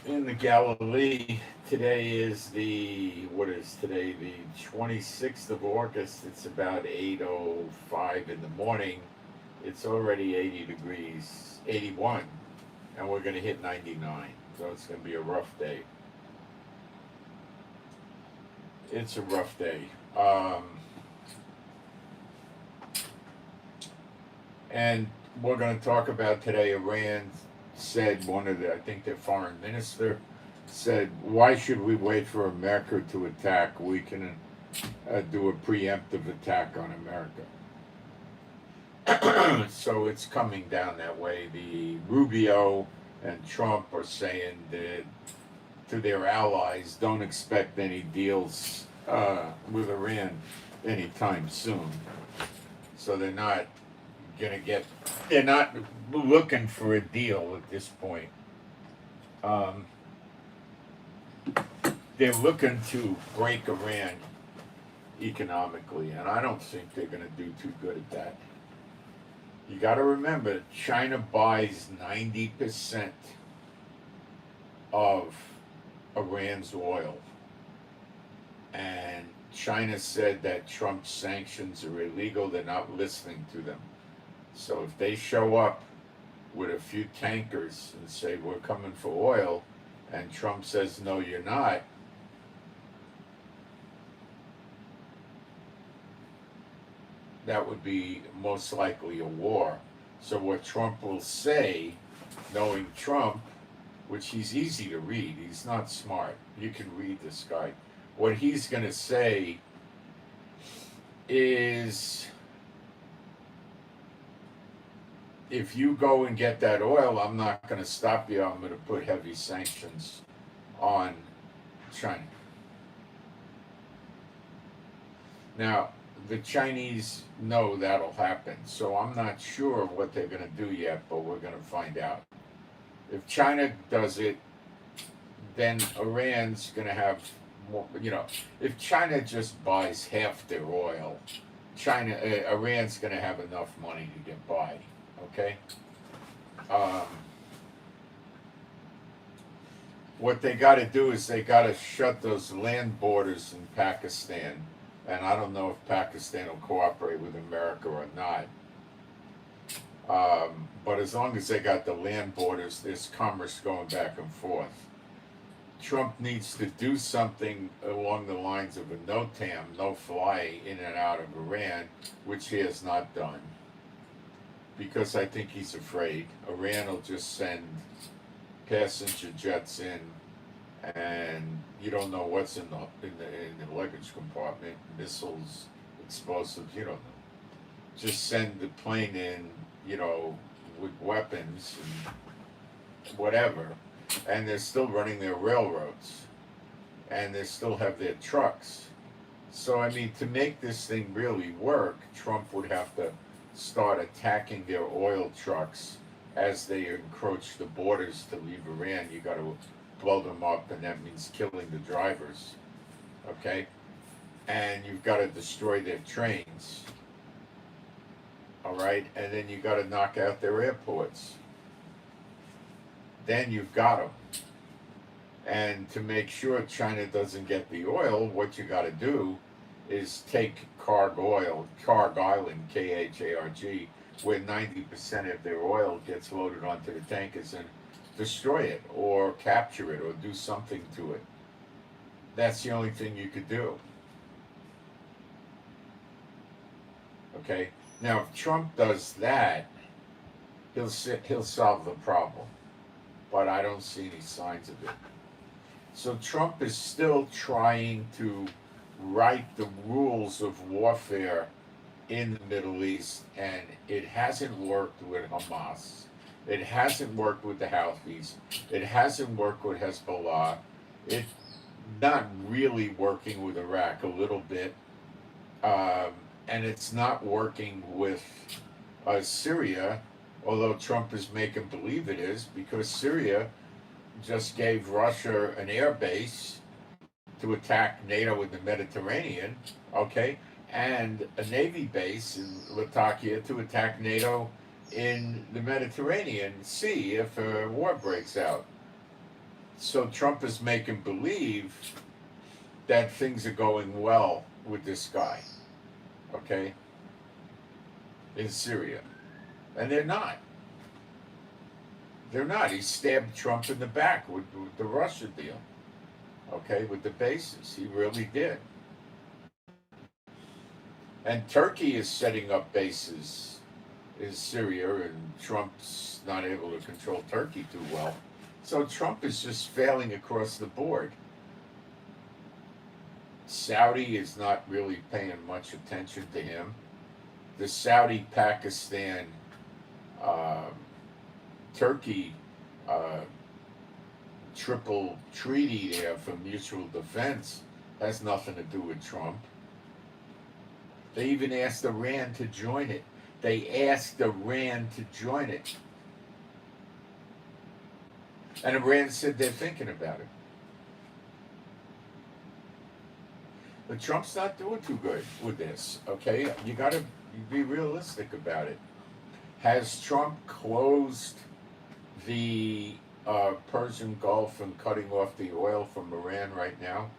in the Galilee. Today is what is today? The 26th of August. It's about 8:05 in the morning. It's already 80 degrees, 81, and we're going to hit 99. So it's going to be a rough day. It's a rough day. And we're going to talk about today. Iran said, I think their foreign minister said, why should we wait for America to attack? We can do a preemptive attack on America. So it's coming down that way. The Rubio and Trump are saying that to their allies, don't expect any deals with Iran anytime soon. So they're not looking for a deal at this point. They're looking to break Iran economically, and I don't think they're going to do too good at that. You got to remember, China buys 90% of Iran's oil. And China said that Trump's sanctions are illegal. They're not listening to them. So if they show up with a few tankers and say, we're coming for oil, and Trump says, no, you're not, that would be most likely a war. So what Trump will say, knowing Trump, which he's easy to read, he's not smart. You can read this guy. What he's going to say is, if you go and get that oil, I'm not going to stop you. I'm going to put heavy sanctions on China. Now, the Chinese know that'll happen, so I'm not sure what they're going to do yet, but we're going to find out. If China does it, then Iran's going to have more, if China just buys half their oil, Iran's going to have enough money to get by, okay? What they got to do is they got to shut those land borders in Pakistan, and I don't know if Pakistan will cooperate with America or not. But as long as they got the land borders, there's commerce going back and forth. Trump needs to do something along the lines of a no-tam, no-fly in and out of Iran, which he has not done. Because I think he's afraid. Iran will just send passenger jets in, and you don't know what's in the luggage compartment, missiles, explosives, you don't know. Just send the plane in, with weapons and whatever, and they're still running their railroads, and they still have their trucks. So, I mean, to make this thing really work, Trump would have to start attacking their oil trucks as they encroach the borders to leave Iran. You got to blow them up, and that means killing the drivers, okay? And you've got to destroy their trains, all right? And then you got to knock out their airports. Then you've got them. And to make sure China doesn't get the oil, what you got to do is take Karg Island, Kharg, where 90% of their oil gets loaded onto the tankers, and destroy it or capture it or do something to it. That's the only thing you could do. Okay? Now, if Trump does that, he'll solve the problem. But I don't see any signs of it. So Trump is still trying to write the rules of warfare in the Middle East, and it hasn't worked with Hamas. It hasn't worked with the Houthis. It hasn't worked with Hezbollah. It's not really working with Iraq a little bit, and it's not working with Syria, although Trump is making believe it is, because Syria just gave Russia an air base to attack NATO in the Mediterranean, okay, and a Navy base in Latakia to attack NATO in the Mediterranean Sea if a war breaks out. So Trump is making believe that things are going well with this guy, okay, in Syria. And they're not. They're not. He stabbed Trump in the back with the Russia deal, okay, with the bases. He really did. And Turkey is setting up bases in Syria, and Trump's not able to control Turkey too well. So Trump is just failing across the board. Saudi is not really paying much attention to him. The Saudi Pakistan Turkey uh, triple treaty there for mutual defense has nothing to do with Trump. They even asked Iran to join it. They asked Iran to join it. And Iran said they're thinking about it. But Trump's not doing too good with this, okay? You gotta be realistic about it. Has Trump closed the Persian Gulf and cutting off the oil from Iran right now?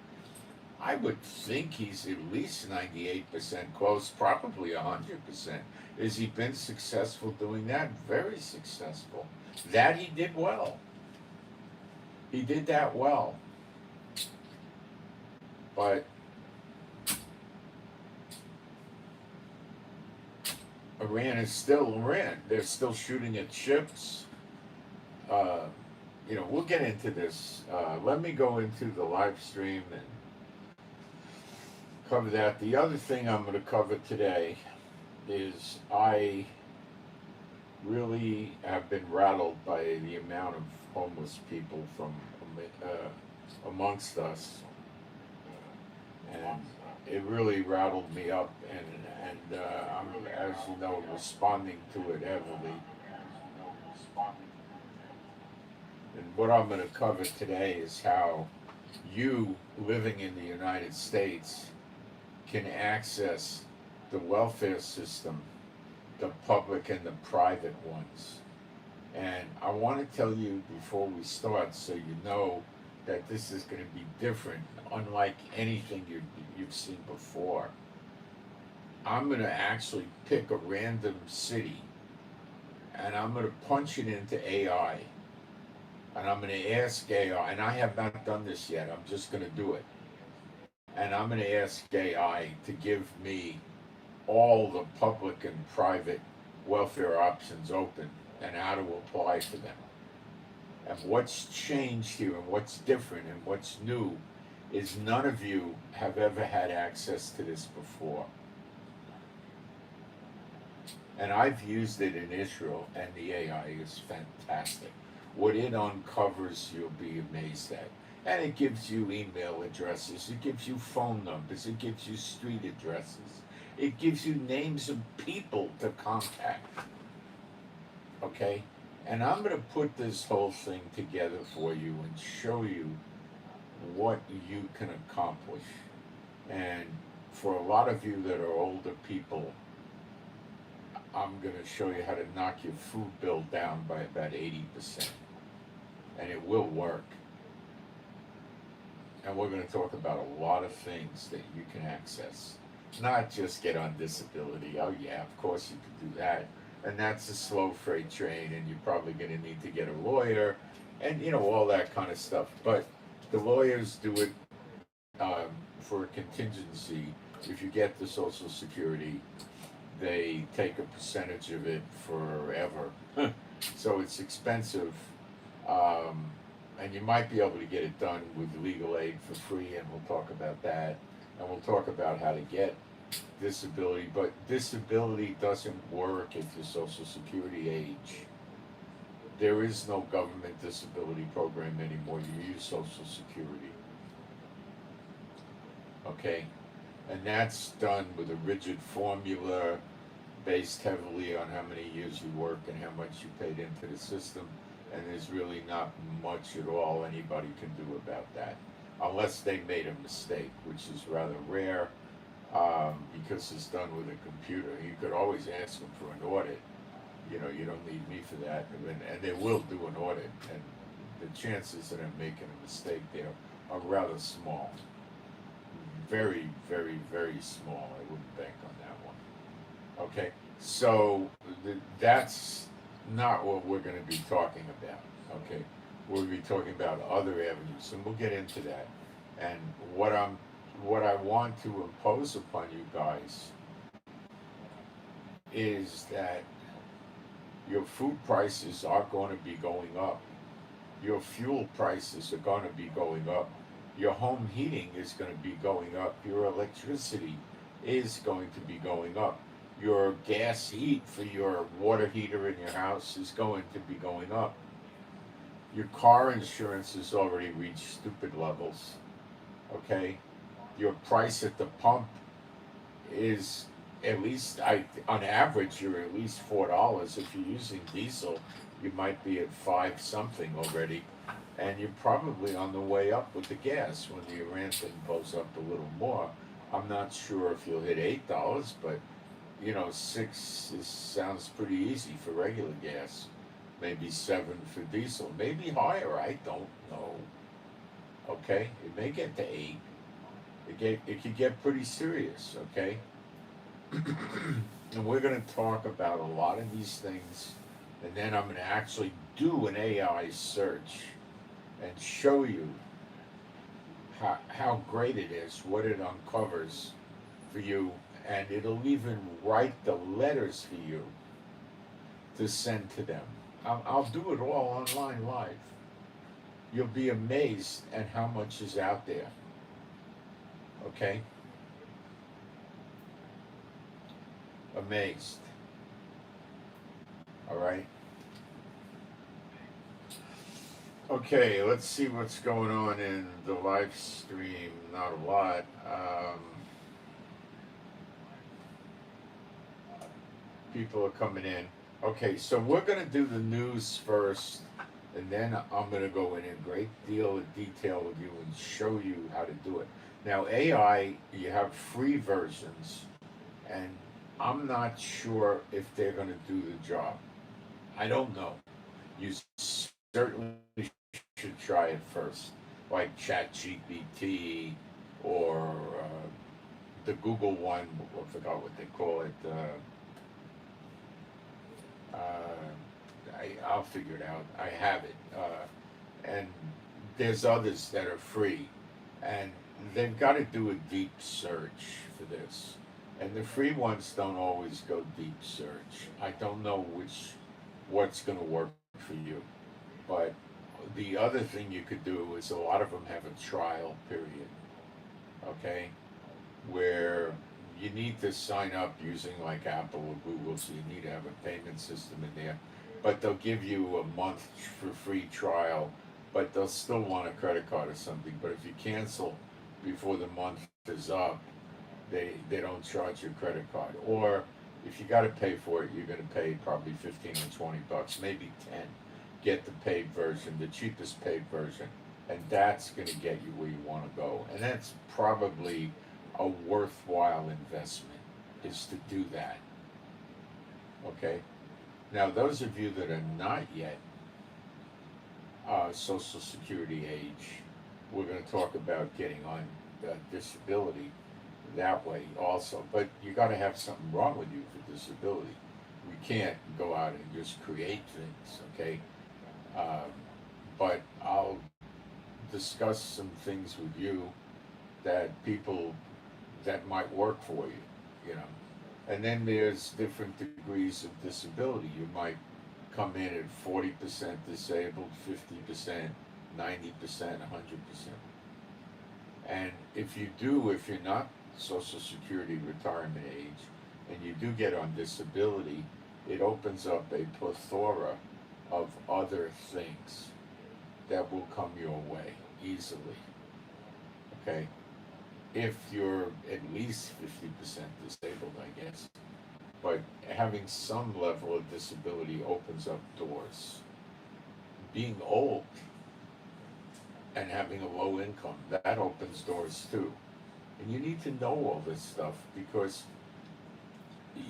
I would think he's at least 98% close, probably 100%. Has he been successful doing that? Very successful. That he did well. He did that well. But Iran is still Iran. They're still shooting at ships. We'll get into this. Let me go into the live stream and cover that. The other thing I'm going to cover today is I really have been rattled by the amount of homeless people from amongst us, and it really rattled me up, and I'm, as you know, responding to it heavily. And what I'm going to cover today is how you living in the United States can access the welfare system, the public and the private ones. And I want to tell you before we start, so you know that this is going to be different, unlike anything you've seen before. I'm going to actually pick a random city, and I'm going to punch it into AI, and I'm going to ask AI, and I have not done this yet, I'm just going to do it. And I'm going to ask AI to give me all the public and private welfare options open and how to apply for them. And what's changed here and what's different and what's new is none of you have ever had access to this before. And I've used it in Israel, and the AI is fantastic. What it uncovers, you'll be amazed at. And it gives you email addresses, it gives you phone numbers, it gives you street addresses, it gives you names of people to contact. Okay? And I'm going to put this whole thing together for you and show you what you can accomplish. And for a lot of you that are older people, I'm going to show you how to knock your food bill down by about 80%. And it will work. And we're going to talk about a lot of things that you can access. Not just get on disability. Oh yeah, of course you can do that. And that's a slow freight train, and you're probably going to need to get a lawyer, and all that kind of stuff. But the lawyers do it for a contingency. If you get the Social Security, they take a percentage of it forever. So it's expensive, and you might be able to get it done with legal aid for free, and we'll talk about that. And we'll talk about how to get disability, but disability doesn't work if you're Social Security age. There is no government disability program anymore. You use Social Security. Okay? And that's done with a rigid formula based heavily on how many years you work and how much you paid into the system. And there's really not much at all anybody can do about that, unless they made a mistake, which is rather rare. Because it's done with a computer. You could always ask them for an audit. You don't need me for that. And they will do an audit. And the chances that I'm making a mistake there are rather small. Very, very, very small. I wouldn't bank on that one. Okay, so that's not what we're going to be talking about. Okay, we'll be talking about other avenues, and we'll get into that. And what I want to impose upon you guys is that your food prices are going to be going up. Your fuel prices are going to be going up. Your home heating is going to be going up. Your electricity is going to be going up. Your gas heat for your water heater in your house is going to be going up. Your car insurance has already reached stupid levels. Okay? Your price at the pump is at least, on average, you're at least $4. If you're using diesel, you might be at 5 something already, and you're probably on the way up with the gas when the Iran thing goes up a little more. I'm not sure if you'll hit $8, but 6 sounds pretty easy for regular gas. Maybe 7 for diesel, maybe higher. I don't know. Okay, it may get to 8. It could get pretty serious. Okay. And we're going to talk about a lot of these things, and then I'm going to actually do an AI search and show you how great it is, what it uncovers for you, and it'll even write the letters for you to send to them. I'll do it all online live. You'll be amazed at how much is out there. Okay? Amazed. All right. Okay, let's see what's going on in the live stream. Not a lot. People are coming in. Okay, so we're going to do the news first, and then I'm going to go in a great deal of detail with you and show you how to do it. Now, AI, you have free versions, and I'm not sure if they're going to do the job. I don't know. You certainly should try it first, like ChatGPT or the Google one. I forgot what they call it. I'll figure it out. I have it, and there's others that are free, and they've got to do a deep search for this. And the free ones don't always go deep search. I don't know what's going to work for you. But the other thing you could do is a lot of them have a trial period, okay? Where you need to sign up using like Apple or Google, so you need to have a payment system in there. But they'll give you a month for free trial, but they'll still want a credit card or something. But if you cancel before the month is up, they don't charge your credit card. Or if you got to pay for it, you're going to pay probably 15 or 20 bucks, maybe 10. Get the paid version, the cheapest paid version, and that's going to get you where you want to go. And that's probably a worthwhile investment, is to do that. Okay? Now, those of you that are not yet Social Security age, we're going to talk about getting on disability that way also. But you got to have something wrong with you for disability. We can't go out and just create things, okay? But I'll discuss some things with you that might work for you, And then there's different degrees of disability. You might come in at 40% disabled, 50%, 90%, 100%. And if you're not Social Security retirement age, and you do get on disability, it opens up a plethora of other things that will come your way easily. Okay? If you're at least 50% disabled, I guess. But having some level of disability opens up doors. Being old and having a low income, that opens doors too. And you need to know all this stuff, because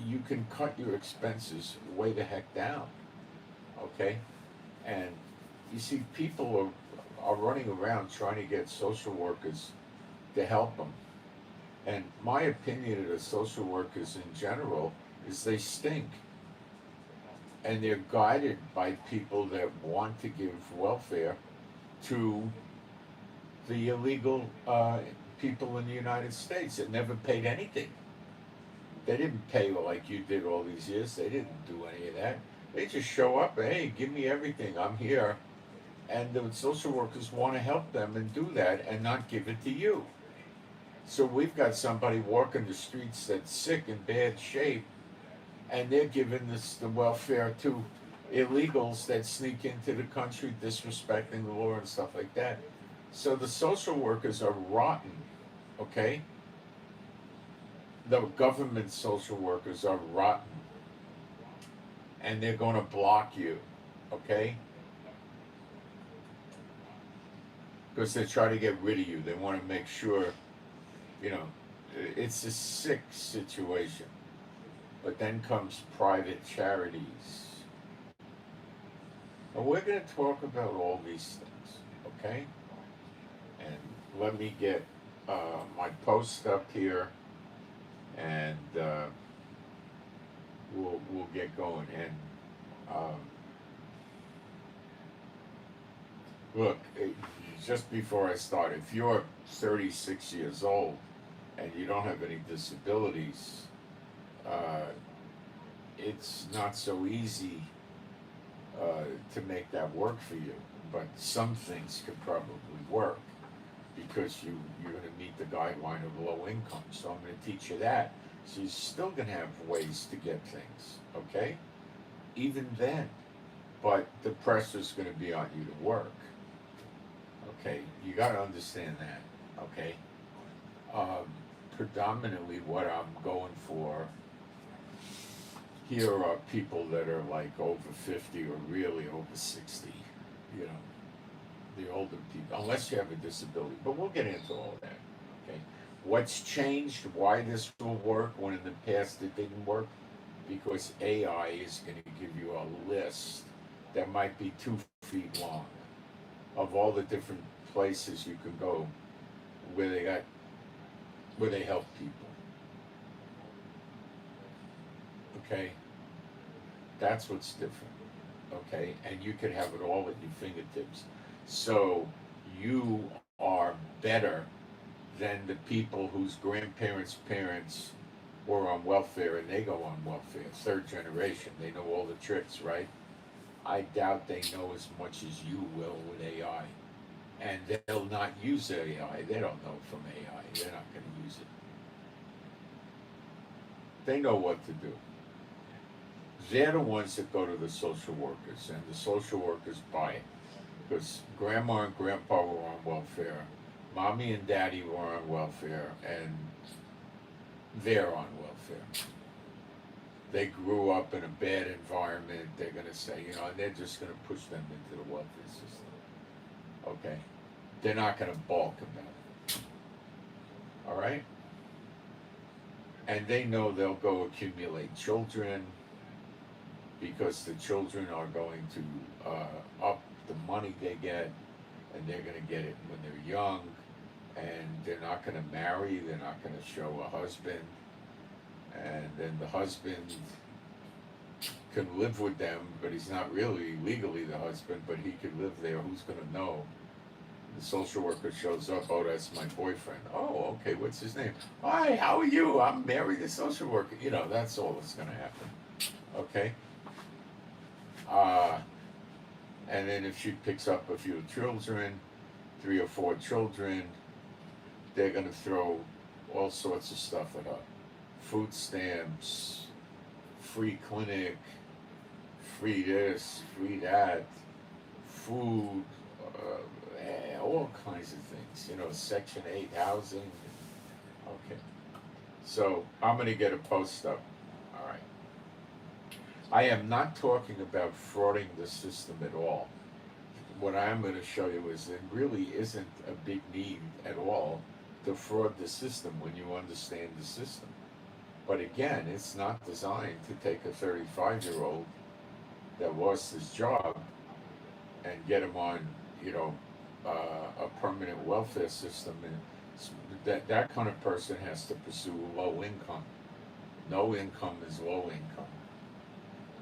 you can cut your expenses way the heck down. Okay? And you see, people are running around trying to get social workers to help them. And my opinion of the social workers in general is they stink. And they're guided by people that want to give welfare to the illegal people in the United States that never paid anything. They didn't pay like you did all these years. They didn't do any of that. They just show up, hey, give me everything. I'm here. And the social workers want to help them and do that and not give it to you. So we've got somebody walking the streets that's sick in bad shape, and they're giving the welfare to illegals that sneak into the country disrespecting the law and stuff like that. So the social workers are rotten, okay? The government social workers are rotten, and they're going to block you, okay? Because they try to get rid of you. They want to make sure, you know, it's a sick situation. But then comes private charities. And we're going to talk about all these things, okay? And let me get my post up here, and we'll get going. And look, just before I start, if you're 36 years old and you don't have any disabilities, it's not so easy to make that work for you. But some things could probably work because you're going to meet the guideline of low income. So I'm going to teach you that. So you're still going to have ways to get things, okay? Even then. But the pressure's going to be on you to work. Okay, you got to understand that, okay? Predominantly what I'm going for here are people that are like over 50 or really over 60, you know, the older people, unless you have a disability. But we'll get into all that, okay? What's changed, why this will work when in the past it didn't work? Because AI is going to give you a list that might be 2 feet long of all the different places you can go where they help people. Okay? That's what's different. Okay? And you can have it all at your fingertips. So you are better than the people whose grandparents' parents were on welfare and they go on welfare, 3rd generation. They know all the tricks, right? I doubt they know as much as you will with AI. And they'll not use AI. They don't know from AI. They're not going to use it. They know what to do. They're the ones that go to the social workers, and the social workers buy it. Because grandma and grandpa were on welfare, mommy and daddy were on welfare, and they're on welfare. They grew up in a bad environment, they're going to say, you know, and they're just going to push them into the welfare system. Okay? They're not going to balk about it. All right? And they know they'll go accumulate children because the children are going to up the money they get, and they're going to get it when they're young, and they're not going to marry, they're not going to show a husband, and then the husband can live with them, but he's not really legally the husband, but he could live there. Who's going to know? The social worker shows up, oh, that's my boyfriend. Oh, okay, what's his name? Hi, how are you? I'm married to social worker. You know, that's all that's going to happen. Okay? And then if she picks up a few children, 3 or 4 children, they're going to throw all sorts of stuff at her. Food stamps, free clinic, free this, free that, food, all kinds of things, you know, Section 8 housing. Okay. So I'm going to get a post up. All right. I am not talking about frauding the system at all. What I am going to show you is there really isn't a big need at all to fraud the system when you understand the system. But again, it's not designed to take a 35-year-old that lost his job and get them on, you know, a permanent welfare system, and that kind of person has to pursue low income. No income is low income,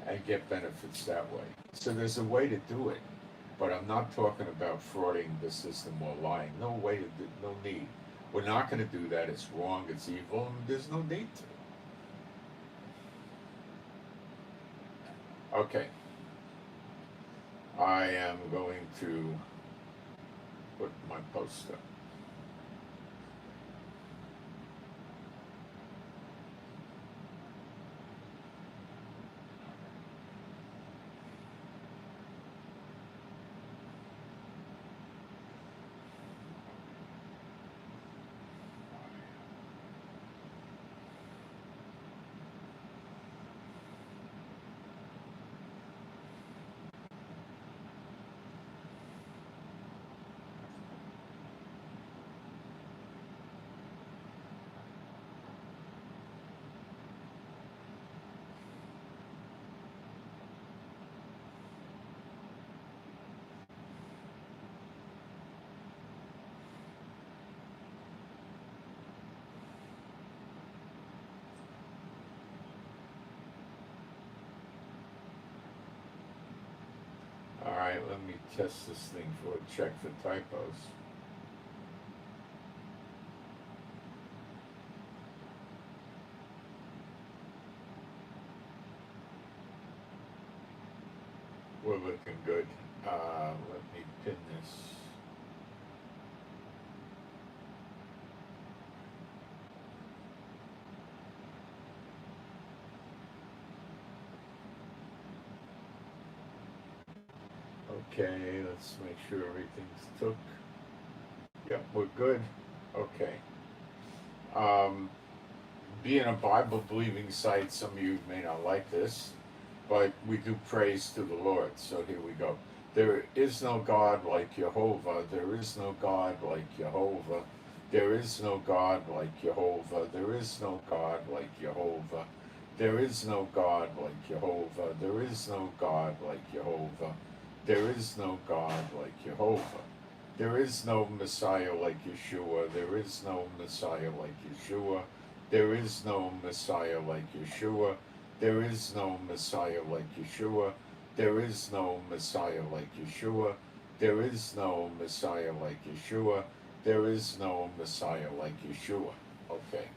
and get benefits that way. So there's a way to do it, but I'm not talking about frauding the system or lying. No way to do, no need. We're not going to do that. It's wrong. It's evil. And there's no need to. Okay. I am going to put my post up. Alright, let me test this thing for check for typos. We're looking good. Let me pin this. Okay, let's make sure everything's took. Yep, we're good. Okay. Being a Bible believing site, some of you may not like this, but we do praise to the Lord. So here we go. There is no God like Jehovah. There is no God like Jehovah. There is no God like Jehovah. There is no God like Jehovah. There is no God like Jehovah. There is no God like Jehovah. There is no God like Jehovah. There is no Messiah like Yeshua. There is no Messiah like Yeshua. There is no Messiah like Yeshua. There is no Messiah like Yeshua. There is no Messiah like Yeshua. There is no Messiah like Yeshua. There is no Messiah like Yeshua. Okay.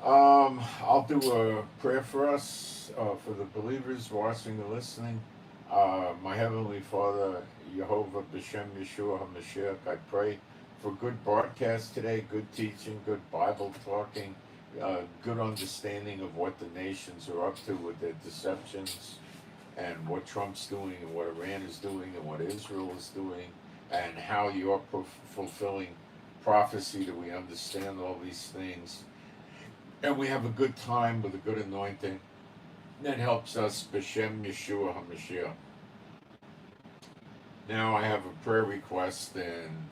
I'll do a prayer for us, for the believers watching and listening. My Heavenly Father, Jehovah, B'Shem Yeshua HaMashiach, I pray for good broadcast today, good teaching, good Bible talking, good understanding of what the nations are up to with their deceptions, and what Trump's doing, and what Iran is doing, and what Israel is doing, and how you're fulfilling prophecy, that we understand all these things. And we have a good time with a good anointing that helps us, B'Shem Yeshua HaMashiach. Now I have a prayer request, and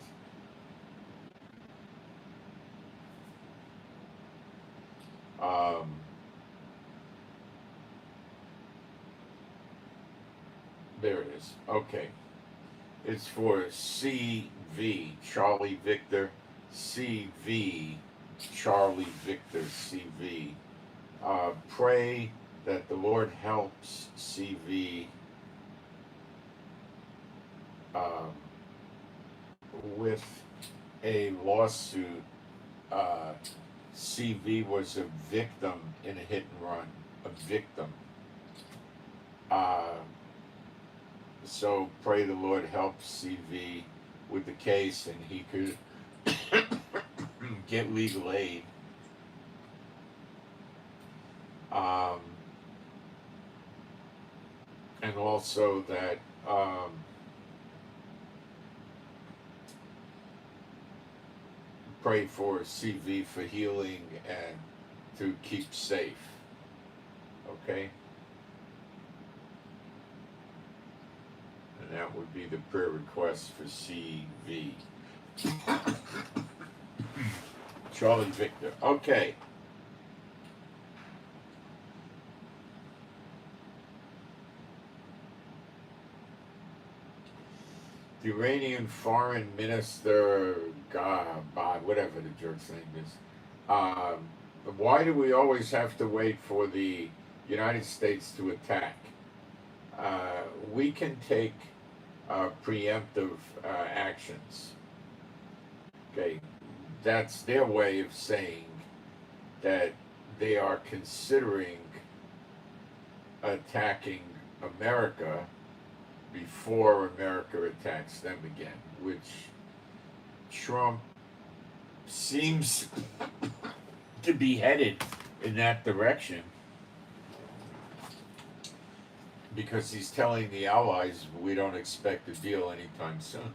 there it is. Okay. It's for CV, Charlie Victor, CV, Charlie Victor, CV. Pray that the Lord helps CV with a lawsuit. CV was a victim in a hit and run, a victim. So pray the Lord help CV with the case, and he could get legal aid. And also that pray for CV for healing and to keep safe. Okay? And that would be the prayer request for CV. Charlie Victor. Okay. The Iranian foreign minister, whatever the jerk's name is, why do we always have to wait for the United States to attack? We can take preemptive actions. Okay, that's their way of saying that they are considering attacking America before America attacks them again, which Trump seems to be headed in that direction because he's telling the allies we don't expect a deal anytime soon.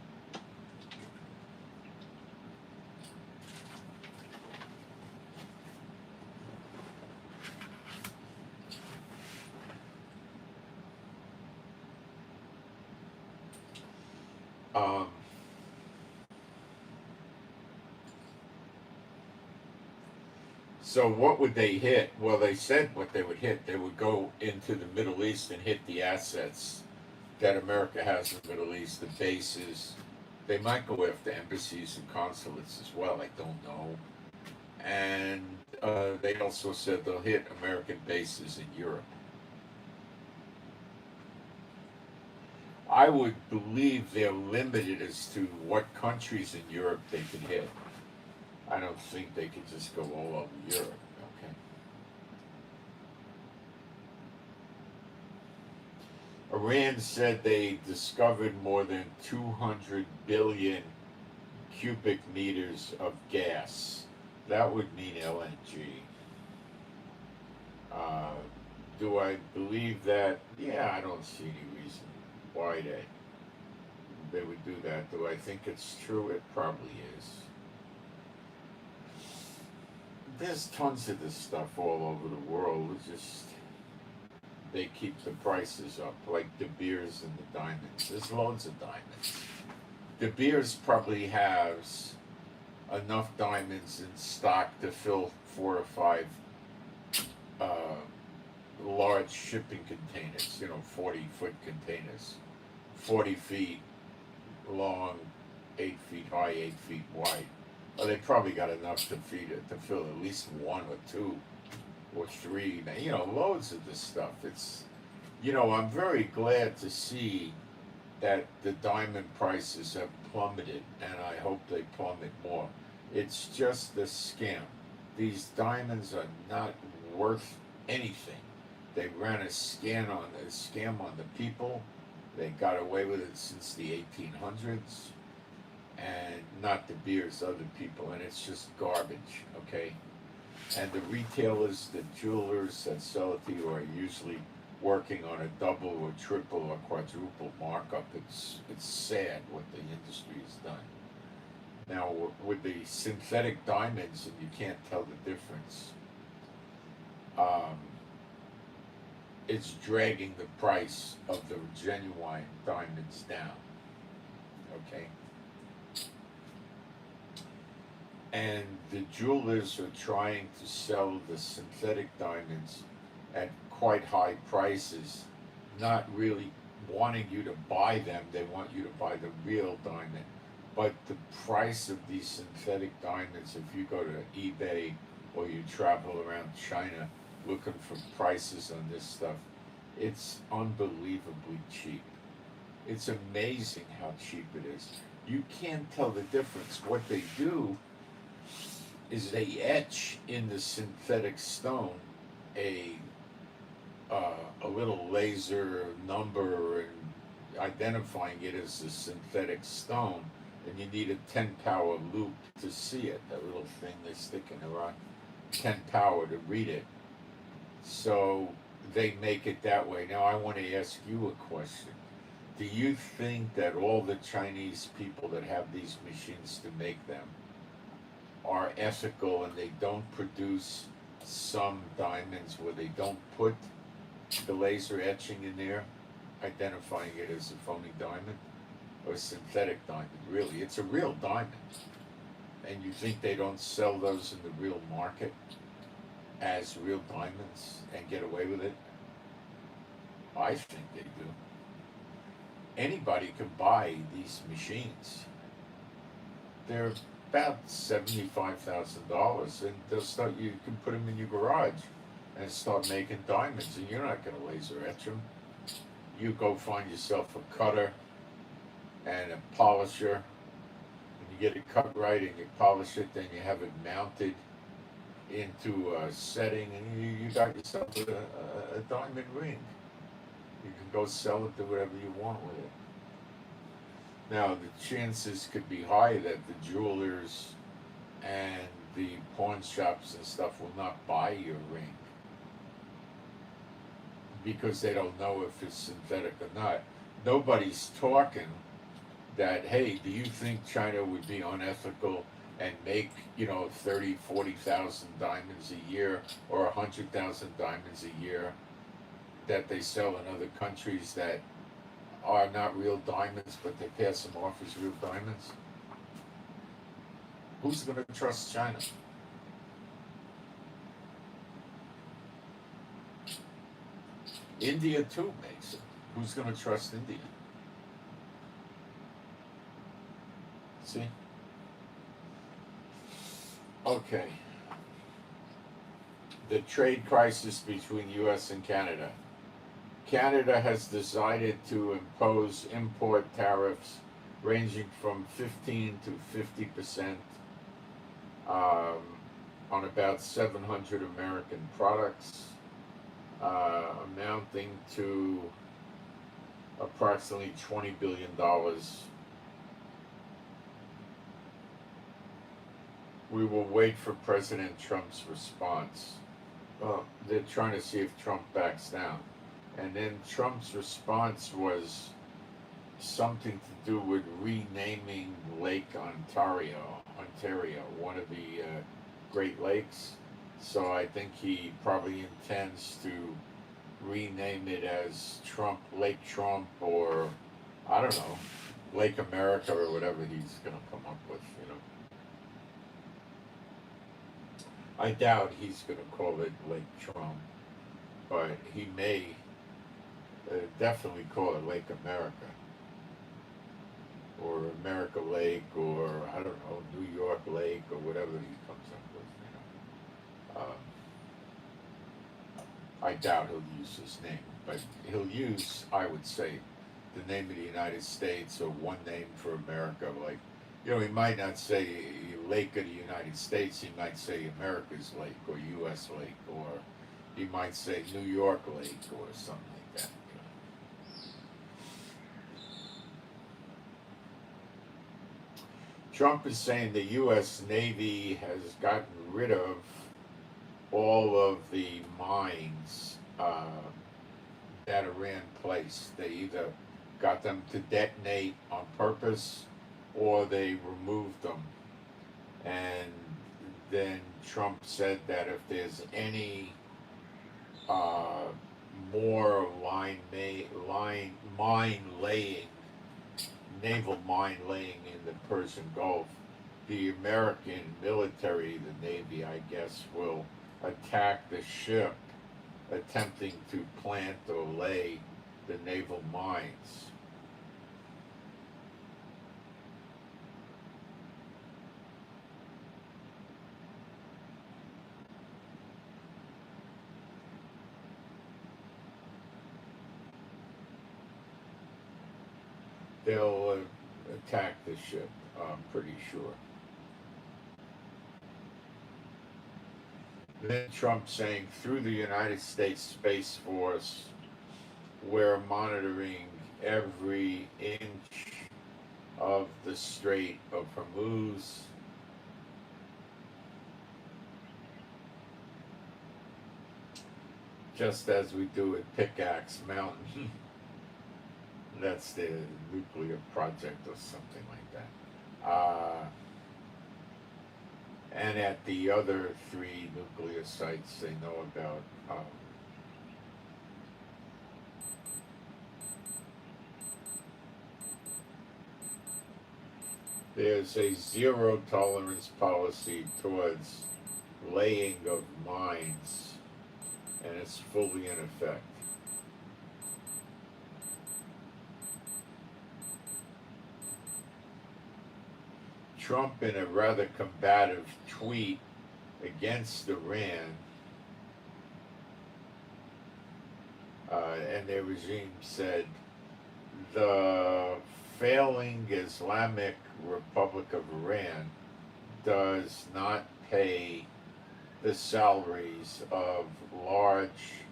So what would they hit? Well, they said what they would hit. They would go into the Middle East and hit the assets that America has in the Middle East, the bases. They might go after embassies and consulates as well, I don't know. And they also said they'll hit American bases in Europe. I would believe they're limited as to what countries in Europe they could hit. I don't think they could just go all over Europe, okay? Iran said they discovered more than 200 billion cubic meters of gas. That would mean LNG. Do I believe that? Yeah, I don't see any reason why they would do that. Do I think it's true? It probably is. There's tons of this stuff all over the world. It's just they keep the prices up, like De Beers and the diamonds. There's loads of diamonds. De Beers probably has enough diamonds in stock to fill 4 or 5 large shipping containers. 40-foot containers, 40 feet long, 8 feet high, 8 feet wide. Well, they probably got enough to fill at least 1 or 2 or 3. Loads of this stuff. It's, I'm very glad to see that the diamond prices have plummeted, and I hope they plummet more. It's just a scam. These diamonds are not worth anything. They ran a scam on the people. They got away with it since the 1800s. And not De Beers, other people, and it's just garbage, okay? And the retailers, the jewelers that sell it to you are usually working on a double or triple or quadruple markup. It's sad what the industry has done. Now, with the synthetic diamonds, and you can't tell the difference, it's dragging the price of the genuine diamonds down, okay? And the jewelers are trying to sell the synthetic diamonds at quite high prices, not really wanting you to buy them. They want you to buy the real diamond. But the price of these synthetic diamonds, if you go to eBay or you travel around China looking for prices on this stuff, it's unbelievably cheap. It's amazing how cheap it is. You can't tell the difference. What they do is they etch in the synthetic stone a little laser number and identifying it as a synthetic stone, and you need a 10 power loop to see it, that little thing they stick in the rock, 10 power to read it. So they make it that way. Now I want to ask you a question. Do you think that all the Chinese people that have these machines to make them are ethical and they don't produce some diamonds where they don't put the laser etching in there, identifying it as a phony diamond or a synthetic diamond? Really, it's a real diamond. And you think they don't sell those in the real market as real diamonds and get away with it? I think they do. anybody can buy these machines. They're about $75,000, and they'll start. You can put them in your garage and start making diamonds, and you're not going to laser etch them. You go find yourself a cutter and a polisher, and you get it cut right, and you polish it. Then you have it mounted into a setting, and you got yourself a diamond ring. You can go sell it to whatever you want with it. Now, the chances could be high that the jewelers and the pawn shops and stuff will not buy your ring because they don't know if it's synthetic or not. Nobody's talking that, hey, do you think China would be unethical and make, 30, 40,000 diamonds a year or 100,000 diamonds a year that they sell in other countries that are not real diamonds, but they pass them off as real diamonds? Who's going to trust China? India too makes it. Who's going to trust India? See? Okay. The trade crisis between U.S. and Canada. Canada has decided to impose import tariffs ranging from 15 to 50% on about 700 American products, amounting to approximately $20 billion. We will wait for President Trump's response. They're trying to see if Trump backs down. And then Trump's response was something to do with renaming Lake Ontario, one of the Great Lakes. So I think he probably intends to rename it as Lake Trump, or I don't know, Lake America, or whatever he's going to come up with, I doubt he's going to call it Lake Trump, but he may definitely call it Lake America, or America Lake, or I don't know, New York Lake, or whatever he comes up with. I doubt he'll use his name, but he'll use, I would say, the name of the United States, or one name for America. Like, he might not say Lake of the United States. He might say America's Lake, or U.S. Lake, or he might say New York Lake, or something like that. Trump is saying the U.S. Navy has gotten rid of all of the mines that Iran placed. They either got them to detonate on purpose, or they removed them. And then Trump said that if there's any more naval mine laying in the Persian Gulf, the American military, the Navy, I guess, will attack the ship attempting to plant or lay the naval mines. They'll attack the ship, I'm pretty sure. Then Trump saying, through the United States Space Force, we're monitoring every inch of the Strait of Hormuz. Just as we do at Pickaxe Mountain. That's the nuclear project or something like that. And at the other 3 nuclear sites they know about. There's a zero tolerance policy towards laying of mines, and it's fully in effect. Trump, in a rather combative tweet against Iran and their regime, said the failing Islamic Republic of Iran does not pay the salaries of large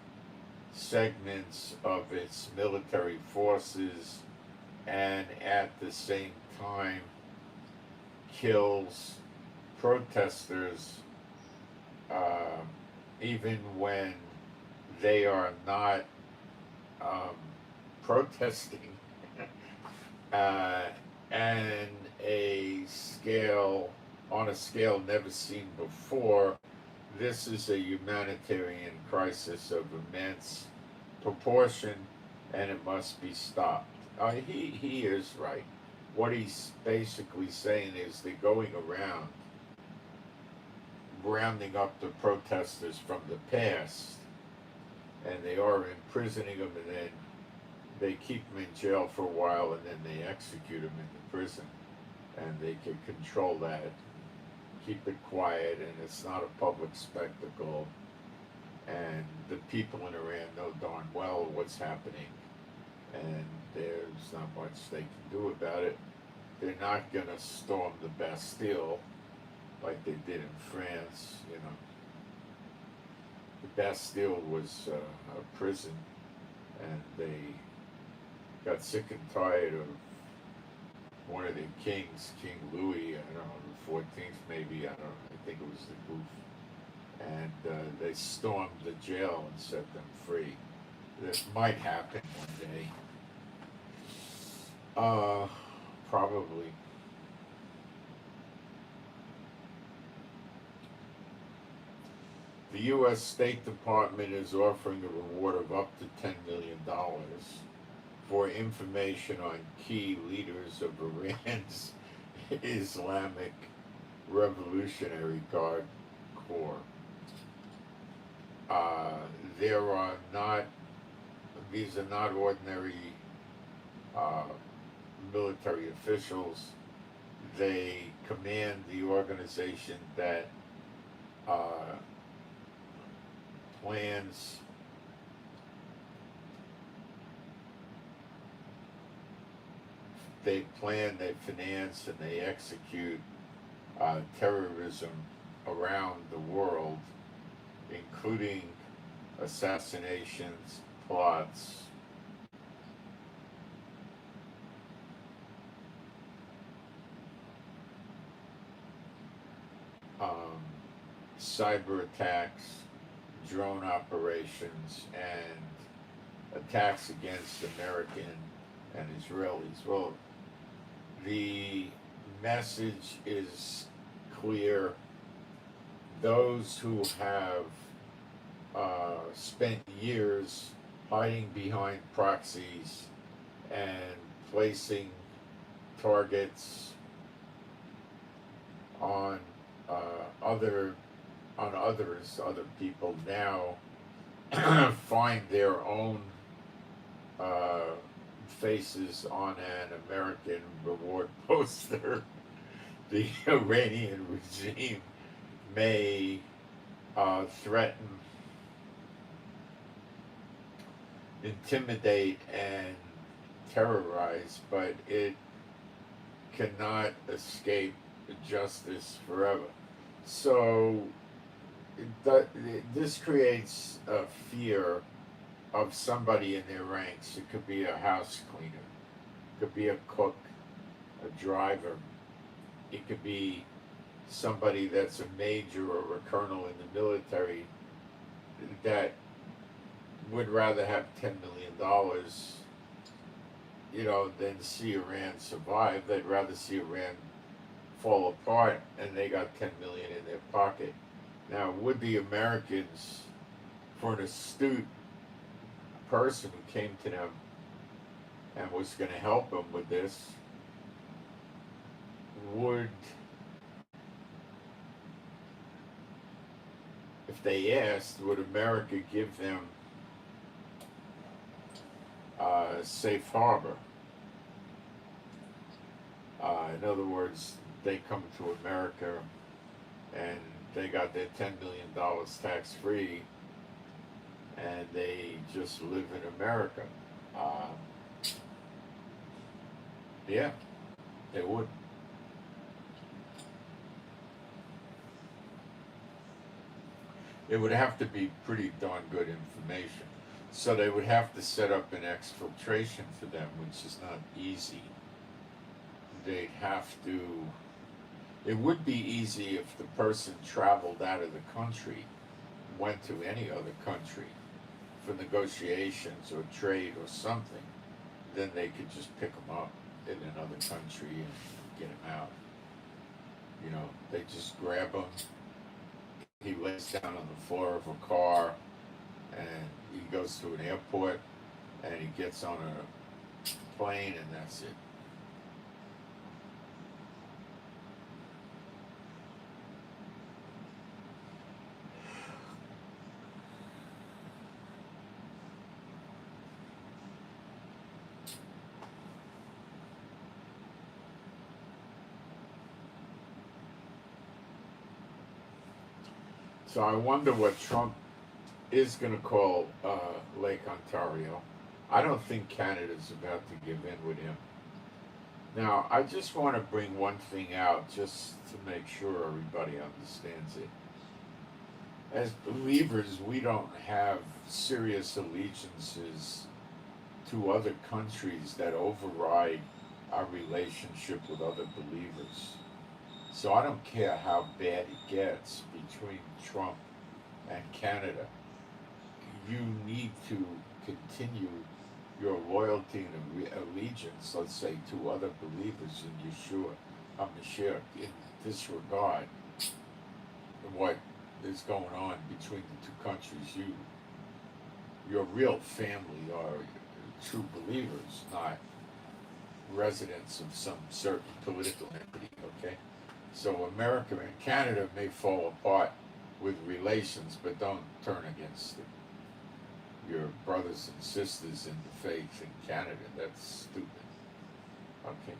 segments of its military forces, and at the same time kills protesters even when they are not protesting and on a scale never seen before. This is a humanitarian crisis of immense proportion, and it must be stopped. He is right. What he's basically saying is they're going around rounding up the protesters from the past, and they are imprisoning them, and then they keep them in jail for a while, and then they execute them in the prison, and they can control that, keep it quiet, and it's not a public spectacle, and the people in Iran know darn well what's happening, and there's not much they can do about it. They're not going to storm the Bastille like they did in France, you know. The Bastille was a prison, and they got sick and tired of one of the kings, King Louis, I don't know, the 14th maybe, I think it was the Goof, and they stormed the jail and set them free. That might happen one day. Probably. The U.S. State Department is offering a reward of up to $10 million for information on key leaders of Iran's Islamic Revolutionary Guard Corps. These are not ordinary military officials. They command the organization that plans they finance, and they execute terrorism around the world, including assassinations, plots, cyber attacks, drone operations, and attacks against American and Israelis. Well, the message is clear. Those who have spent years hiding behind proxies and placing targets on other people now find their own faces on an American reward poster. The Iranian regime may threaten, intimidate, and terrorize, but it cannot escape justice forever. So this creates a fear of somebody in their ranks. It could be a house cleaner, it could be a cook, a driver, it could be somebody that's a major or a colonel in the military that would rather have $10 million, than see Iran survive. They'd rather see Iran fall apart, and they got $10 million in their pocket. Now, would the Americans, for an astute person who came to them and was going to help them with this, if they asked, would America give them safe harbor? In other words, they come to America and they got their $10 million tax free, and they just live in America. Uh, yeah, they would. It would have to be pretty darn good information. So they would have to set up an exfiltration for them, which is not easy. They'd have to. It would be easy if the person traveled out of the country, went to any other country for negotiations or trade or something. Then they could just pick them up in another country and get them out. You know, they just grab him. He lays down on the floor of a car, and he goes to an airport, and he gets on a plane, and that's it. So I wonder what Trump is going to call Lake Ontario. I don't think Canada's about to give in with him. Now, I just want to bring one thing out just to make sure everybody understands it. As believers, we don't have serious allegiances to other countries that override our relationship with other believers. So I don't care how bad it gets between Trump and Canada. You need to continue your loyalty and allegiance, let's say, to other believers in Yeshua HaMashiach, in this regard, what is going on between the two countries. Your real family are true believers, not residents of some certain political entity, okay? So America and Canada may fall apart with relations, but don't turn against your brothers and sisters in the faith in Canada. That's stupid. Okay.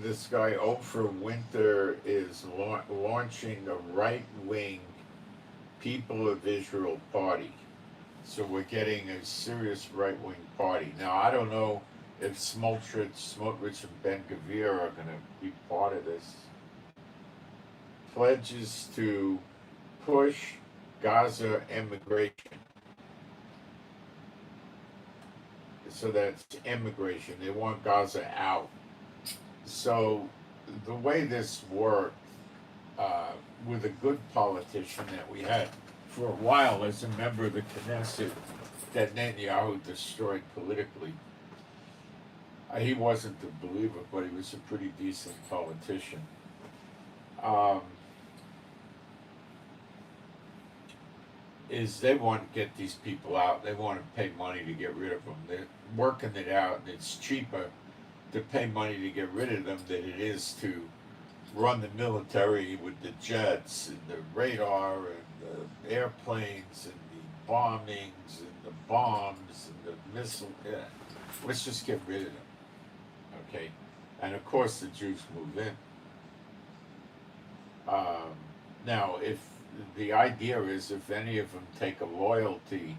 This guy Oprah Winter is launching a right-wing People of Israel party. So we're getting a serious right-wing party. Now, I don't know if Smotrich and Ben Gvir are going to be part of this. Pledges to push Gaza immigration. So that's immigration. They want Gaza out. So the way this worked, with a good politician that we had for a while as a member of the Knesset that Netanyahu destroyed politically. He wasn't a believer, but he was a pretty decent politician. Is they want to get these people out. They want to pay money to get rid of them. They're working it out, and it's cheaper to pay money to get rid of them than it is to run the military with the jets and the radar and the airplanes and the bombings and the bombs and the missile. Yeah. Let's just get rid of them. Okay? And of course the Jews move in. Now, if the idea is if any of them take a loyalty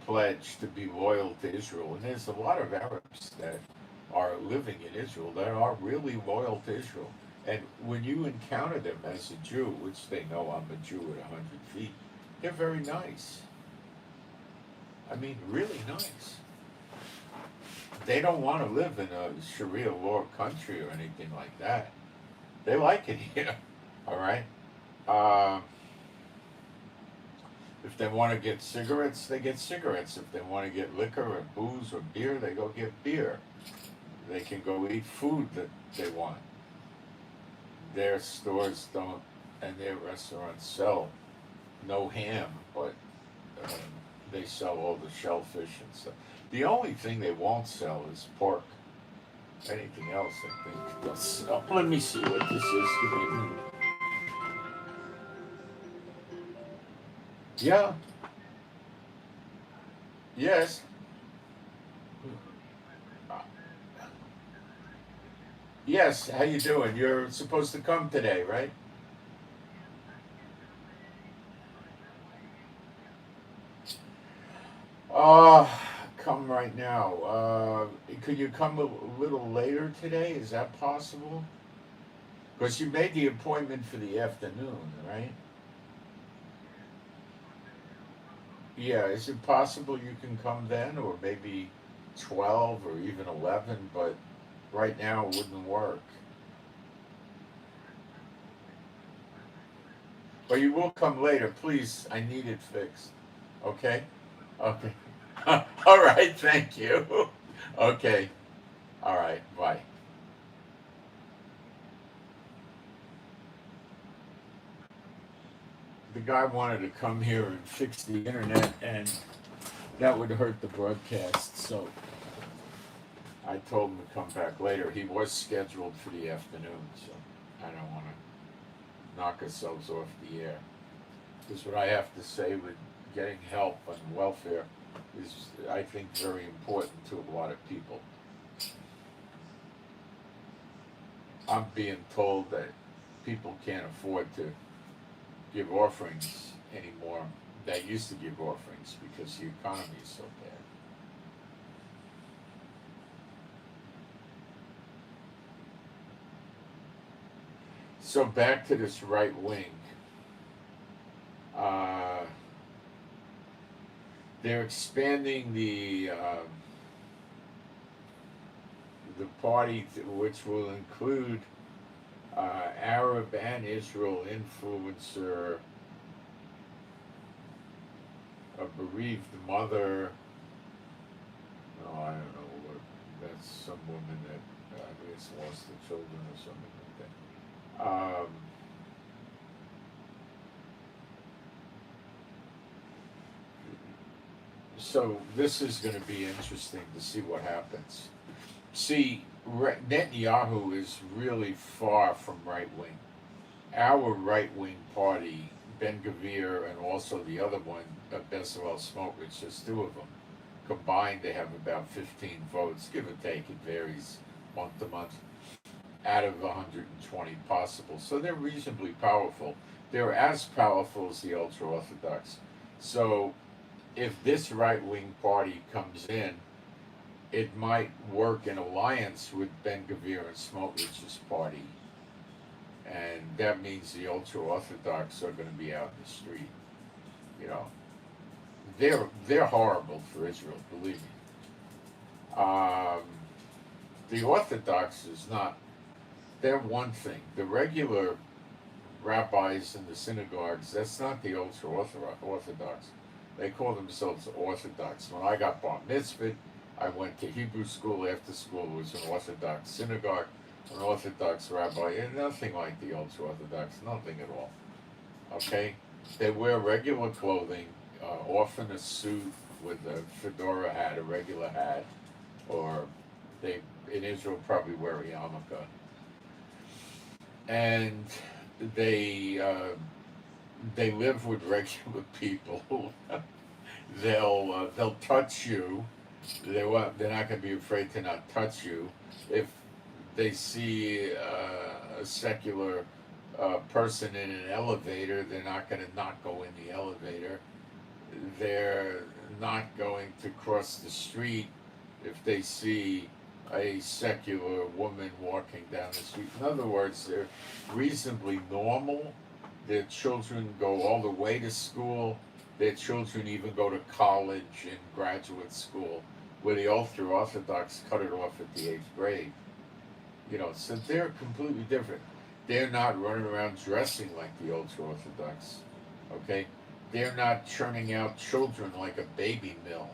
pledge to be loyal to Israel, and there's a lot of Arabs that are living in Israel that are really loyal to Israel. And when you encounter them as a Jew, which they know I'm a Jew at 100 feet, they're very nice. I mean, really nice. They don't want to live in a Sharia law country or anything like that. They like it here, all right? If they want to get cigarettes, they get cigarettes. If they want to get liquor or booze or beer, they go get beer. They can go eat food that they want. their stores don't, and their restaurants sell no ham, but um, they sell all the shellfish and stuff. The only thing they won't sell is pork. Anything else, I think they'll sell. Let me see what this is. Give me a minute. Yeah. Yes. Yes. How you doing? You're supposed to come today, right? Uh, Come right now. Could you come a little later today? Is that possible? Because you made the appointment for the afternoon, right? Yeah, is it possible you can come then, or maybe 12 or even 11, but right now it wouldn't work. But you will come later, please. I need it fixed. Okay? Okay. All right, thank you. Okay. All right, bye. The guy wanted to come here and fix the internet, and that would hurt the broadcast, so I told him to come back later. He was scheduled for the afternoon, so I don't want to knock ourselves off the air. Because what I have to say with getting help on welfare is, I think, very important to a lot of people. I'm being told that people can't afford to give offerings anymore that used to give offerings because the economy is so bad. So back to this right wing. Uh, they're expanding the party, which will include Arab and Israel influencer, a bereaved mother. No, I don't know what. That's some woman that I guess lost the children or something like that. So this is going to be interesting to see what happens. See, Netanyahu is really far from right wing. Our right wing party, Ben Gvir, and also the other one, Bezalel Smotrich, there's two of them. Combined, they have about 15 votes, give or take. It varies month to month, out of 120 possible. So they're reasonably powerful. They're as powerful as the ultra Orthodox. So if this right wing party comes in, it might work in alliance with Ben Gvir and Smotrich's party, and that means the ultra orthodox are going to be out in the street. You know, they're horrible for Israel, believe me. The Orthodox is not. They're one thing. The regular rabbis in the synagogues, that's not the ultra Orthodox. They call themselves Orthodox. When I got bar mitzvah, I went to Hebrew school. After school, it was an Orthodox synagogue, an Orthodox rabbi, and nothing like the ultra Orthodox, nothing at all. Okay? They wear regular clothing, often a suit with a fedora hat, a regular hat, or they, in Israel, probably wear a yarmulke. And they, they live with regular people. They'll touch you. They're not going to be afraid to not touch you. If they see a secular person in an elevator, they're not going to not go in the elevator. They're not going to cross the street if they see a secular woman walking down the street. In other words, they're reasonably normal. Their children go all the way to school. Their children even go to college and graduate school, where the ultra Orthodox cut it off at the 8th grade. You know, so they're completely different. They're not running around dressing like the ultra Orthodox. Okay? They're not churning out children like a baby mill.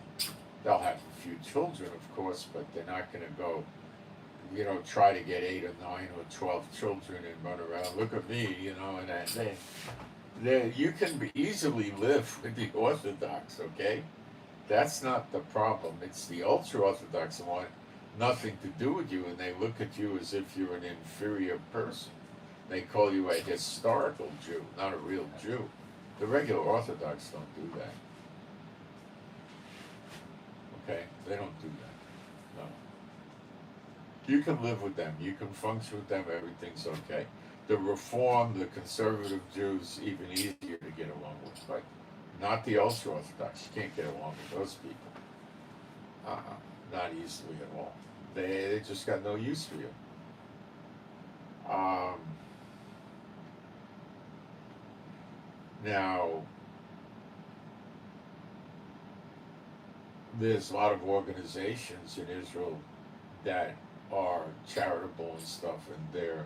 They'll have a few children, of course, but they're not going to go. try to get 8 or 9 or 12 children and run around. Look at me, and you can easily live with the Orthodox, okay? That's not the problem. It's the ultra-Orthodox who want nothing to do with you, and they look at you as if you're an inferior person. They call you a historical Jew, not a real Jew. The regular Orthodox don't do that. Okay? They don't do that. No. You can live with them. You can function with them. Everything's okay. The Reform, the conservative Jews, even easier to get along with. But not the ultra-Orthodox. You can't get along with those people. Not easily at all. They just got no use for you. Now, there's a lot of organizations in Israel that are charitable and stuff, and they're,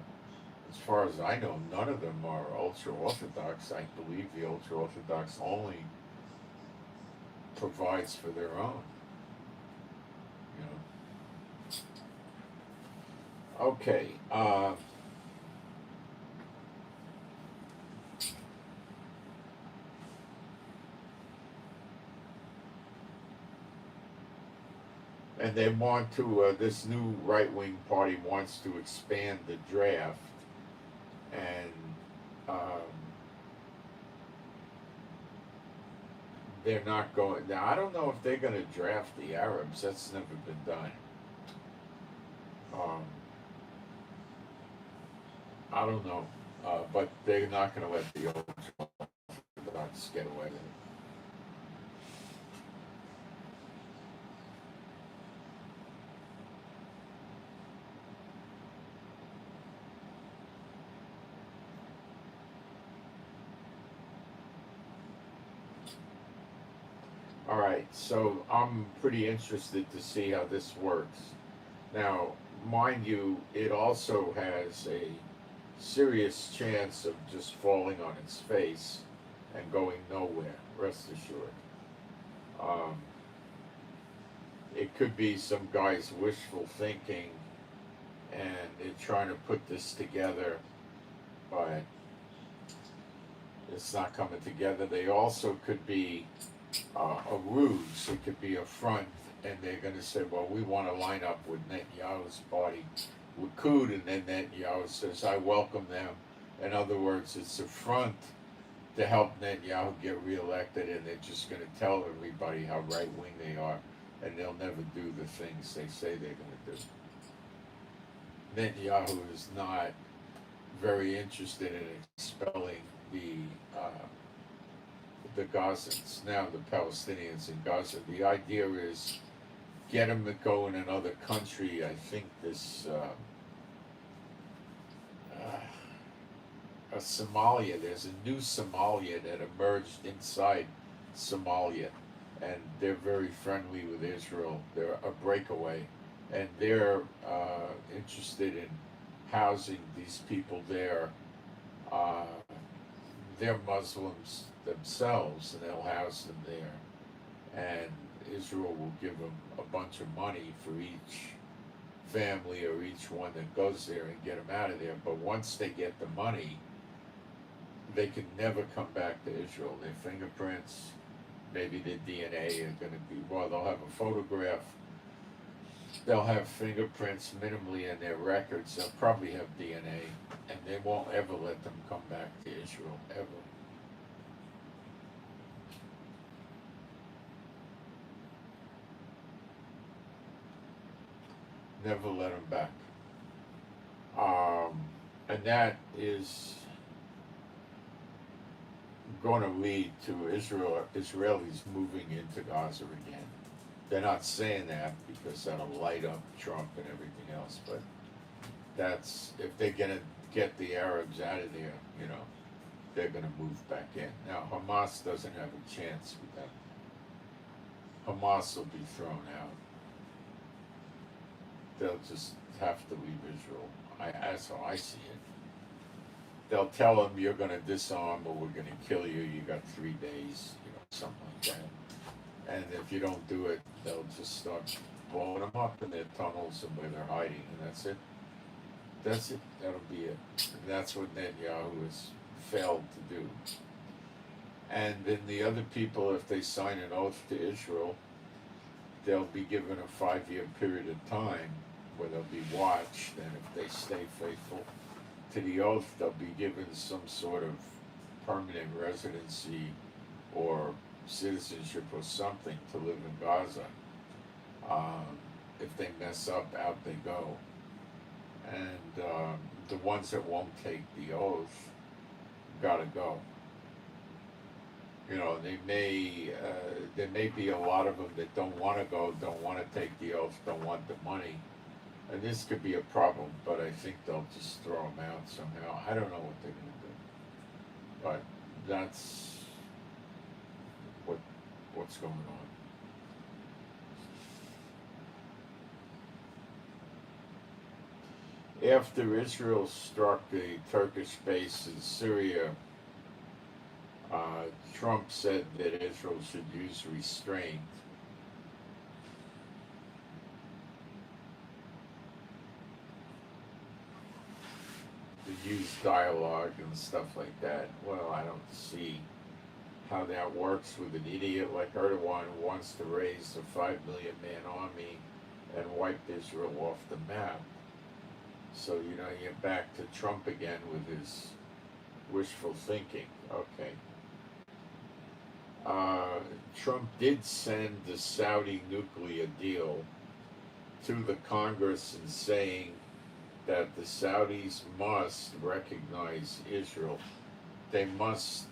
as far as I know, none of them are ultra-Orthodox. I believe the ultra-Orthodox only provides for their own. Okay. And they want to, this new right-wing party wants to expand the draft, and they're not going, now I don't know if they're going to draft the Arabs. That's never been done. I don't know, but they're not going to let the Orthodox get away with it. All right, so I'm pretty interested to see how this works. Now, mind you, it also has a serious chance of just falling on its face and going nowhere, rest assured. It could be some guy's wishful thinking and they're trying to put this together, but it's not coming together. They also could be a ruse. It could be a front, and they're going to say, well, we want to line up with Netanyahu's party, Likud, and then Netanyahu says, I welcome them. In other words, it's a front to help Netanyahu get reelected, and they're just going to tell everybody how right-wing they are, and they'll never do the things they say they're going to do. Netanyahu is not very interested in expelling the Gazans, now the Palestinians in Gaza. The idea is get them to go in another country. I think this Somalia, there's a new Somalia that emerged inside Somalia, and they're very friendly with Israel. They're a breakaway, and they're interested in housing these people there. They're Muslims themselves, and they'll house them there. And Israel will give them a bunch of money for each family or each one that goes there and get them out of there. But once they get the money, they can never come back to Israel. Their fingerprints, maybe their DNA are going to be, well, they'll have a photograph. They'll have fingerprints minimally in their records. They'll probably have DNA, and they won't ever let them come back to Israel, ever. Never let them back. And that is going to lead to Israelis moving into Gaza again. They're not saying that because that'll light up Trump and everything else, but that's, if they're going to get the Arabs out of there, they're going to move back in. Now, Hamas doesn't have a chance with them. Hamas will be thrown out. They'll just have to leave Israel. That's how I see it. They'll tell them, you're going to disarm or we're going to kill you. You got 3 days, something like that. And if you don't do it, they'll just start blowing them up in their tunnels and where they're hiding, and that's it. That's it. That'll be it. And that's what Netanyahu has failed to do. And then the other people, if they sign an oath to Israel, they'll be given a 5-year period of time where they'll be watched, and if they stay faithful to the oath, they'll be given some sort of permanent residency or citizenship or something to live in Gaza. If they mess up, out they go. And the ones that won't take the oath gotta go. You know, there may be a lot of them that don't want to go, don't want to take the oath, don't want the money. And this could be a problem, but I think they'll just throw them out somehow. I don't know what they're going to do. But that's what's going on. After Israel struck the Turkish base in Syria, Trump said that Israel should use restraint. To use dialogue and stuff like that. Well, I don't see how that works with an idiot like Erdogan who wants to raise a 5 million man army and wipe Israel off the map. So, you know, you're back to Trump again with his wishful thinking. Okay. Trump did send the Saudi nuclear deal to the Congress and saying that the Saudis must recognize Israel. They must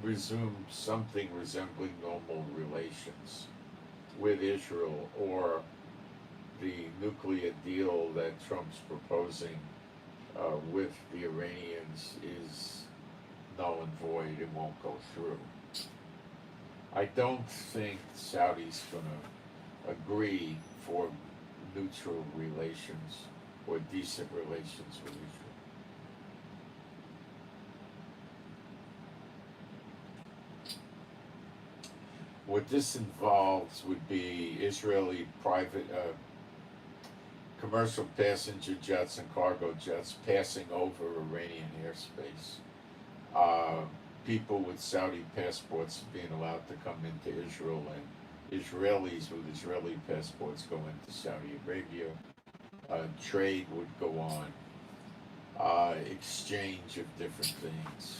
resume something resembling normal relations with Israel, or the nuclear deal that Trump's proposing with the Iranians is null and void. It won't go through. I don't think Saudi's going to agree for neutral relations or decent relations with Israel. What this involves would be Israeli private commercial passenger jets and cargo jets passing over Iranian airspace. People with Saudi passports being allowed to come into Israel, and Israelis with Israeli passports go into Saudi Arabia. Trade would go on, exchange of different things,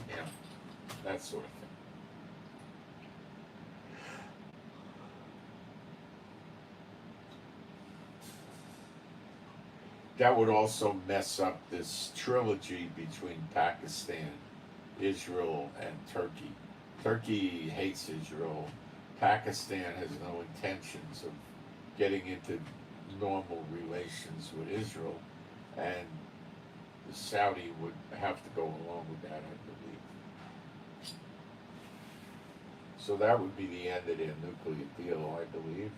you know, that sort of thing. That would also mess up this trilogy between Pakistan, Israel, and Turkey. Turkey hates Israel. Pakistan has no intentions of getting into normal relations with Israel, and the Saudi would have to go along with that, I believe. So that would be the end of their nuclear deal, I believe.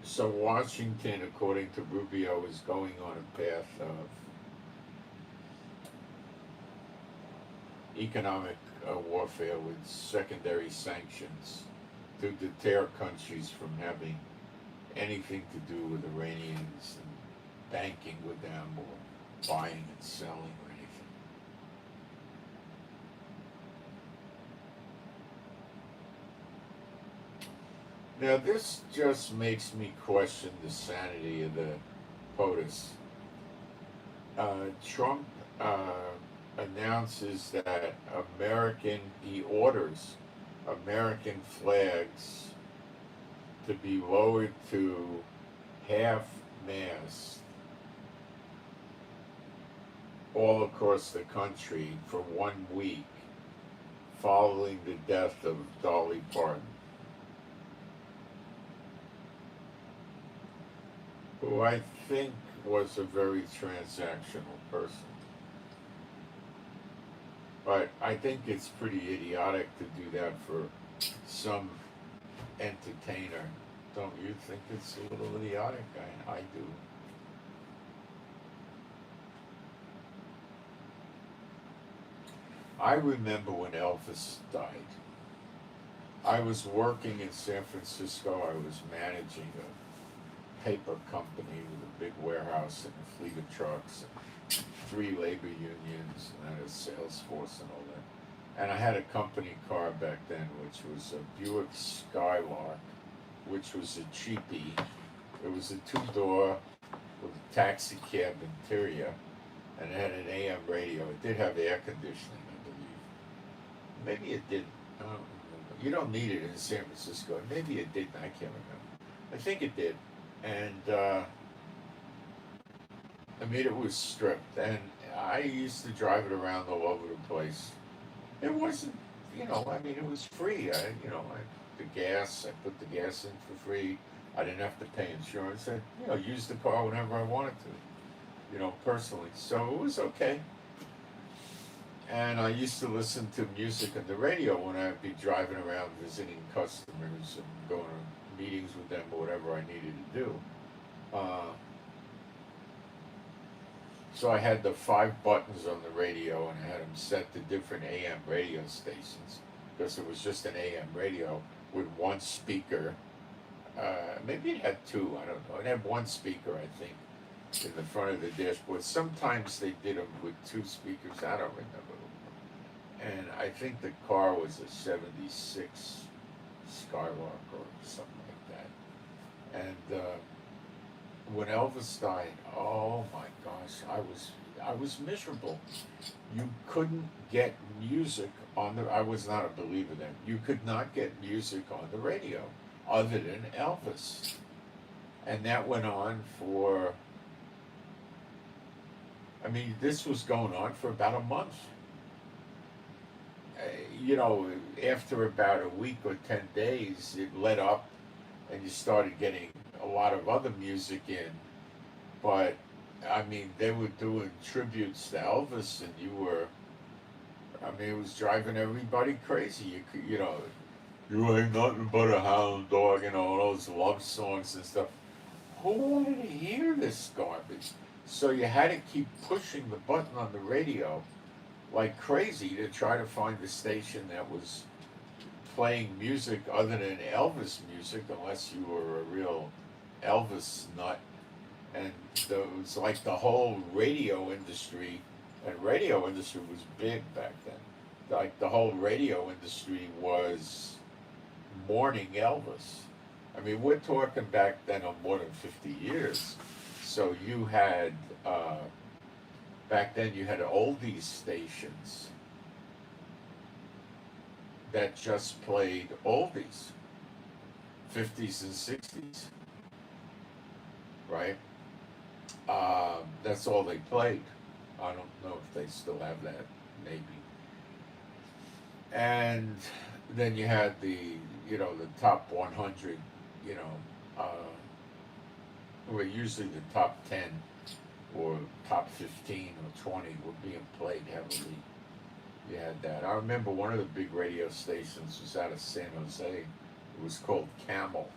So Washington, according to Rubio, is going on a path of economic warfare with secondary sanctions to deter countries from having anything to do with Iranians and banking with them or buying and selling or anything. Now, this just makes me question the sanity of the POTUS. Trump announces that he orders American flags to be lowered to half-mast all across the country for 1 week following the death of Dolly Parton, who I think was a very transactional person. But I think it's pretty idiotic to do that for some entertainer Don't you think it's a little idiotic? I do. I remember when Elvis died. I was working in San Francisco. I was managing a paper company with a big warehouse and a fleet of trucks and 3 labor unions and a sales force and all that. And I had a company car back then, which was a Buick Skylark, which was a cheapie. It was a 2-door with a taxi cab interior, and it had an AM radio. It did have air conditioning, I believe. Maybe it didn't. I don't remember. You don't need it in San Francisco. Maybe it didn't. I can't remember. I think it did. And I mean, it was stripped, and I used to drive it around all over the place. It wasn't, I mean, it was free. The gas, I put the gas in for free. I didn't have to pay insurance. I, used the car whenever I wanted to, personally. So it was okay. And I used to listen to music on the radio when I'd be driving around visiting customers and going to meetings with them or whatever I needed to do. So I had the 5 buttons on the radio, and I had them set to different AM radio stations, because it was just an AM radio with 1 speaker. Maybe it had 2, I don't know. It had 1 speaker, I think, in the front of the dashboard. Sometimes they did them with 2 speakers, I don't remember. And I think the car was a 76 Skylark or something like that. And when Elvis died, oh my gosh, I was miserable. You couldn't get music on the. I was not a believer then. You could not get music on the radio other than Elvis, and that went on for. I mean, this was going on for about a month. After about a week or 10 days, it let up, and you started getting a lot of other music in. But I mean, they were doing tributes to Elvis, and it was driving everybody crazy. You ain't nothing but a hound dog, all those love songs and stuff. Who wanted to hear this garbage? So you had to keep pushing the button on the radio like crazy to try to find a station that was playing music other than Elvis music, unless you were a real Elvis nut. And it was like the whole radio industry, and radio industry was big back then. Like the whole radio industry was mourning Elvis. I mean, we're talking back then of more than 50 years. So you had, back then you had oldies stations that just played oldies, 50s and 60s, right? That's all they played. I don't know if they still have that, maybe. And then you had the top 100, where usually the top 10 or top 15 or 20 were being played heavily. You had that. I remember one of the big radio stations was out of San Jose. It was called Camel.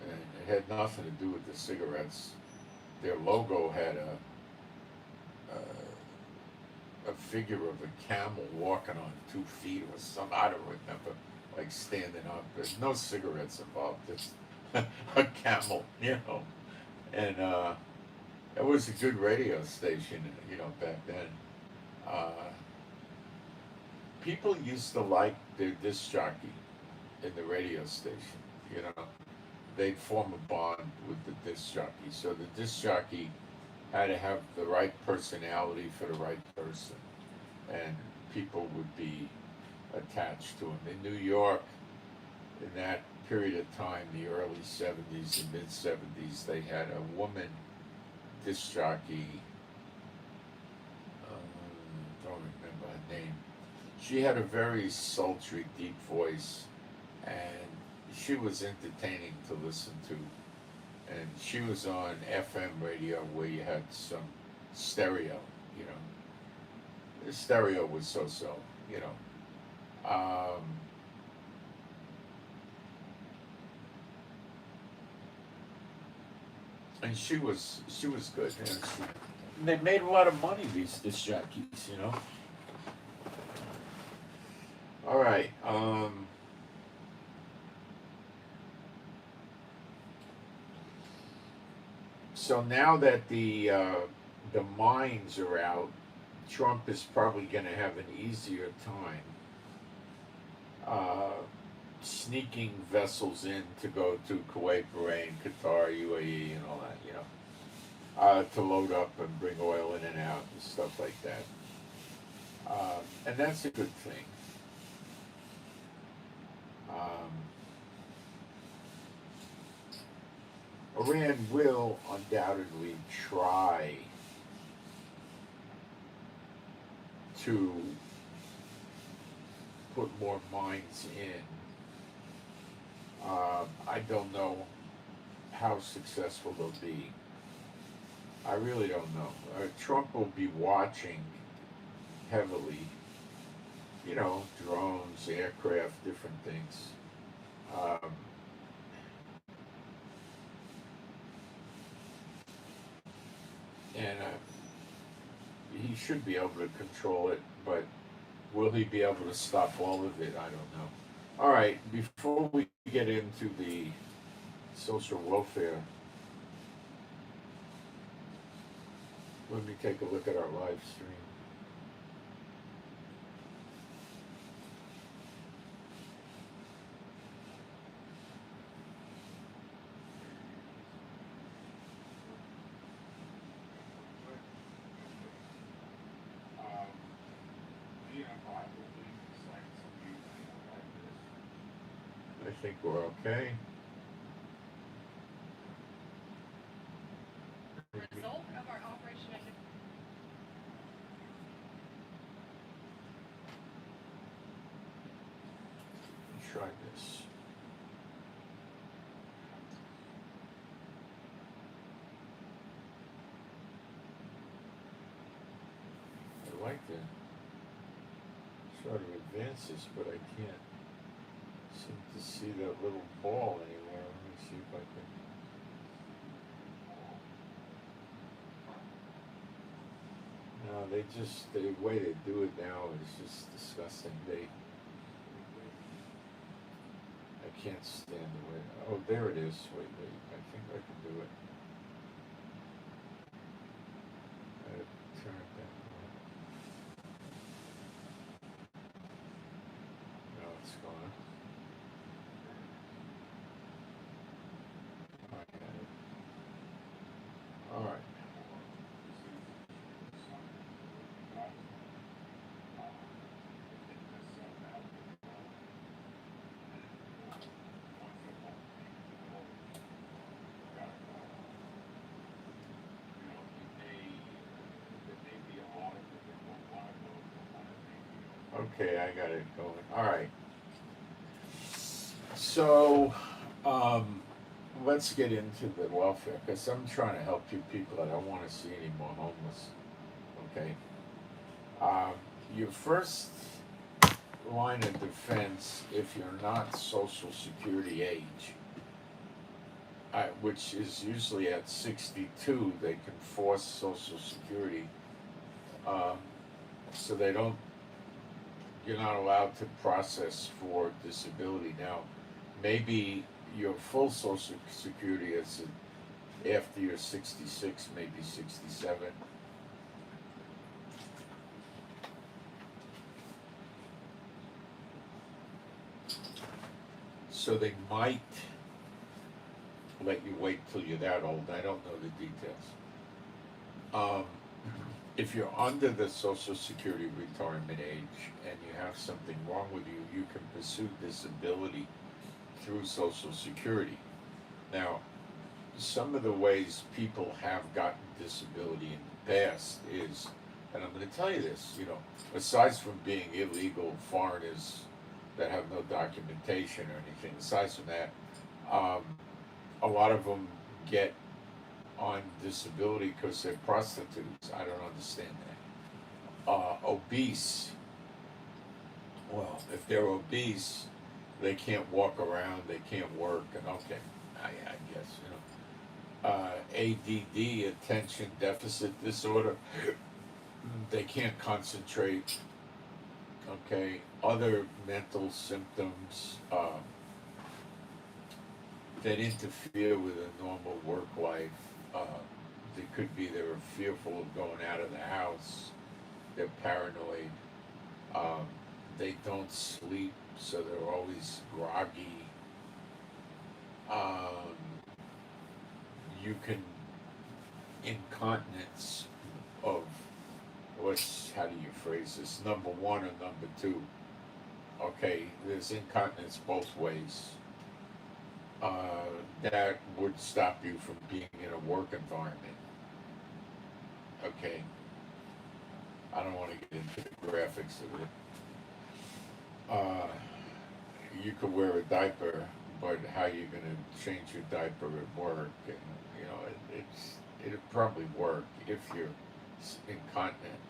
And it had nothing to do with the cigarettes. Their logo had a figure of a camel walking on 2 feet or something. I don't remember, like standing up. There's no cigarettes involved. Just a camel, And it was a good radio station, back then. People used to like their disc jockey in the radio station, They'd form a bond with the disc jockey. So the disc jockey had to have the right personality for the right person, and people would be attached to him. In New York, in that period of time, the early 70s and mid 70s, they had a woman disc jockey. Don't remember her name. She had a very sultry, deep voice, and she was entertaining to listen to. And she was on FM radio where you had some stereo, The stereo was so-so, Um, and she was good. And they made a lot of money, these disc jockeys, you know. All right. So now that the mines are out, Trump is probably going to have an easier time uh, sneaking vessels in to go to Kuwait, Bahrain, Qatar, UAE, and all that, you know, to load up and bring oil in and out and stuff like that. And that's a good thing. Um, Iran will undoubtedly try to put more mines in. I don't know how successful they'll be. I really don't know. Trump will be watching heavily, you know, drones, aircraft, different things. Um, and he should be able to control it, but will he be able to stop all of it? I don't know. All right, before we get into the social welfare, let me take a look at our live stream. I think we're okay. Result of our operation. Let's try this. I like to try to advance this, but I can't seem to see that little ball anywhere. Let me see if I can. No, the way they do it now is just disgusting. I can't stand the way. Oh, there it is. Wait. I think I can do it. I turn it that way. No, it's gone. I got it. All right. Okay, I got it going. All right. So, um, let's get into the welfare because I'm trying to help you people. I don't want to see any more homeless. Okay. Um, your first line of defense, if you're not Social Security age, which is usually at 62, they can force Social Security. Um, so they don't. You're not allowed to process for disability now. Maybe your full Social Security is after you're 66, maybe 67. So they might let you wait till you're that old. I don't know the details. Um, if you're under the Social Security retirement age and you have something wrong with you, you can pursue disability through Social Security. Now, some of the ways people have gotten disability in the past is, and I'm going to tell you this, you know, aside from being illegal foreigners that have no documentation or anything, aside from that, um, a lot of them get on disability because they're prostitutes. I don't understand that. Obese. Well, if they're obese, they can't walk around, they can't work, and okay, I guess, you know. ADD, attention deficit disorder. They can't concentrate. Okay, other mental symptoms that interfere with a normal work life. They could be they're fearful of going out of the house. They're paranoid. Um, they don't sleep, so they're always groggy. Um, you can incontinence of how do you phrase this? Number one or number two? Okay, there's incontinence both ways. That would stop you from being in a work environment. Okay, I don't want to get into the graphics of it. You could wear a diaper, but how you going to change your diaper at work? And you know, it'd probably work if you're incontinent.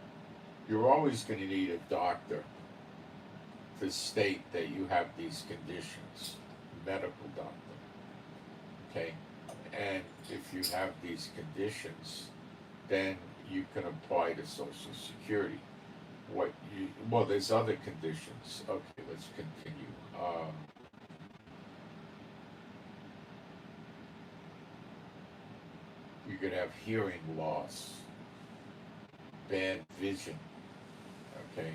You're always going to need a doctor to state that you have these conditions, medical doctor. Okay, and if you have these conditions, then you can apply to Social Security. Well, there's other conditions. Okay, let's continue. You could have hearing loss, bad vision. Okay,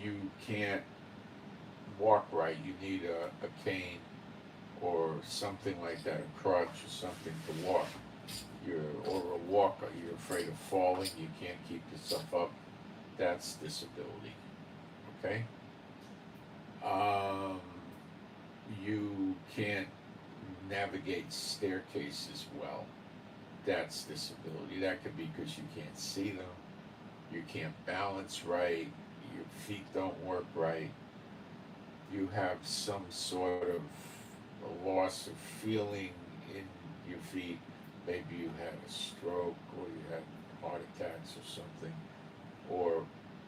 you can't walk right. You need a cane or something like that, a crutch or something to walk. Or a walker. You're afraid of falling. You can't keep yourself up. That's disability. Okay. You can't navigate staircases well. That's disability. That could be because you can't see them. You can't balance right. Your feet don't work right. You have some sort of a loss of feeling in your feet. Maybe you had a stroke or you had heart attacks or something, or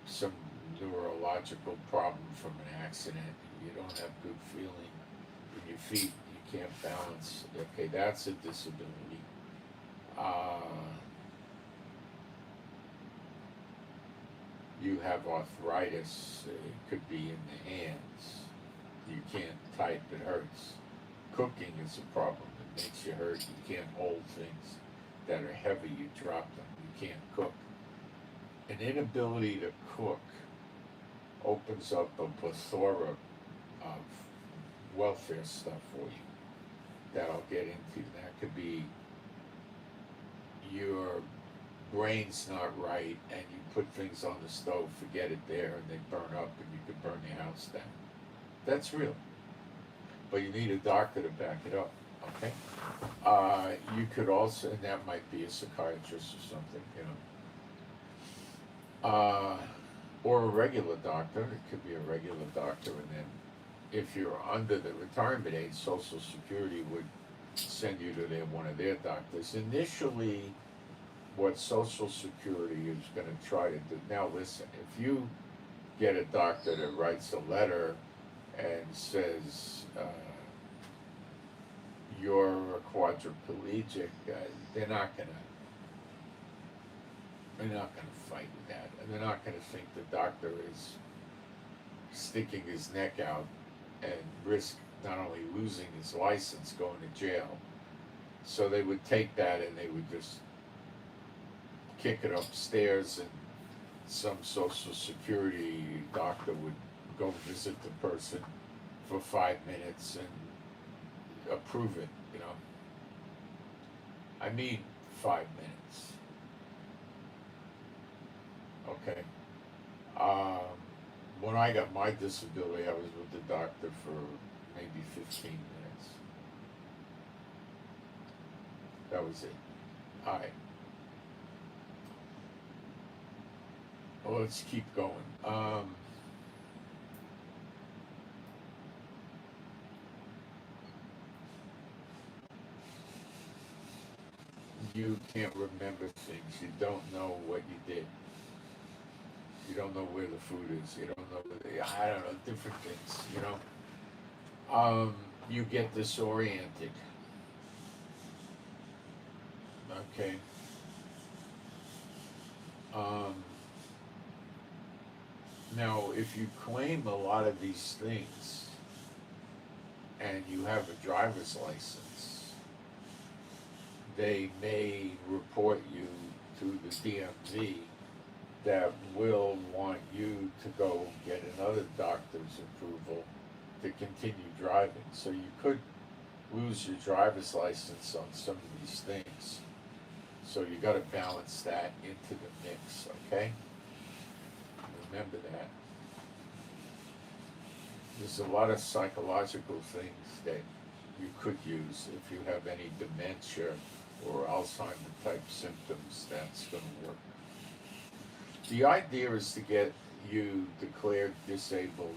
some neurological problem from an accident. You don't have good feeling in your feet. You can't balance. Okay, that's a disability. You have arthritis. It could be in the hands. You can't type. It hurts. Cooking is a problem. It makes you hurt. You can't hold things that are heavy. You drop them. You can't cook. An inability to cook opens up a plethora of welfare stuff for you that I'll get into. That could be your brain's not right and you put things on the stove, forget it there, and they burn up and you could burn your house down. That's real. But you need a doctor to back it up, okay? You could also, and that might be a psychiatrist or something, you know. Or a regular doctor. It could be a regular doctor, and then if you're under the retirement age, Social Security would send you to one of their doctors. Initially, what Social Security is going to try to do, now listen, if you get a doctor that writes a letter and says you're a quadriplegic, they're not gonna fight with that, and they're not gonna think the doctor is sticking his neck out and risk not only losing his license, going to jail. So they would take that and they would just kick it upstairs, and some Social Security doctor would go visit the person for 5 minutes and approve it, you know. I mean 5 minutes. Okay. When I got my disability, I was with the doctor for maybe 15 minutes. That was it. All right. Well, let's keep going. You can't remember things. You don't know what you did. You don't know where the food is. You don't know I don't know, different things, you know. you get disoriented. Okay. Um, Now, if you claim a lot of these things and you have a driver's license, they may report you to the DMV that will want you to go get another doctor's approval to continue driving. So you could lose your driver's license on some of these things. So you got to balance that into the mix, okay? Remember that. There's a lot of psychological things that you could use if you have any dementia or Alzheimer type symptoms. That's going to work. The idea is to get you declared disabled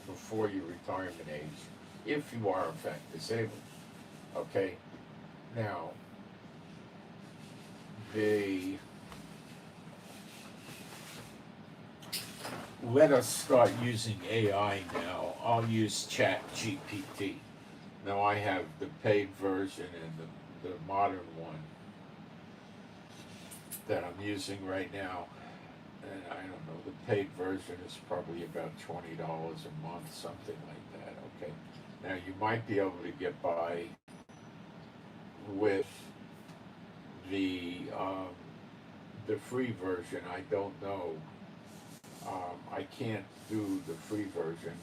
before your retirement age, if you are in fact disabled. Okay? Now, let us start using AI now. I'll use ChatGPT. Now I have the paid version and the modern one that I'm using right now. And I don't know, the paid version is probably about $20 a month, something like that, okay? Now you might be able to get by with the free version. I don't know. I can't do the free version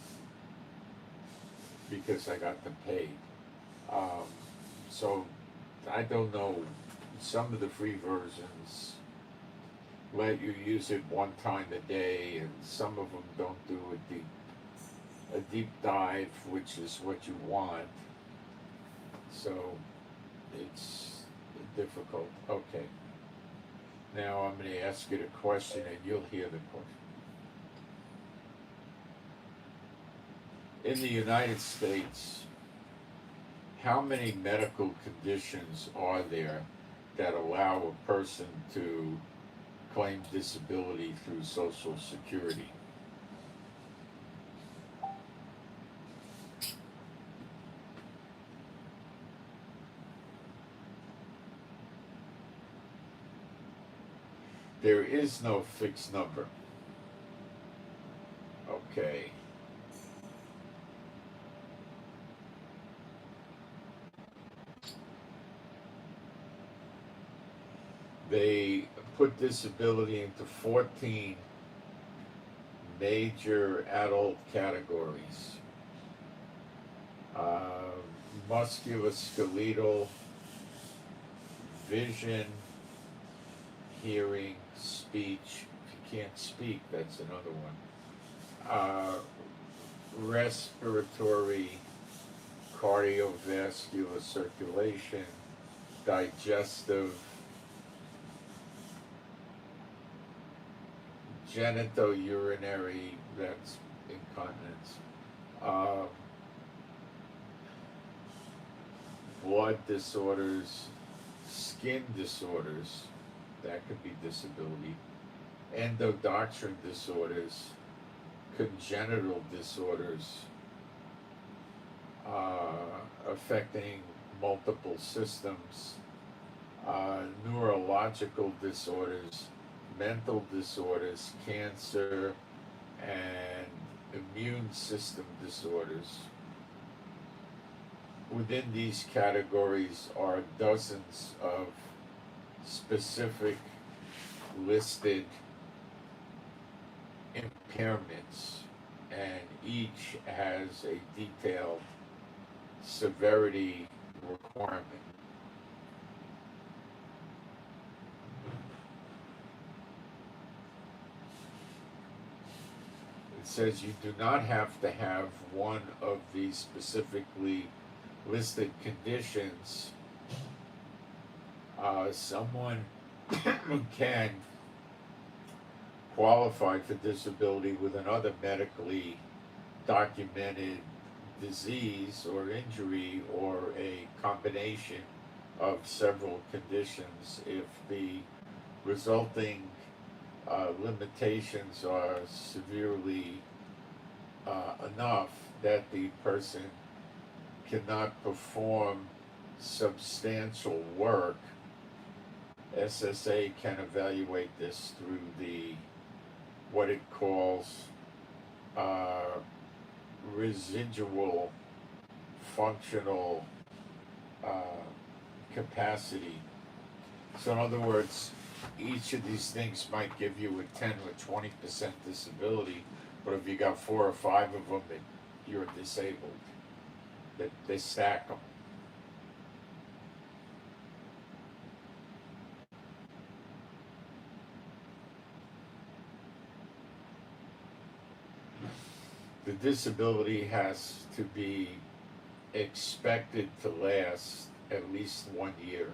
because I got the paid. So I don't know. Some of the free versions let you use it one time a day, and some of them don't do a deep dive, which is what you want. So it's difficult. Okay. Now I'm going to ask you the question, and you'll hear the question. In the United States, how many medical conditions are there that allow a person to claim disability through Social Security? There is no fixed number. Okay. They put disability into 14 major adult categories. Musculoskeletal, vision, hearing, speech. If you can't speak, that's another one. Respiratory, cardiovascular, circulation, digestive, genitourinary, that's incontinence, blood disorders, skin disorders, that could be disability, endocrine disorders, congenital disorders, affecting multiple systems, neurological disorders, mental disorders, cancer, and immune system disorders. Within these categories are dozens of specific listed impairments, and each has a detailed severity requirement. It says you do not have to have one of these specifically listed conditions. Someone can qualify for disability with another medically documented disease or injury, or a combination of several conditions if the resulting limitations are severely enough that the person cannot perform substantial work, SSA can evaluate this through what it calls residual functional capacity. So in other words, each of these things might give you a 10 or 20% disability, but if you got 4 or 5 of them, you're disabled. They stack them. The disability has to be expected to last at least 1 year.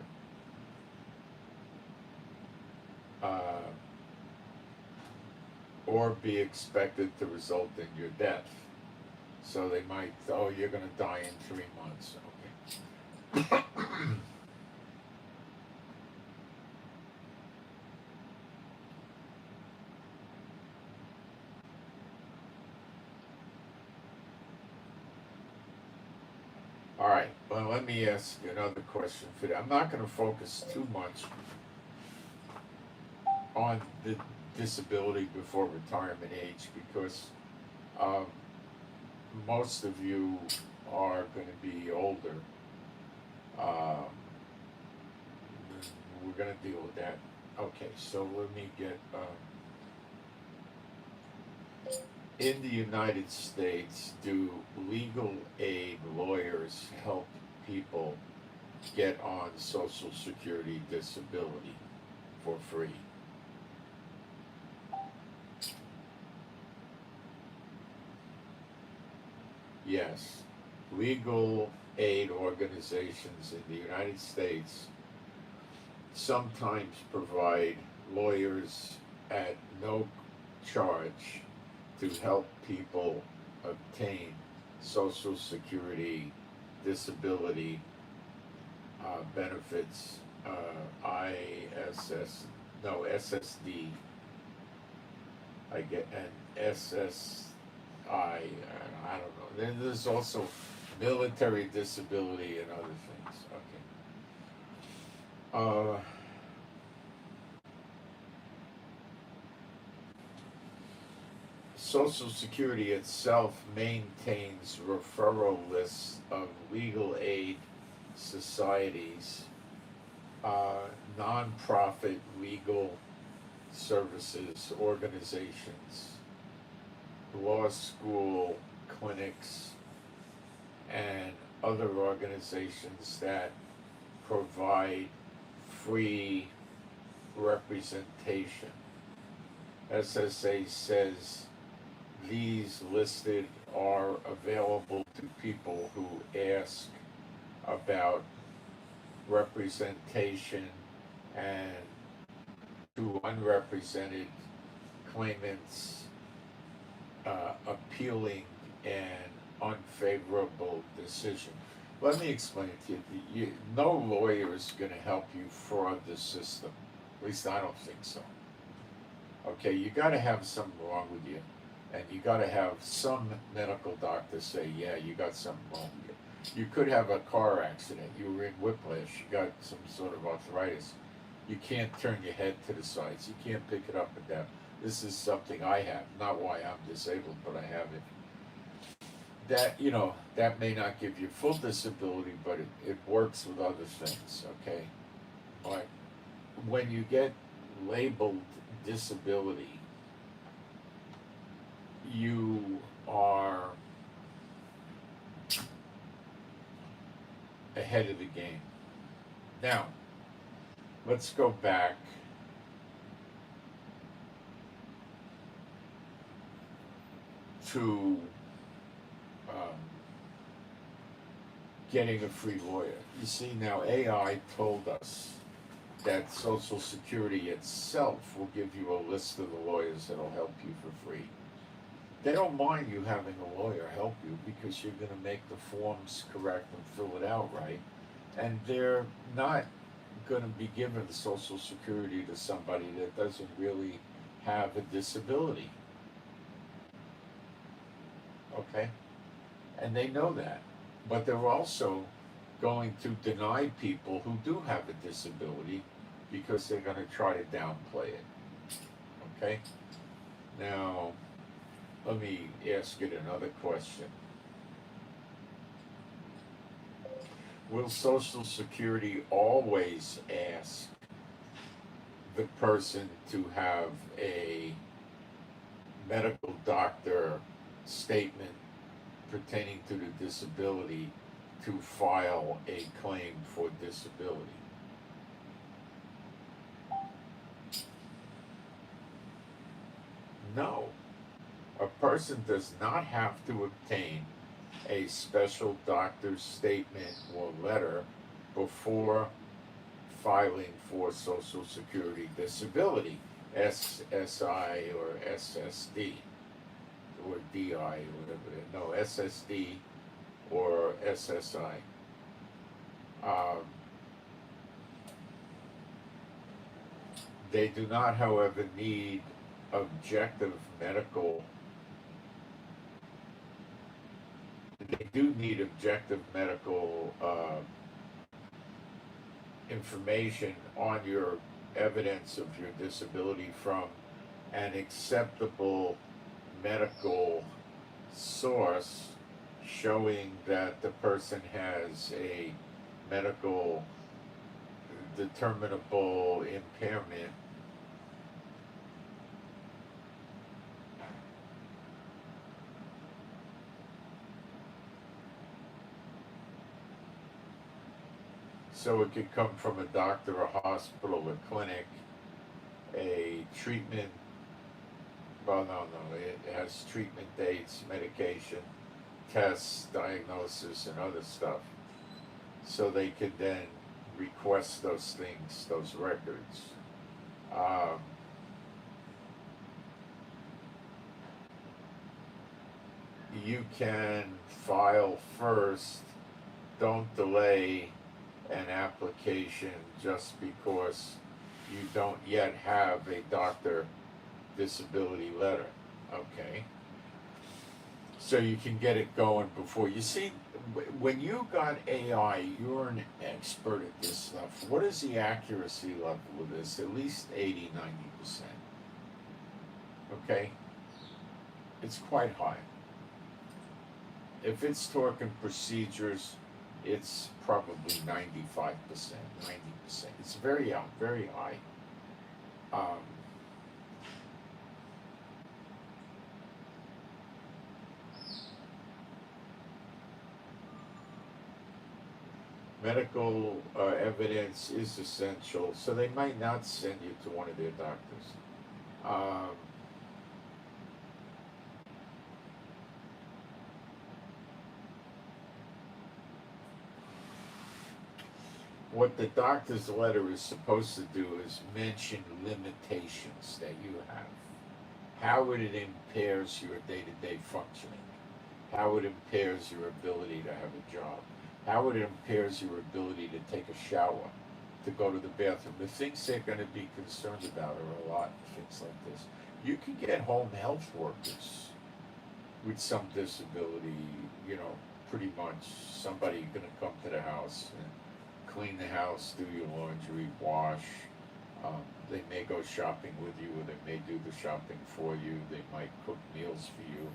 Or be expected to result in your death. So they might, oh, you're going to die in 3 months. Okay. All right, well, let me ask you another question for you. I'm not going to focus too much on the disability before retirement age because most of you are going to be older. We're going to deal with that. Okay, so let me get in the United States, do legal aid lawyers help people get on Social Security disability for free? Yes. Legal aid organizations in the United States sometimes provide lawyers at no charge to help people obtain Social Security disability benefits, SSD, I get, and SSI, I don't know. Then there's also military disability and other things. Okay. Social Security itself maintains referral lists of legal aid societies, nonprofit legal services organizations, law school clinics, and other organizations that provide free representation. SSA says these listed are available to people who ask about representation and to unrepresented claimants appealing an unfavorable decision. Let me explain it to you. No lawyer is going to help you fraud the system. At least I don't think so. Okay, you got to have something wrong with you, and you got to have some medical doctor say, yeah, you got something wrong with you. You could have a car accident. You were in whiplash. You got some sort of arthritis. You can't turn your head to the sides. You can't pick it up and down. This is something I have, not why I'm disabled, but I have it. That, that may not give you full disability, but it works with other things, okay? But when you get labeled disability, you are ahead of the game. Now, let's go back to getting a free lawyer. You see, now AI told us that Social Security itself will give you a list of the lawyers that'll help you for free. They don't mind you having a lawyer help you because you're going to make the forms correct and fill it out right. And they're not going to be giving Social Security to somebody that doesn't really have a disability. Okay? And they know that. but they're also going to deny people who do have a disability because they're going to try to downplay it. Okay? Now, let me ask it another question. Will Social Security always ask the person to have a medical doctor statement pertaining to the disability to file a claim for disability? No. A person does not have to obtain a special doctor's statement or letter before filing for Social Security disability, SSI or SSD, or DI, or whatever it is. No, SSD or SSI. They do not, however, need objective medical. They do need objective medical information on your evidence of your disability from an acceptable medical source showing that the person has a medical determinable impairment. So it could come from a doctor, a hospital, a clinic, a treatment. Well, no, it has treatment dates, medication, tests, diagnosis, and other stuff. So they could then request those things, those records. You can file first. Don't delay an application just because you don't yet have a doctor disability letter. Okay. So you can get it going before. You see, when you got AI, you're an expert at this stuff. What is the accuracy level of this? At least 80-90%. Okay? It's quite high. If it's talking procedures, it's probably 95%, 90%. It's very high. Medical evidence is essential, so they might not send you to one of their doctors. What the doctor's letter is supposed to do is mention limitations that you have, how it impairs your day-to-day functioning, how it impairs your ability to have a job, how it impairs your ability to take a shower, to go to the bathroom. The things they're going to be concerned about are a lot of things like this. You can get home health workers with some disability, pretty much somebody going to come to the house and clean the house, do your laundry, wash. They may go shopping with you, or they may do the shopping for you. They might cook meals for you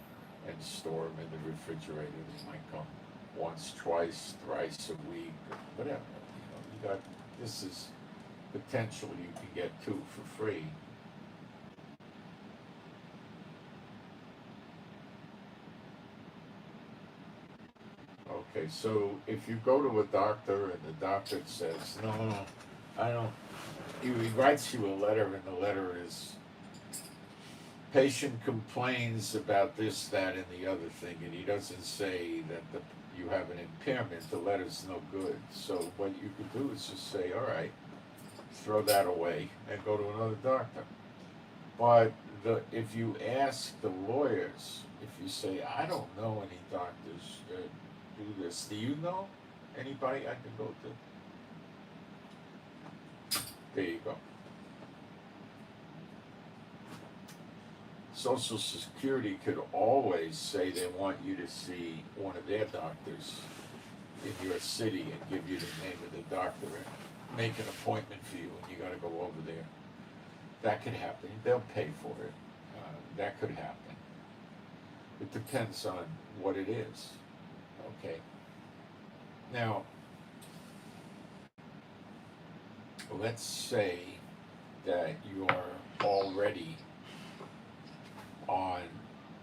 and store them in the refrigerator. They might come once, twice, thrice a week, or whatever. This is potential you can get two for free. Okay, so if you go to a doctor and the doctor says, no, I don't, he writes you a letter, and the letter is, patient complains about this, that, and the other thing, and he doesn't say that you have an impairment, the letter's no good. So what you could do is just say, all right, throw that away and go to another doctor. But if you ask the lawyers, if you say, I don't know any doctors that do this, do you know anybody I can go to? There you go. Social Security could always say they want you to see one of their doctors in your city and give you the name of the doctor and make an appointment for you and you gotta go over there. That could happen. They'll pay for it. That could happen. It depends on what it is. Okay. Now, let's say that you are already on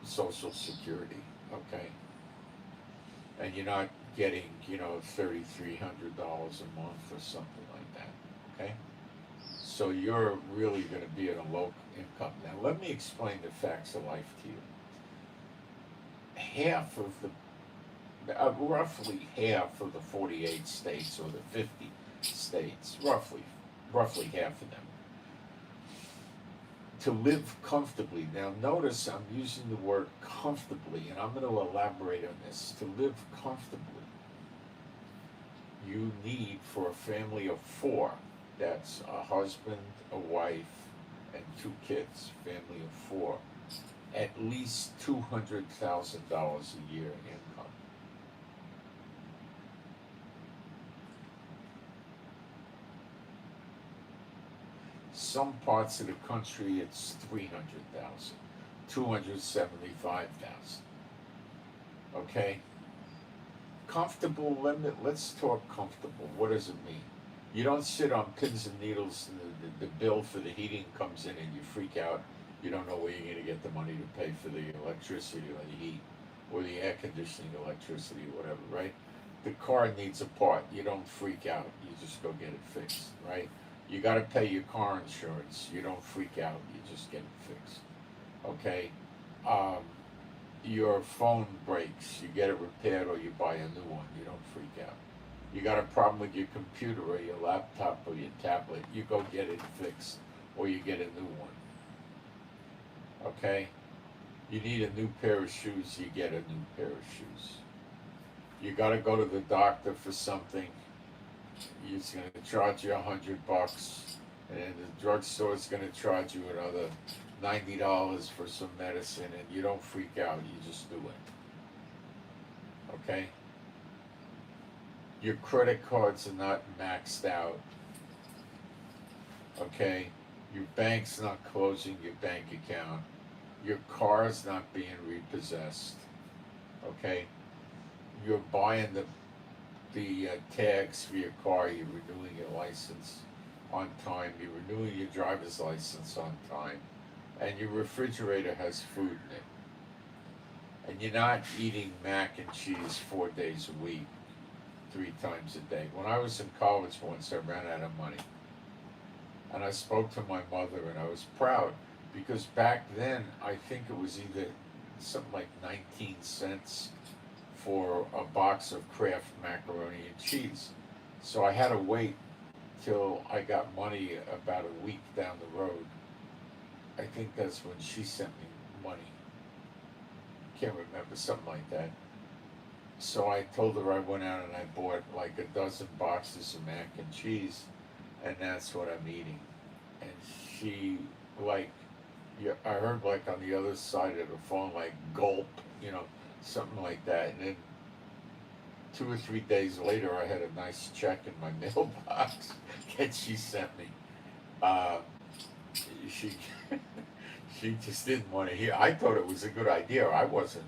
Social Security, okay? And you're not getting, $3,300 a month or something like that, okay? So you're really gonna be at a low income. Now, let me explain the facts of life to you. Roughly half of the 48 states or the 50 states, roughly half of them, to live comfortably. Now notice I'm using the word comfortably, and I'm going to elaborate on this. To live comfortably, you need, for a family of 4, that's a husband, a wife, and 2 kids, family of 4, at least $200,000 a year income. Some parts of the country it's 300,000, 275,000. Okay? Comfortable limit, let's talk comfortable. What does it mean? You don't sit on pins and needles and the bill for the heating comes in and you freak out. You don't know where you're going to get the money to pay for the electricity or the heat or the air conditioning electricity, whatever, right? The car needs a part. You don't freak out. You just go get it fixed, right? You got to pay your car insurance. You don't freak out. You just get it fixed, okay? Your phone breaks. You get it repaired or you buy a new one. You don't freak out. You got a problem with your computer or your laptop or your tablet. You go get it fixed or you get a new one. Okay? You need a new pair of shoes, you get a new pair of shoes. You gotta go to the doctor for something, he's gonna charge you $100, and then the drugstore's gonna charge you another $90 for some medicine, and you don't freak out, you just do it. Okay? Your credit cards are not maxed out. Okay? Your bank's not closing your bank account. Your car's not being repossessed, okay? You're buying the tags for your car, you're renewing your license on time, you're renewing your driver's license on time, and your refrigerator has food in it. And you're not eating mac and cheese 4 days a week, 3 times a day. When I was in college once, I ran out of money. And I spoke to my mother and I was proud. Because back then, I think it was either something like 19 cents for a box of Kraft macaroni and cheese. So I had to wait till I got money about a week down the road. I think that's when she sent me money. Can't remember, something like that. So I told her I went out and I bought like a dozen boxes of mac and cheese, and that's what I'm eating. And she, like, yeah, I heard like on the other side of the phone, like gulp, something like that. And then 2 or 3 days later, I had a nice check in my mailbox that she sent me. She, she just didn't want to hear. I thought it was a good idea. I wasn't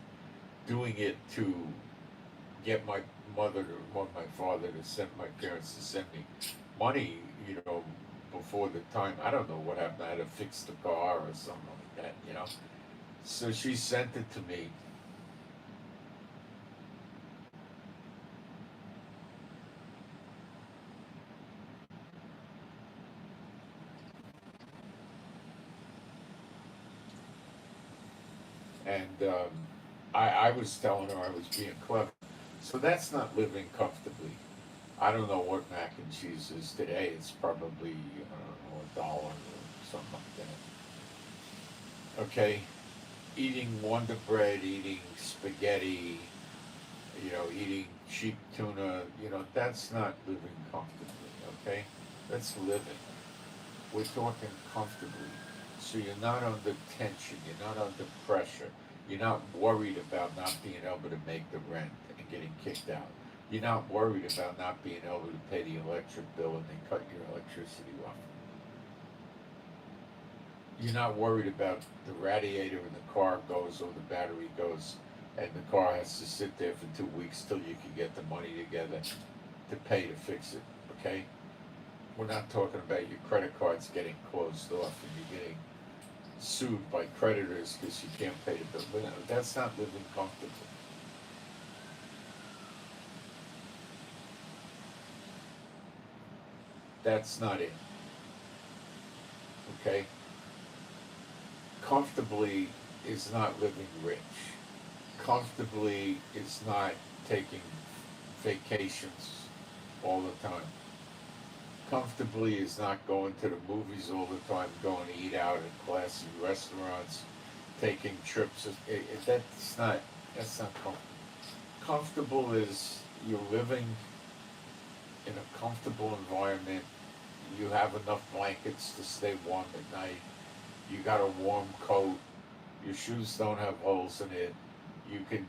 doing it to get my mother or my father to send my parents to send me money, before the time. I don't know what happened. I had to fix the car or something like that, So she sent it to me. And I was telling her I was being clever. So that's not living comfortably. I don't know what mac and cheese is today. It's probably, I don't know, $1 or something like that. Okay? Eating Wonder Bread, eating spaghetti, eating cheap tuna, that's not living comfortably, okay? That's living. We're talking comfortably. So you're not under tension, you're not under pressure, you're not worried about not being able to make the rent and getting kicked out. You're not worried about not being able to pay the electric bill and they cut your electricity off. You're not worried about the radiator in the car goes or the battery goes and the car has to sit there for 2 weeks till you can get the money together to pay to fix it, okay? We're not talking about your credit cards getting closed off and you're getting sued by creditors because you can't pay the bill. No, that's not living comfortably. That's not it, okay? Comfortably is not living rich. Comfortably is not taking vacations all the time. Comfortably is not going to the movies all the time, going to eat out at classy restaurants, taking trips. That's not comfortable. Comfortable is you're living in a comfortable environment. You have enough blankets to stay warm at night. You got a warm coat. Your shoes don't have holes in it. You can,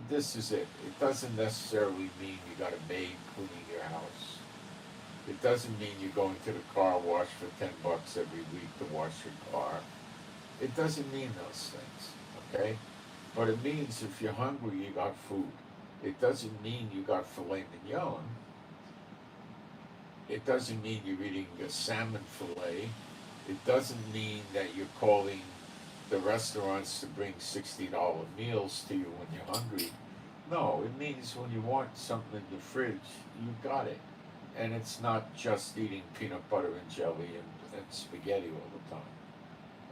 this is it. It doesn't necessarily mean you got a maid cleaning your house. It doesn't mean you're going to the car wash for $10 every week to wash your car. It doesn't mean those things, okay? But it means if you're hungry, you got food. It doesn't mean you got filet mignon. It doesn't mean you're eating a salmon fillet. It doesn't mean that you're calling the restaurants to bring $60 meals to you when you're hungry. No, it means when you want something in the fridge, you got it. And it's not just eating peanut butter and jelly and spaghetti all the time,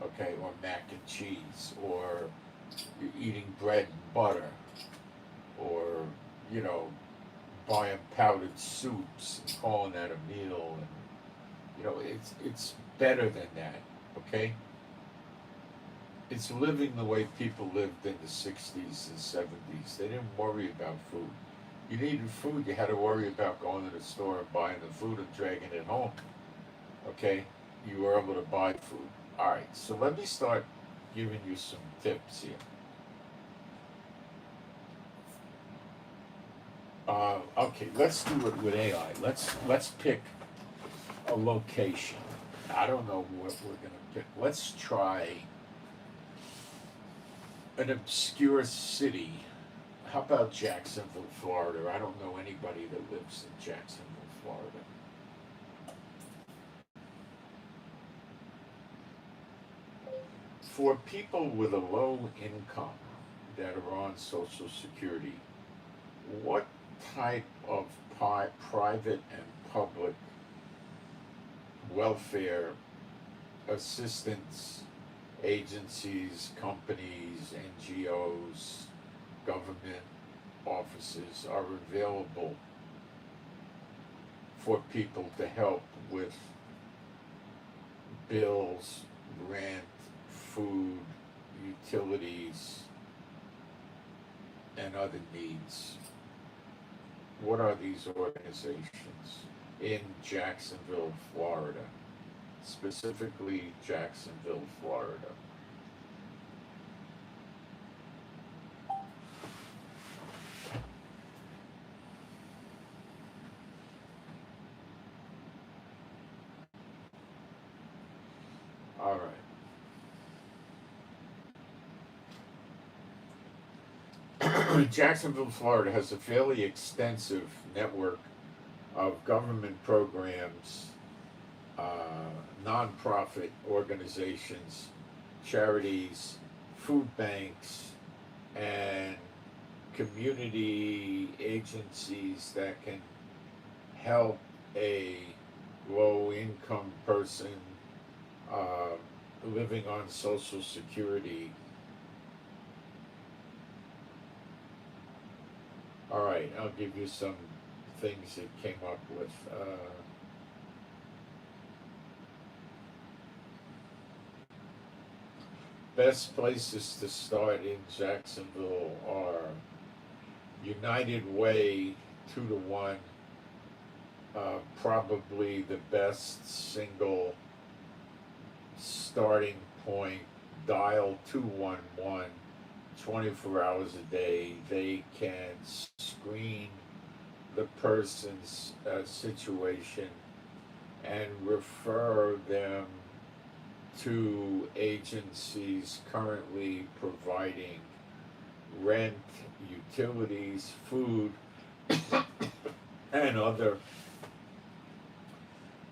okay? Or mac and cheese, or you're eating bread and butter, or, buying powdered soups and calling that a meal. And, it's better than that, okay? It's living the way people lived in the 60s and 70s. They didn't worry about food. You needed food, you had to worry about going to the store and buying the food and dragging it home. Okay? You were able to buy food. Alright, so let me start giving you some tips here. Okay, let's do it with AI. Let's pick a location. I don't know what we're gonna pick. Let's try an obscure city. How about Jacksonville, Florida? I don't know anybody that lives in Jacksonville, Florida. For people with a low income that are on Social Security, what type of private and public welfare assistance agencies, companies, NGOs, government offices are available for people to help with bills, rent, food, utilities, and other needs? What are these organizations in Jacksonville, Florida? Specifically Jacksonville, Florida. All right. Jacksonville, Florida has a fairly extensive network of government programs, nonprofit organizations, charities, food banks, and community agencies that can help a low income person living on Social Security. All right, I'll give you some things it came up with. Best places to start in Jacksonville are United Way 2-to-1, probably the best single starting point. Dial 211 24 hours a day. They can screen the person's situation and refer them to agencies currently providing rent, utilities, food, and other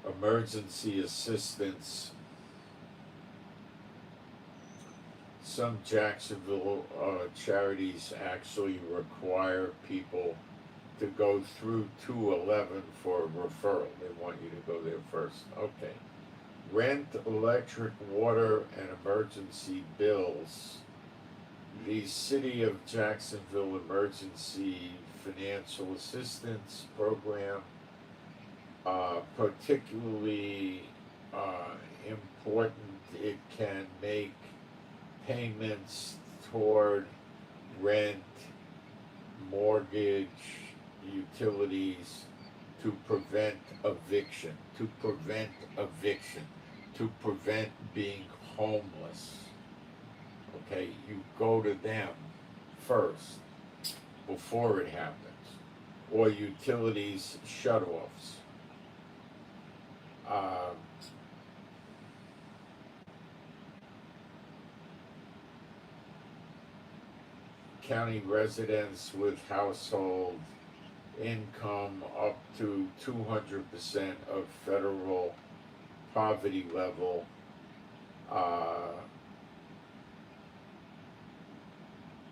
emergency assistance. Some Jacksonville charities actually require people to go through 211 for a referral. They want you to go there first. Okay. Rent, electric, water, and emergency bills. The City of Jacksonville Emergency Financial Assistance Program, particularly important, it can make payments toward rent, mortgage, utilities, to prevent eviction, to prevent being homeless. Okay, you go to them first before it happens. Or utilities shut-offs. County residents with household income up to 200% of federal poverty level.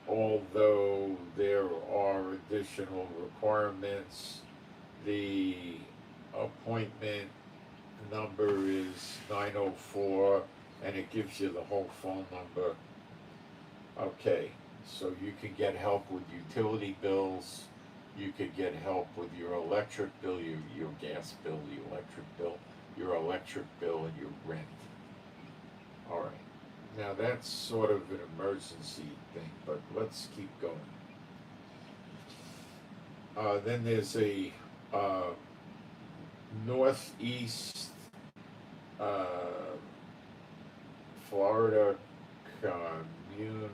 Although there are additional requirements, the appointment number is 904, and it gives you the whole phone number. Okay, so you can get help with utility bills, you could get help with your electric bill, your gas bill, your electric bill, and your rent. All right. Now that's sort of an emergency thing, but let's keep going. Then there's a northeast Florida commune.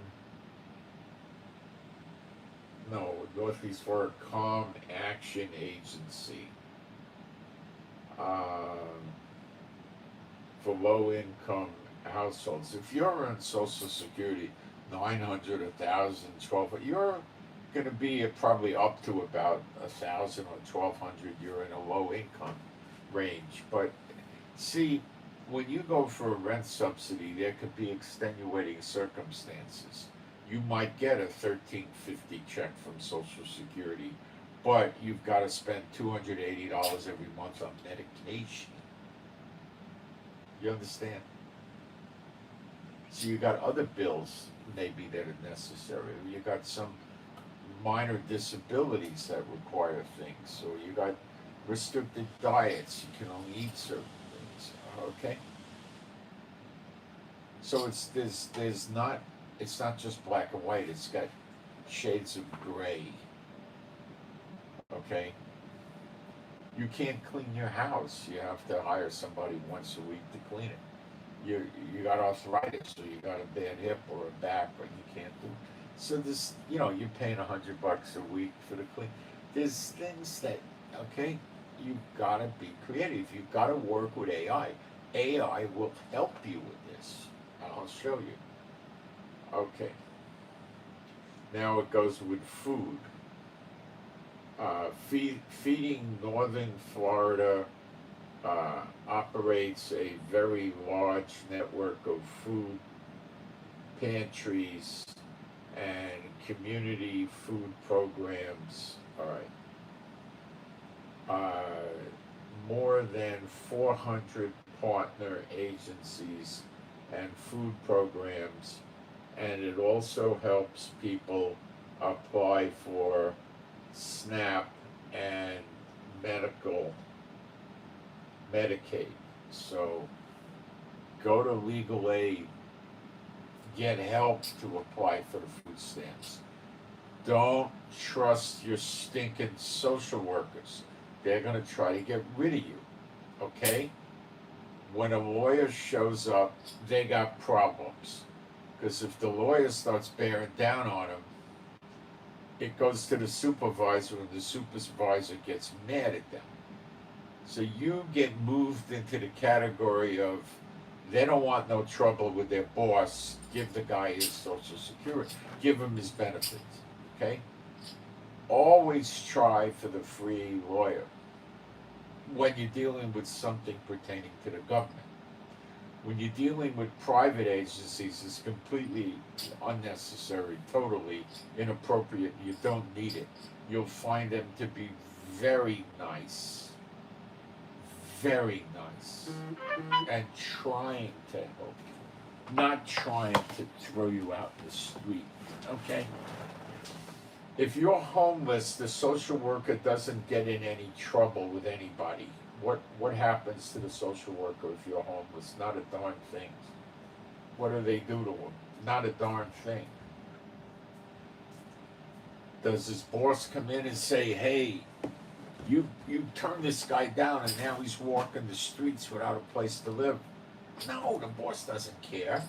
No, Northeast Florida Calm Action Agency. For low-income households. If you're on Social Security, 900, 1,000, 1,200, you're going to be probably up to about 1,000 or 1,200. You're in a low-income range. But see, when you go for a rent subsidy, there could be extenuating circumstances. You might get a $13.50 check from Social Security, but you've got to spend $280 every month on medication. You understand? So you got other bills maybe that are necessary. You got some minor disabilities that require things. So you got restricted diets. You can only eat certain things. Okay. So it's not just black and white. It's got shades of gray. Okay. You can't clean your house. You have to hire somebody once a week to clean it. You got arthritis, or you got a bad hip or a back, or you can't do. So this, you're paying $100 a week for the clean. There's things that, okay, you've got to be creative. You've got to work with AI. AI will help you with this. I'll show you. Okay. Now it goes with food. Feeding Northern Florida operates a very large network of food pantries and community food programs. All right. More than 400 partner agencies and food programs, and it also helps people apply for SNAP and Medicaid. So go to legal aid, get help to apply for the food stamps. Don't trust your stinking social workers. They're going to try to get rid of you. Okay? When a lawyer shows up, they got problems. Because if the lawyer starts bearing down on him, it goes to the supervisor, and the supervisor gets mad at them. So you get moved into the category of they don't want no trouble with their boss. Give the guy his social security. Give him his benefits. Okay? Always try for the free lawyer when you're dealing with something pertaining to the government. When you're dealing with private agencies, it's completely unnecessary, totally inappropriate. You don't need it. You'll find them to be very nice, and trying to help you, not trying to throw you out in the street. Okay? If you're homeless, the social worker doesn't get in any trouble with anybody. What happens to the social worker if you're homeless? Not a darn thing. What do they do to him? Not a darn thing. Does his boss come in and say, hey, you turned this guy down and now he's walking the streets without a place to live? No, the boss doesn't care.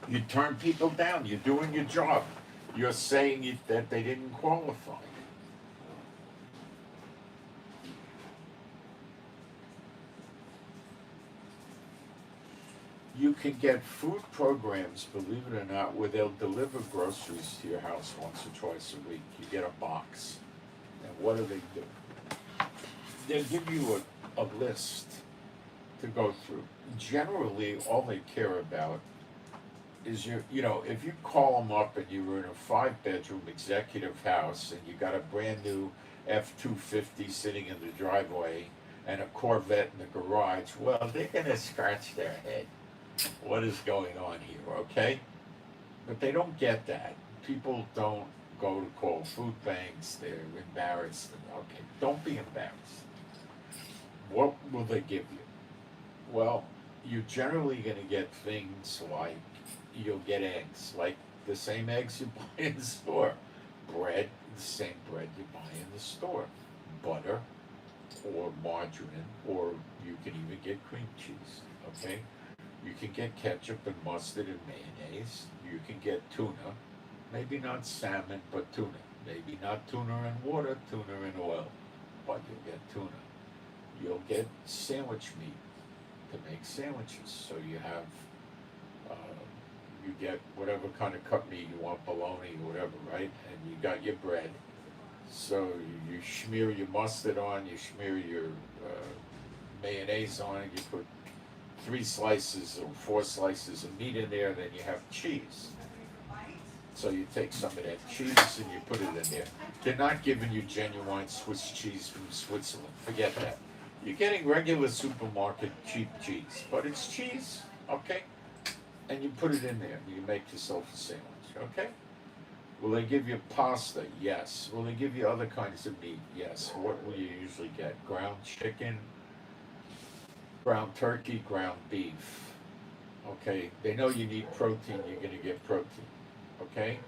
You turn people down. You're doing your job. You're saying that they didn't qualify. You can get food programs, believe it or not, where they'll deliver groceries to your house once or twice a week. You get a box. And what do? They'll give you a list to go through. Generally, all they care about is if you call them up and you were in a 5-bedroom executive house and you got a brand new F-250 sitting in the driveway and a Corvette in the garage, well, they're gonna scratch their head. What is going on here, okay? But they don't get that. People don't go to call food banks. They're embarrassed. Okay, don't be embarrassed. What will they give you? Well, you're generally gonna get things like you'll get eggs, like the same eggs you buy in the store. Bread, the same bread you buy in the store. Butter, or margarine, or you can even get cream cheese, okay? You can get ketchup and mustard and mayonnaise. You can get tuna. Maybe not salmon, but tuna. Maybe not tuna and water, tuna and oil, but you'll get tuna. You'll get sandwich meat to make sandwiches. So you have you get whatever kind of cut meat you want, bologna or whatever, right? And you got your bread. So you smear your mustard on, you smear your mayonnaise on, you put 3 slices or 4 slices of meat in there, then you have cheese. So you take some of that cheese and you put it in there. They're not giving you genuine Swiss cheese from Switzerland. Forget that. You're getting regular supermarket cheap cheese, but it's cheese, okay? And you put it in there and you make yourself a sandwich, okay? Will they give you pasta? Yes. Will they give you other kinds of meat? Yes. What will you usually get? Ground chicken, ground turkey, ground beef. Okay, they know you need protein, you're gonna get protein. Okay?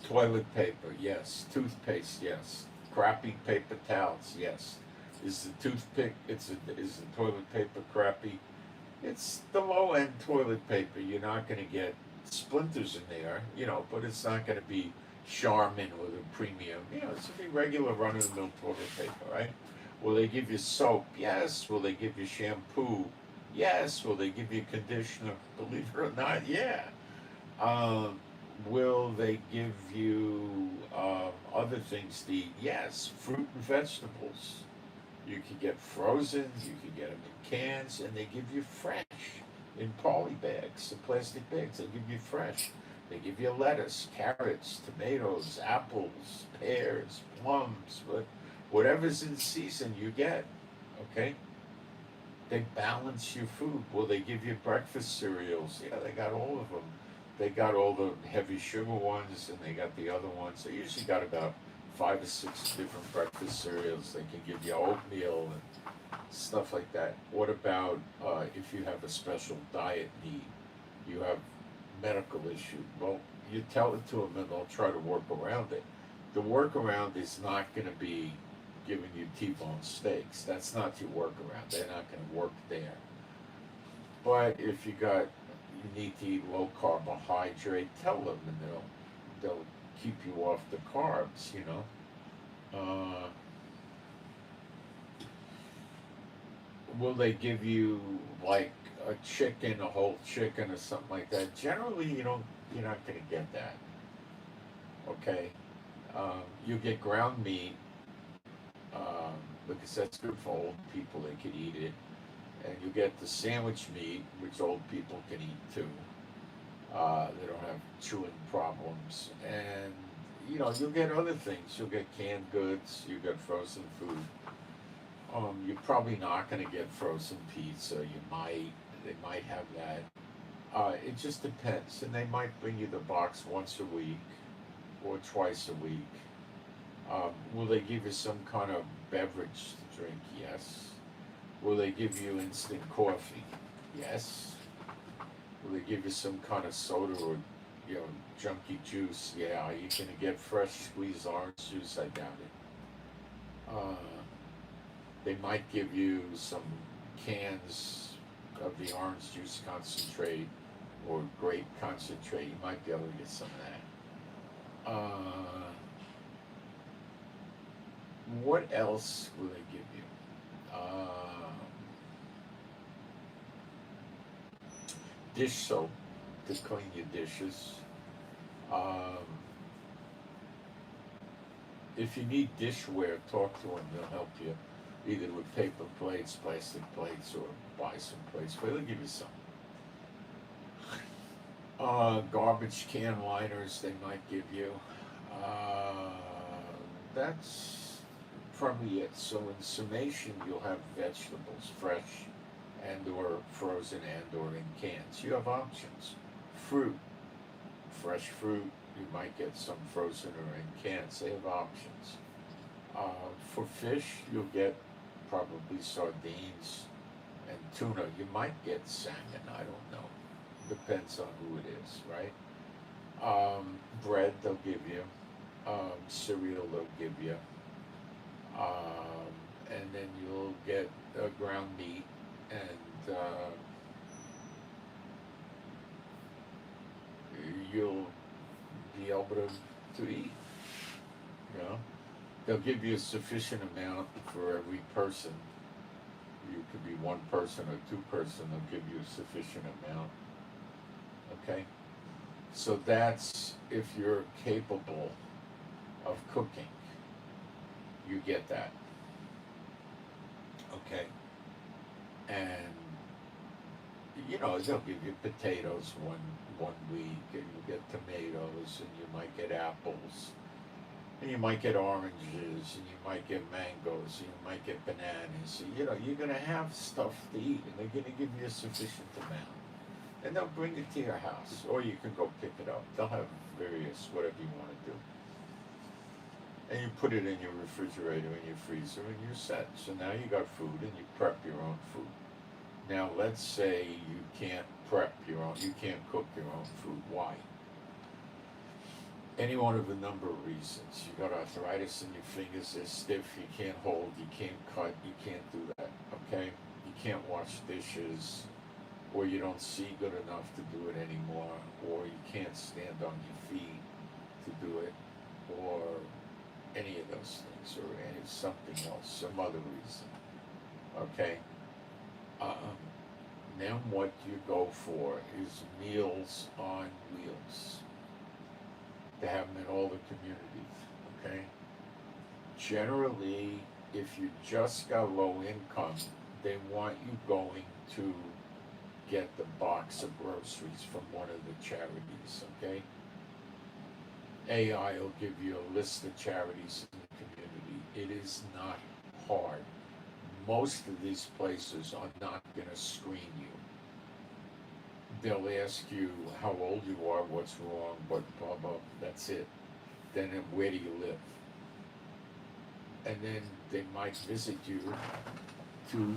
Toilet paper, yes. Toothpaste, yes. Crappy paper towels, yes. Is the is the toilet paper crappy? It's the low-end toilet paper. You're not gonna get splinters in there, but it's not gonna be Charmin with a premium. It's gonna be regular run-of-the-mill toilet paper, right? Will they give you soap? Yes. Will they give you shampoo? Yes. Will they give you conditioner? Believe it or not, yeah. Will they give you other things to eat? Yes. Fruit and vegetables. You can get frozen, you can get them in cans, and they give you fresh in poly bags, the plastic bags. They give you fresh. They give you lettuce, carrots, tomatoes, apples, pears, plums, whatever's in season you get, okay? They balance your food. Well, they give you breakfast cereals. Yeah, they got all of them. They got all the heavy sugar ones, and they got the other ones. They usually got about 5 or 6 different breakfast cereals. They can give you oatmeal and stuff like that. What about if you have a special diet need? You have medical issue. Well, you tell it to them and they'll try to work around it. The workaround is not going to be giving you T-bone steaks. That's not your workaround. They're not going to work there. But if you need to eat low carbohydrate, tell them, and they'll keep you off the carbs. Will they give you like a whole chicken or something like that? Generally, you're not going to get that. Okay, you get ground meat because that's good for old people; they can eat it, and you get the sandwich meat, which old people can eat too. They don't have chewing problems, and you'll get other things. You'll get canned goods. You get frozen food. You're probably not going to get frozen pizza. They might have that. It just depends, and they might bring you the box once a week or twice a week. Will they give you some kind of beverage to drink? Yes. Will they give you instant coffee? Yes. Will they give you some kind of soda or junky juice? Yeah. Are you going to get fresh squeezed orange juice? I doubt it. They might give you some cans of the orange juice concentrate or grape concentrate. You might be able to get some of that. What else will they give you? Dish soap to clean your dishes. If you need dishware, talk to them. They'll help you either with paper plates, plastic plates, or buy some plates. But they'll give you some. Garbage can liners they might give you. That's probably it. So in summation, you'll have vegetables, fresh and or frozen and or in cans. You have options. Fruit, fresh fruit, you might get some frozen or in cans. They have options. For fish, you'll get probably sardines and tuna. You might get salmon, I don't know. Depends on who it is, right? Bread, they'll give you. Cereal, they'll give you. And then you'll get ground meat and you'll be able to eat. They'll give you a sufficient amount for every person. You could be one person or two person. They'll give you a sufficient amount. Okay? So that's if you're capable of cooking. You get that. Okay? And they'll give you potatoes one week, and you get tomatoes, and you might get apples, and you might get oranges, and you might get mangoes, and you might get bananas. So, you're going to have stuff to eat, and they're going to give you a sufficient amount. And they'll bring it to your house, or you can go pick it up. They'll have various, whatever you want to do. And you put it in your refrigerator, in your freezer, and you're set. So now you got food, and you prep your own food. Now let's say you can't you can't cook your own food. Why? Any one of a number of reasons. You got arthritis in your fingers, they're stiff, you can't hold, you can't cut, you can't do that, okay? You can't wash dishes, or you don't see good enough to do it anymore, or you can't stand on your feet to do it, or any of those things, or something else, some other reason, okay? Then what you go for is Meals on Wheels. They have them in all the communities, okay? Generally, if you just got low income, they want you going to get the box of groceries from one of the charities, okay? AI will give you a list of charities in the community. It is not hard. Most of these places are not going to screen you. They'll ask you how old you are, what's wrong, what blah, blah, that's it. Then where do you live? And then they might visit you to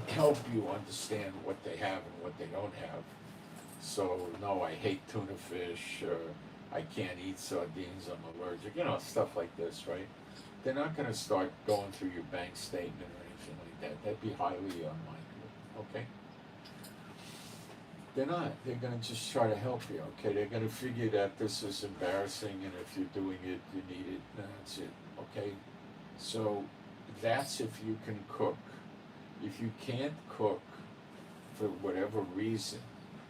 help you understand what they have and what they don't have. So, no, I hate tuna fish, or I can't eat sardines, I'm allergic, stuff like this, right? they're not gonna start going through your bank statement or anything like that. That'd be highly unlikely, okay? They're not. They're gonna just try to help you, okay? They're gonna figure that this is embarrassing, and if you're doing it, you need it, and that's it, okay? So, that's if you can cook. If you can't cook for whatever reason,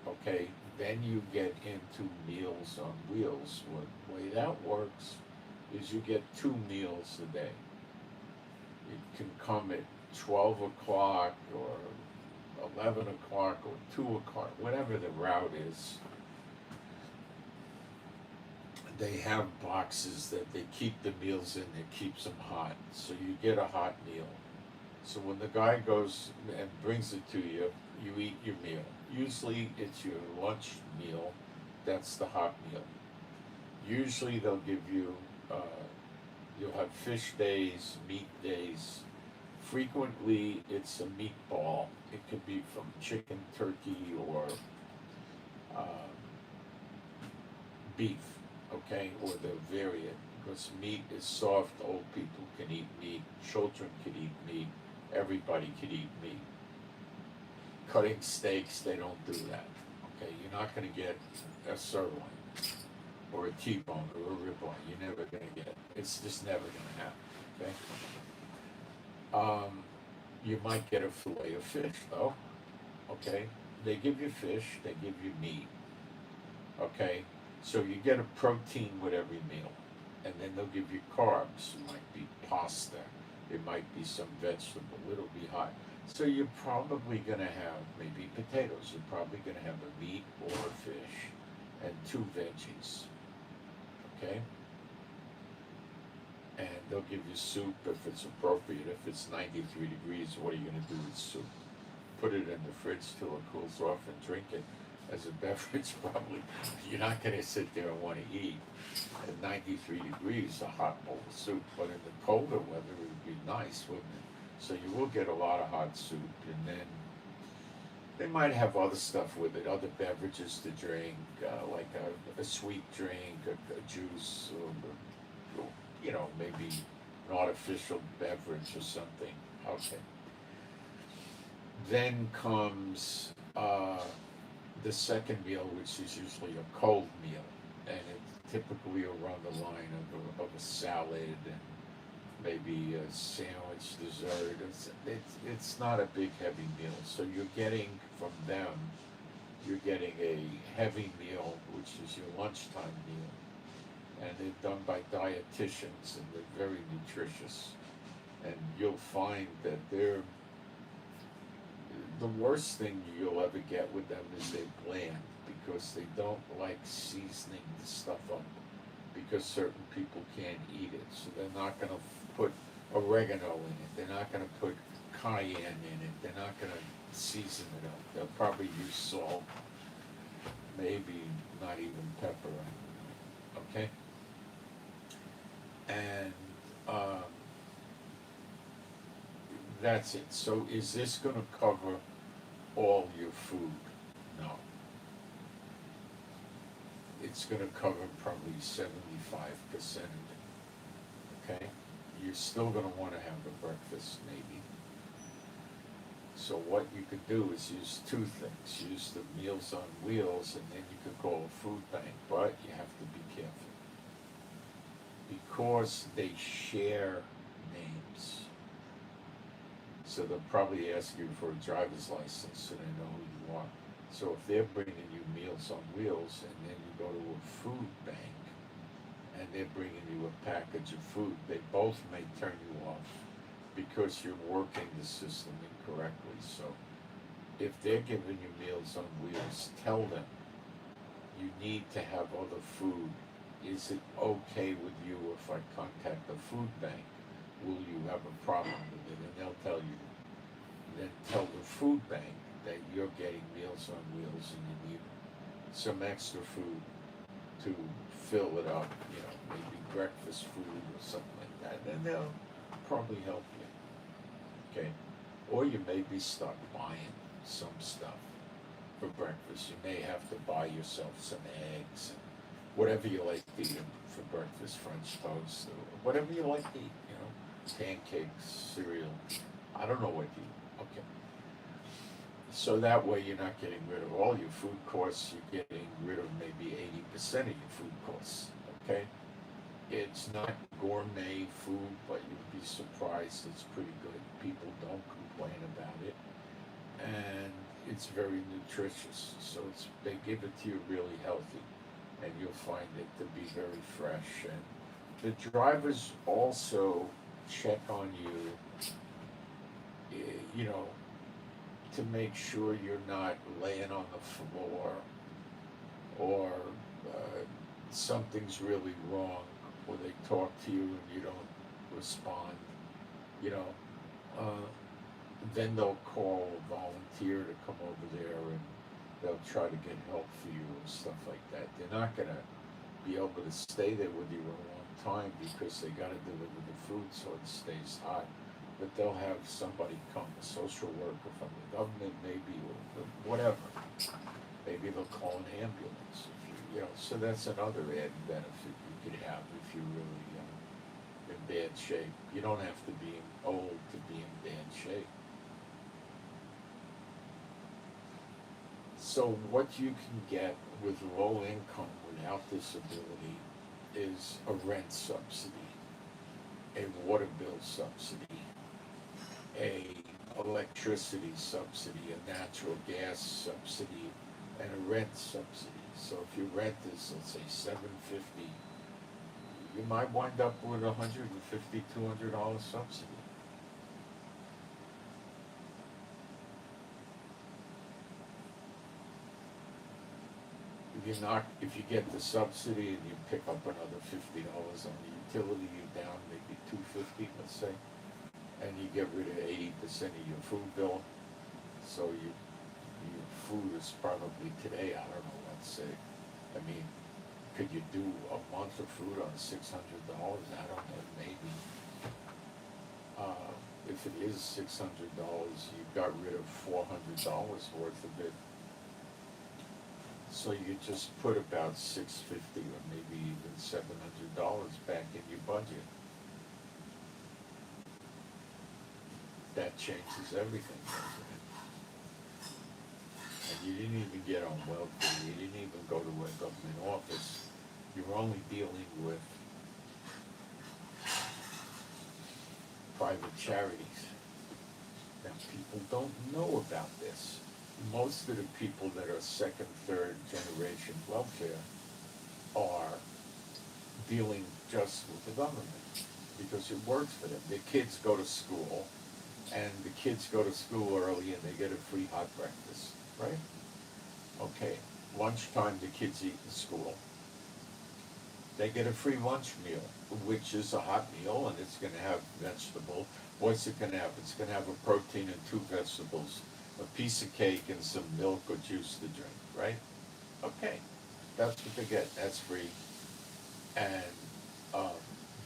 okay, then you get into Meals on Wheels. The way that works is you get 2 meals a day. It can come at 12 o'clock or 11 o'clock or 2 o'clock, whatever the route is. They have boxes that they keep the meals in, that keeps them hot, so you get a hot meal. So when the guy goes and brings it to you, you eat your meal. Usually it's your lunch meal, that's the hot meal. Usually they'll give you, you'll have fish days, meat days. Frequently it's a meatball. It could be from chicken, turkey, or beef, okay, or they'll vary it. Because meat is soft, old people can eat meat, children can eat meat, everybody can eat meat. Cutting steaks, they don't do that, okay? You're not gonna get a sirloin, or a T-bone, or a ribeye, you're never gonna get it. It's just never gonna happen, okay? You might get a fillet of fish, though, okay? They give you fish, they give you meat, okay? So you get a protein with every meal, and then they'll give you carbs. It might be pasta, it might be some vegetable, it'll be hot. So you're probably gonna have maybe potatoes, you're probably gonna have a meat or a fish, and 2 veggies, okay? And they'll give you soup if it's appropriate. If it's 93 degrees, what are you gonna do with soup? Put it in the fridge till it cools off and drink it as a beverage, probably. You're not gonna sit there and wanna eat at 93 degrees a hot bowl of soup, but in the colder weather, it would be nice, wouldn't it? So you will get a lot of hot soup, and then they might have other stuff with it, other beverages to drink, like a sweet drink, a juice, or, you know, maybe an artificial beverage or something. Okay. Then comes the second meal, which is usually a cold meal, and it's typically around the line of a salad and maybe a sandwich, dessert. It's not a big heavy meal, so you're getting from them, you're getting a heavy meal, which is your lunchtime meal. And they're done by dietitians, and they're very nutritious. And you'll find that they're, the worst thing you'll ever get with them is they're bland, because they don't like seasoning the stuff up, because certain people can't eat it. So they're not gonna put oregano in it, they're not gonna put cayenne in it, they're not gonna season it up. They'll probably use salt, maybe not even pepper, okay? And that's it. So is this gonna cover all your food? No. It's gonna cover probably 75% of it, okay? You're still gonna wanna have a breakfast, maybe. So what you could do is use 2 things. Use the Meals on Wheels, and then you could call a food bank, but you have to be careful. Because they share names. So they'll probably ask you for a driver's license so they know who you are. So if they're bringing you Meals on Wheels, and then you go to a food bank, and they're bringing you a package of food, they both may turn you off because you're working the system incorrectly. So if they're giving you Meals on Wheels, tell them you need to have other food. Is it okay with you if I contact the food bank? Will you have a problem with it? And they'll tell you. Then tell the food bank that you're getting Meals on Wheels and you need some extra food to fill it up, you know, maybe breakfast food or something like that. And they'll probably help you, okay? Or you may be stuck buying some stuff for breakfast. You may have to buy yourself some eggs and whatever you like to eat for breakfast, French toast, or whatever you like to eat, you know. pancakes, cereal. I don't know what you. Okay. So that way you're not getting rid of all your food costs. You're getting rid of maybe 80% of your food costs. Okay. It's not gourmet food, but you'd be surprised. It's pretty good. People don't complain about it, and it's very nutritious. So they give it to you really healthy, and you'll find it to be very fresh. And the drivers also check on you, you know, to make sure you're not laying on the floor or something's really wrong, or they talk to you and you don't respond, you know, uh, then they'll call a volunteer to come over there and they'll try to get help for you and stuff like that. They're not gonna be able to stay there with you a long time because they gotta deliver the food so it stays hot. But they'll have somebody come, a social worker from the government maybe, or whatever. Maybe they'll call an ambulance, if you know. So that's another added benefit you could have if you're really in bad shape. You don't have to be old to be in bad shape. So what you can get with low income without disability is a rent subsidy, a water bill subsidy, a electricity subsidy, a natural gas subsidy, and a rent subsidy. So if your rent is, let's say, $750, you might wind up with $150, $200 subsidy. If you get the subsidy and you pick up another $50 on the utility, you're down maybe $250, let's say, and you get rid of 80% of your food bill. So your food is probably today, I don't know, let's say, I mean, could you do a month of food on $600? I don't know, maybe. If it is $600, you got rid of $400 worth of it. So you just put about $650 or maybe even $700 back in your budget. That changes everything, doesn't it? And you didn't even get on welfare, you didn't even go to a government office. You're only dealing with private charities. Now, people don't know about this. Most of the people that are second, third generation welfare are dealing just with the government because it works for them. Their kids go to school, and the kids go to school early and they get a free hot breakfast, right? Okay, lunchtime the kids eat in school. They get a free lunch meal, which is a hot meal, and it's gonna have vegetable. What's it gonna have? It's gonna have a protein and 2 vegetables, a piece of cake and some milk or juice to drink, right? Okay, that's what they get, that's free. And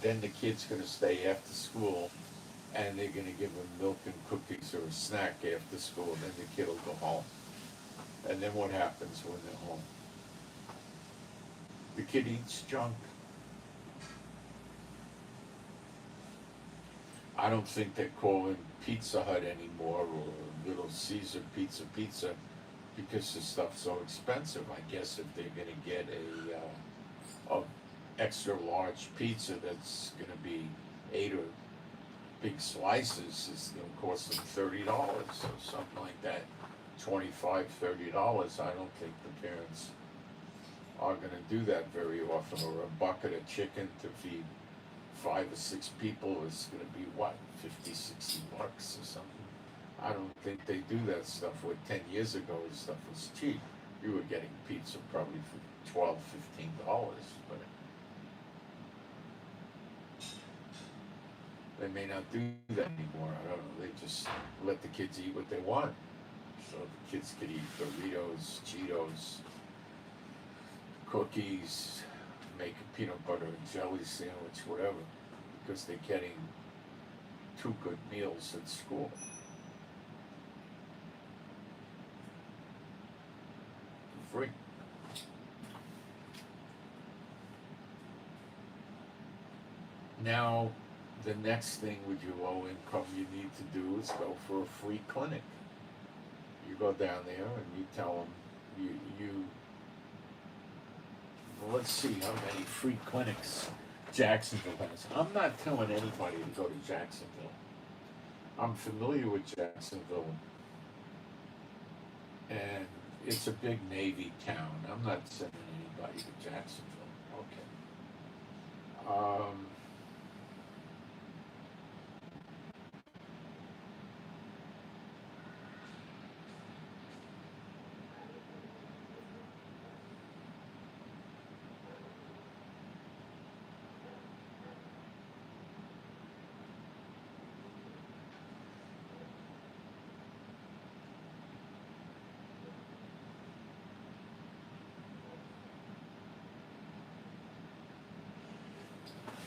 then the kid's gonna stay after school, and they're gonna give them milk and cookies or a snack after school, and then the kid will go home. And then what happens when they're home? The kid eats junk. I don't think they're calling Pizza Hut anymore or Little Caesar Pizza because the stuff's so expensive. I guess if they're gonna get a extra large pizza that's gonna be 8 or big slices, it's gonna cost them $30 or something like that. $25, $30. I don't think the parents are gonna do that very often. Or a bucket of chicken to feed 5 or 6 people is gonna be what, 50, 60 bucks or something. I don't think they do that stuff. Where 10 years ago this stuff was cheap. You were getting pizza probably for $12, $15, but they may not do that anymore. I don't know. They just let the kids eat what they want. So the kids could eat Doritos, Cheetos, cookies, make a peanut butter and jelly sandwich, whatever, because they're getting 2 good meals at school. For free. Now, the next thing with your low income you need to do is go for a free clinic. You go down there and you tell them, well, let's see how many free clinics Jacksonville has. I'm not telling anybody to go to Jacksonville. I'm familiar with Jacksonville, and it's a big Navy town. I'm not sending anybody to Jacksonville. Okay.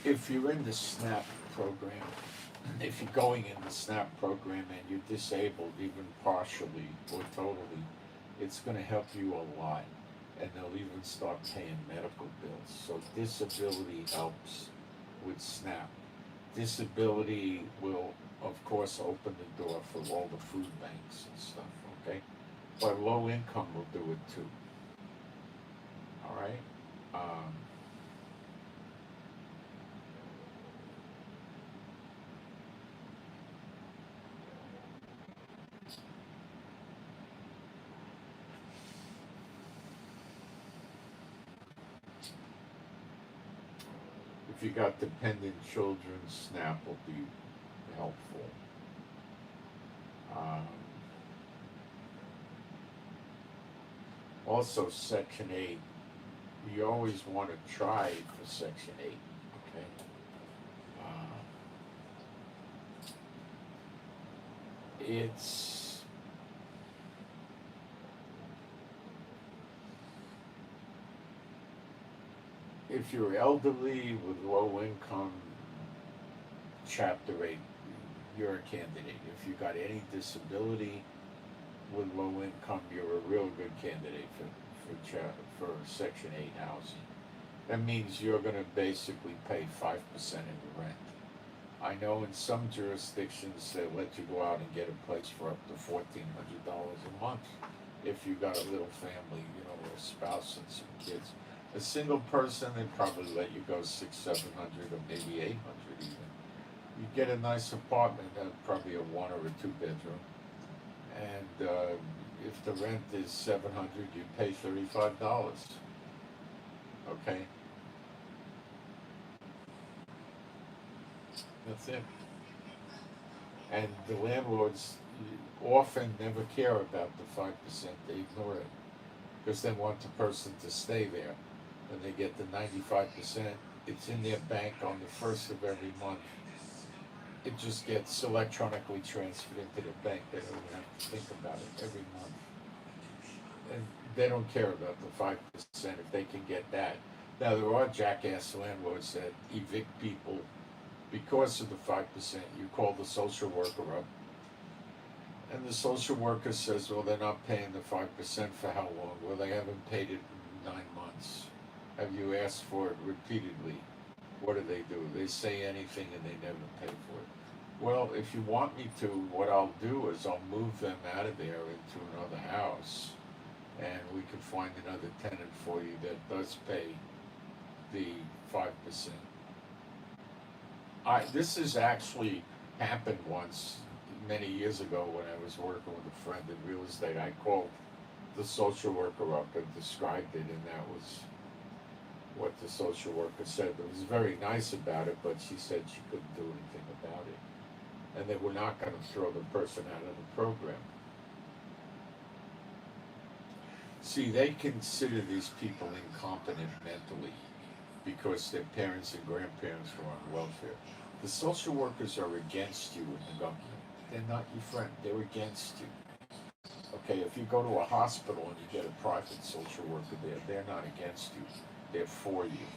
If you're in the SNAP program, if you're going in the SNAP program and you're disabled, even partially or totally, it's going to help you a lot. And they'll even start paying medical bills. So disability helps with SNAP. Disability will, of course, open the door for all the food banks and stuff, okay? But low income will do it too. All right? If you got dependent children, SNAP will be helpful. Also, Section 8, you always want to try for Section 8, okay? It's if you're elderly with low income, Chapter 8, you're a candidate. If you got any disability with low income, you're a real good candidate for Section 8 housing. That means you're going to basically pay 5% of the rent. I know in some jurisdictions they let you go out and get a place for up to $1,400 a month if you got a little family, you know, a spouse and some kids. A single person, they probably let you go $600-700 or maybe $800 even. You get a nice apartment, probably a 1 or a 2 bedroom, and if the rent is $700, you pay $35. Okay, that's it. And the landlords often never care about the 5%; they ignore it because they want the person to stay there, and they get the 95%. It's in their bank on the first of every month. It just gets electronically transferred into the bank. They don't even have to think about it every month. And they don't care about the 5% if they can get that. Now, there are jackass landlords that evict people because of the 5%. You call the social worker up, and the social worker says, well, they're not paying the 5% for how long? Well, they haven't paid it in 9 months. Have you asked for it repeatedly? What do? They say anything and they never pay for it. Well, if you want me to, what I'll do is I'll move them out of there into another house, and we can find another tenant for you that does pay the 5%. This has actually happened once many years ago when I was working with a friend in real estate. I called the social worker up and described it, and that was what the social worker said. It was very nice about it, but she said she couldn't do anything about it. And they were not going to throw the person out of the program. See, they consider these people incompetent mentally because their parents and grandparents were on welfare. The social workers are against you in the government. They're not your friend. They're against you. Okay, if you go to a hospital and you get a private social worker there, they're not against you. They're for you.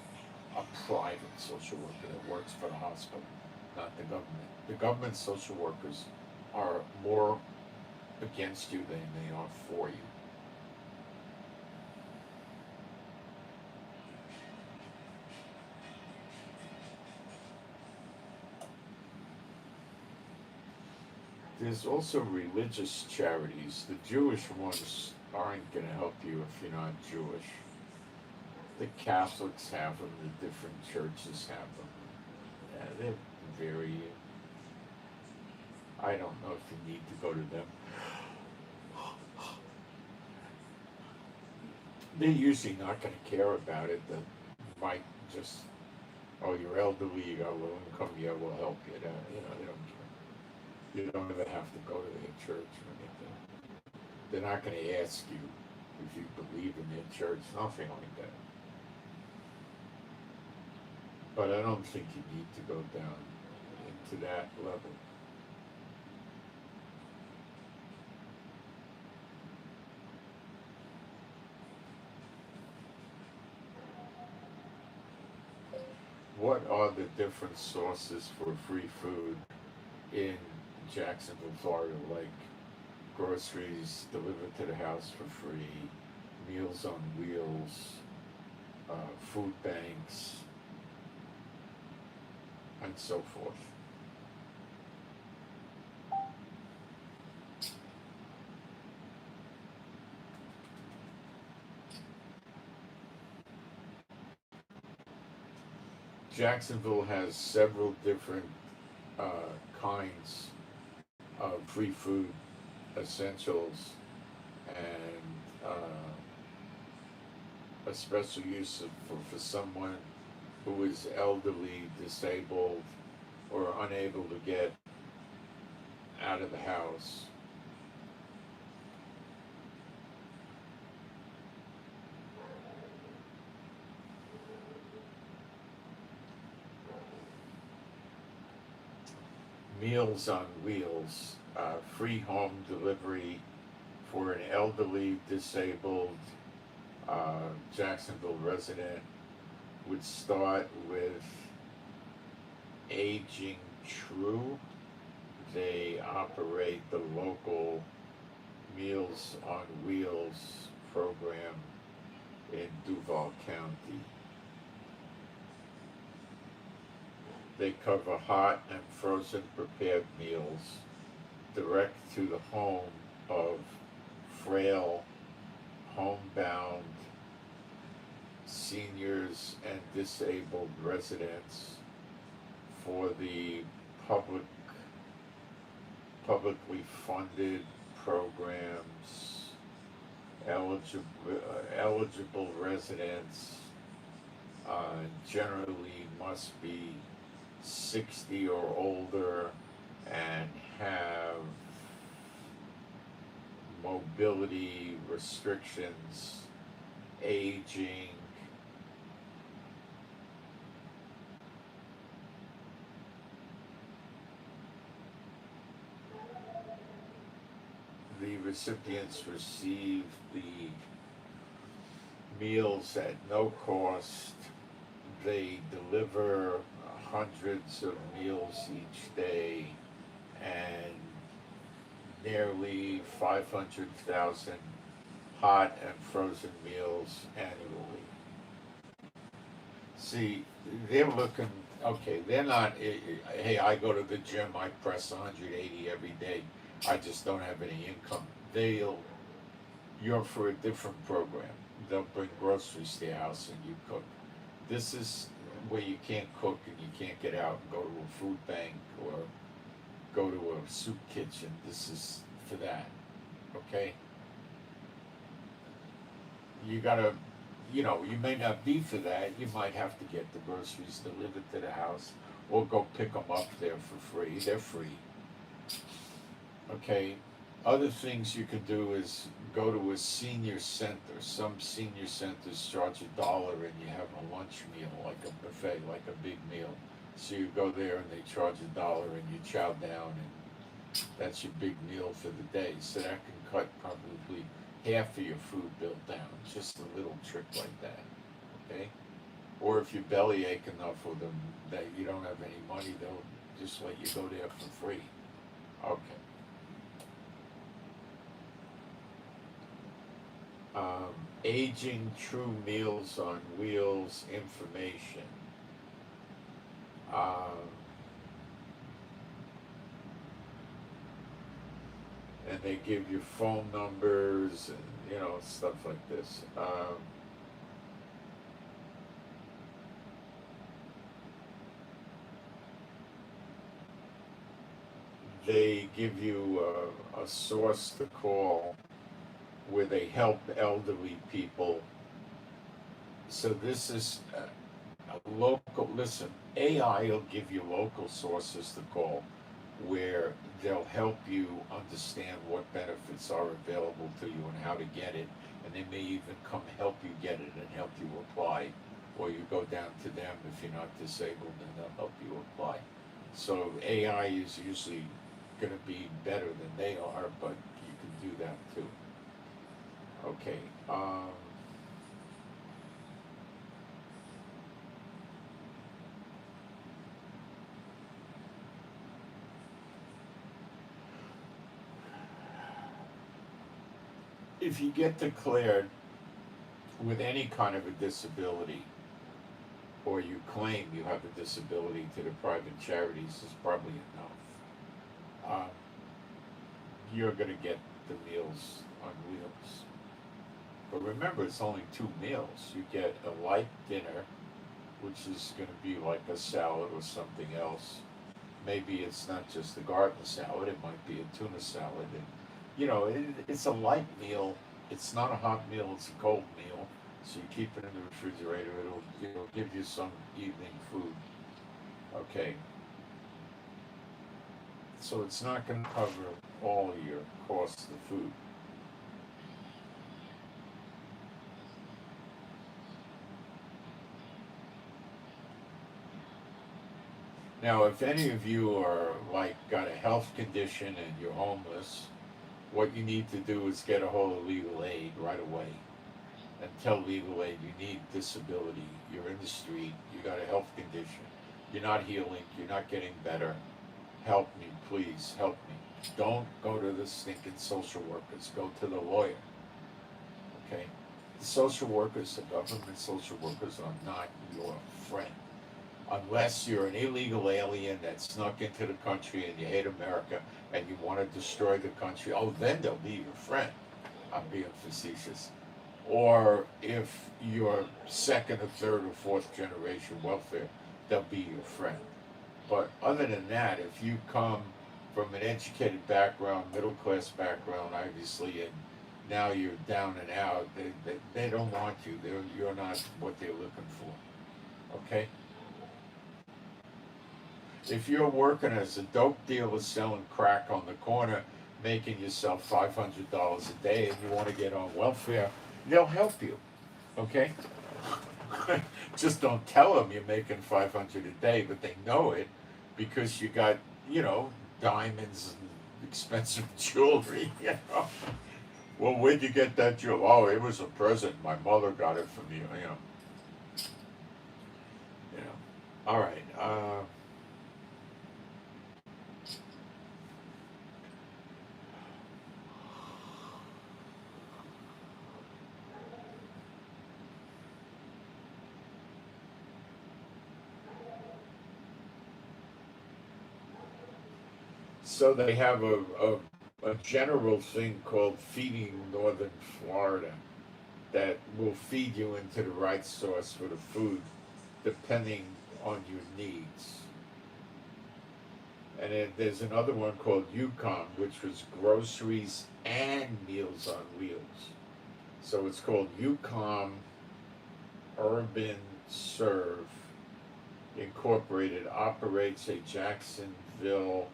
A private social worker that works for the hospital, not the government. The government social workers are more against you than they are for you. There's also religious charities. The Jewish ones aren't going to help you if you're not Jewish. The Catholics have them, the different churches have them. Yeah, they're very. I don't know if you need to go to them. They're usually not going to care about it. They might just, oh, you're elderly, you got low income, yeah, we'll help you. They don't care. You don't ever have to go to their church or anything. They're not going to ask you if you believe in their church, nothing like that. But I don't think you need to go down into that level. What are the different sources for free food in Jacksonville, Florida? Like groceries delivered to the house for free, Meals on Wheels, food banks, and so forth. Jacksonville has several different kinds of free food essentials and a special use for someone who is elderly, disabled, or unable to get out of the house. Meals on Wheels, free home delivery for an elderly, disabled Jacksonville resident would start with Aging True. They operate the local Meals on Wheels program in Duval County. They cover hot and frozen prepared meals direct to the home of frail, homebound seniors and disabled residents for the publicly funded programs. Eligible residents generally must be 60 or older and have mobility restrictions, aging, the recipients receive the meals at no cost. They deliver hundreds of meals each day and nearly 500,000 hot and frozen meals annually. See, they're looking, okay, they're not, hey, I go to the gym, I press 180 every day, I just don't have any income. You're for a different program. They'll bring groceries to your house and you cook. This is where you can't cook and you can't get out and go to a food bank or go to a soup kitchen. This is for that, okay? You gotta, you may not be for that. You might have to get the groceries delivered to the house or go pick them up there for free. They're free, okay? Other things you can do is go to a senior center. Some senior centers charge $1 and you have a lunch meal, like a buffet, like a big meal. So you go there and they charge $1 and you chow down and that's your big meal for the day. So that can cut probably half of your food bill down. Just a little trick like that, okay? Or if you bellyache enough with them that you don't have any money, they'll just let you go there for free. Okay. Aging True Meals on Wheels information. and they give you phone numbers and stuff like this. They give you a source to call where they help elderly people. So this is a local. Listen, AI will give you local sources to call where they'll help you understand what benefits are available to you and how to get it, and they may even come help you get it and help you apply, or you go down to them if you're not disabled and they'll help you apply. So AI is usually going to be better than they are, but you can do that too. Okay. If you get declared with any kind of a disability, or you claim you have a disability to the private charities, is probably enough. You're going to get the Meals on Wheels. But remember, it's only 2 meals. You get a light dinner, which is going to be like a salad or something else. Maybe it's not just a garden salad, it might be a tuna salad. And, it's a light meal. It's not a hot meal, it's a cold meal. So you keep it in the refrigerator, it'll give you some evening food. Okay. So it's not going to cover all of your costs of food. Now, if any of you are got a health condition and you're homeless, what you need to do is get a hold of legal aid right away and tell legal aid you need disability, you're in the street, you got a health condition, you're not healing, you're not getting better, help me, please, help me. Don't go to the stinking social workers, go to the lawyer, okay? The social workers, the government social workers are not your friend. Unless you're an illegal alien that snuck into the country and you hate America and you want to destroy the country, then they'll be your friend. I'm being facetious. Or if you're second or third or fourth generation welfare, they'll be your friend. But other than that, if you come from an educated background, middle class background, obviously, and now you're down and out, they don't want you. You're not what they're looking for. Okay? If you're working as a dope dealer selling crack on the corner, making yourself $500 a day, and you want to get on welfare, they'll help you. Okay? Just don't tell them you're making $500 a day, but they know it because you got, diamonds and expensive jewelry. Well, where'd you get that jewelry? Oh, it was a present. My mother got it for me. All right. So they have a general thing called Feeding Northern Florida that will feed you into the right source for the food depending on your needs. And then there's another one called Yukon, which was Groceries and Meals on Wheels. So it's called Yukon Urban Serve Incorporated, operates a Jacksonville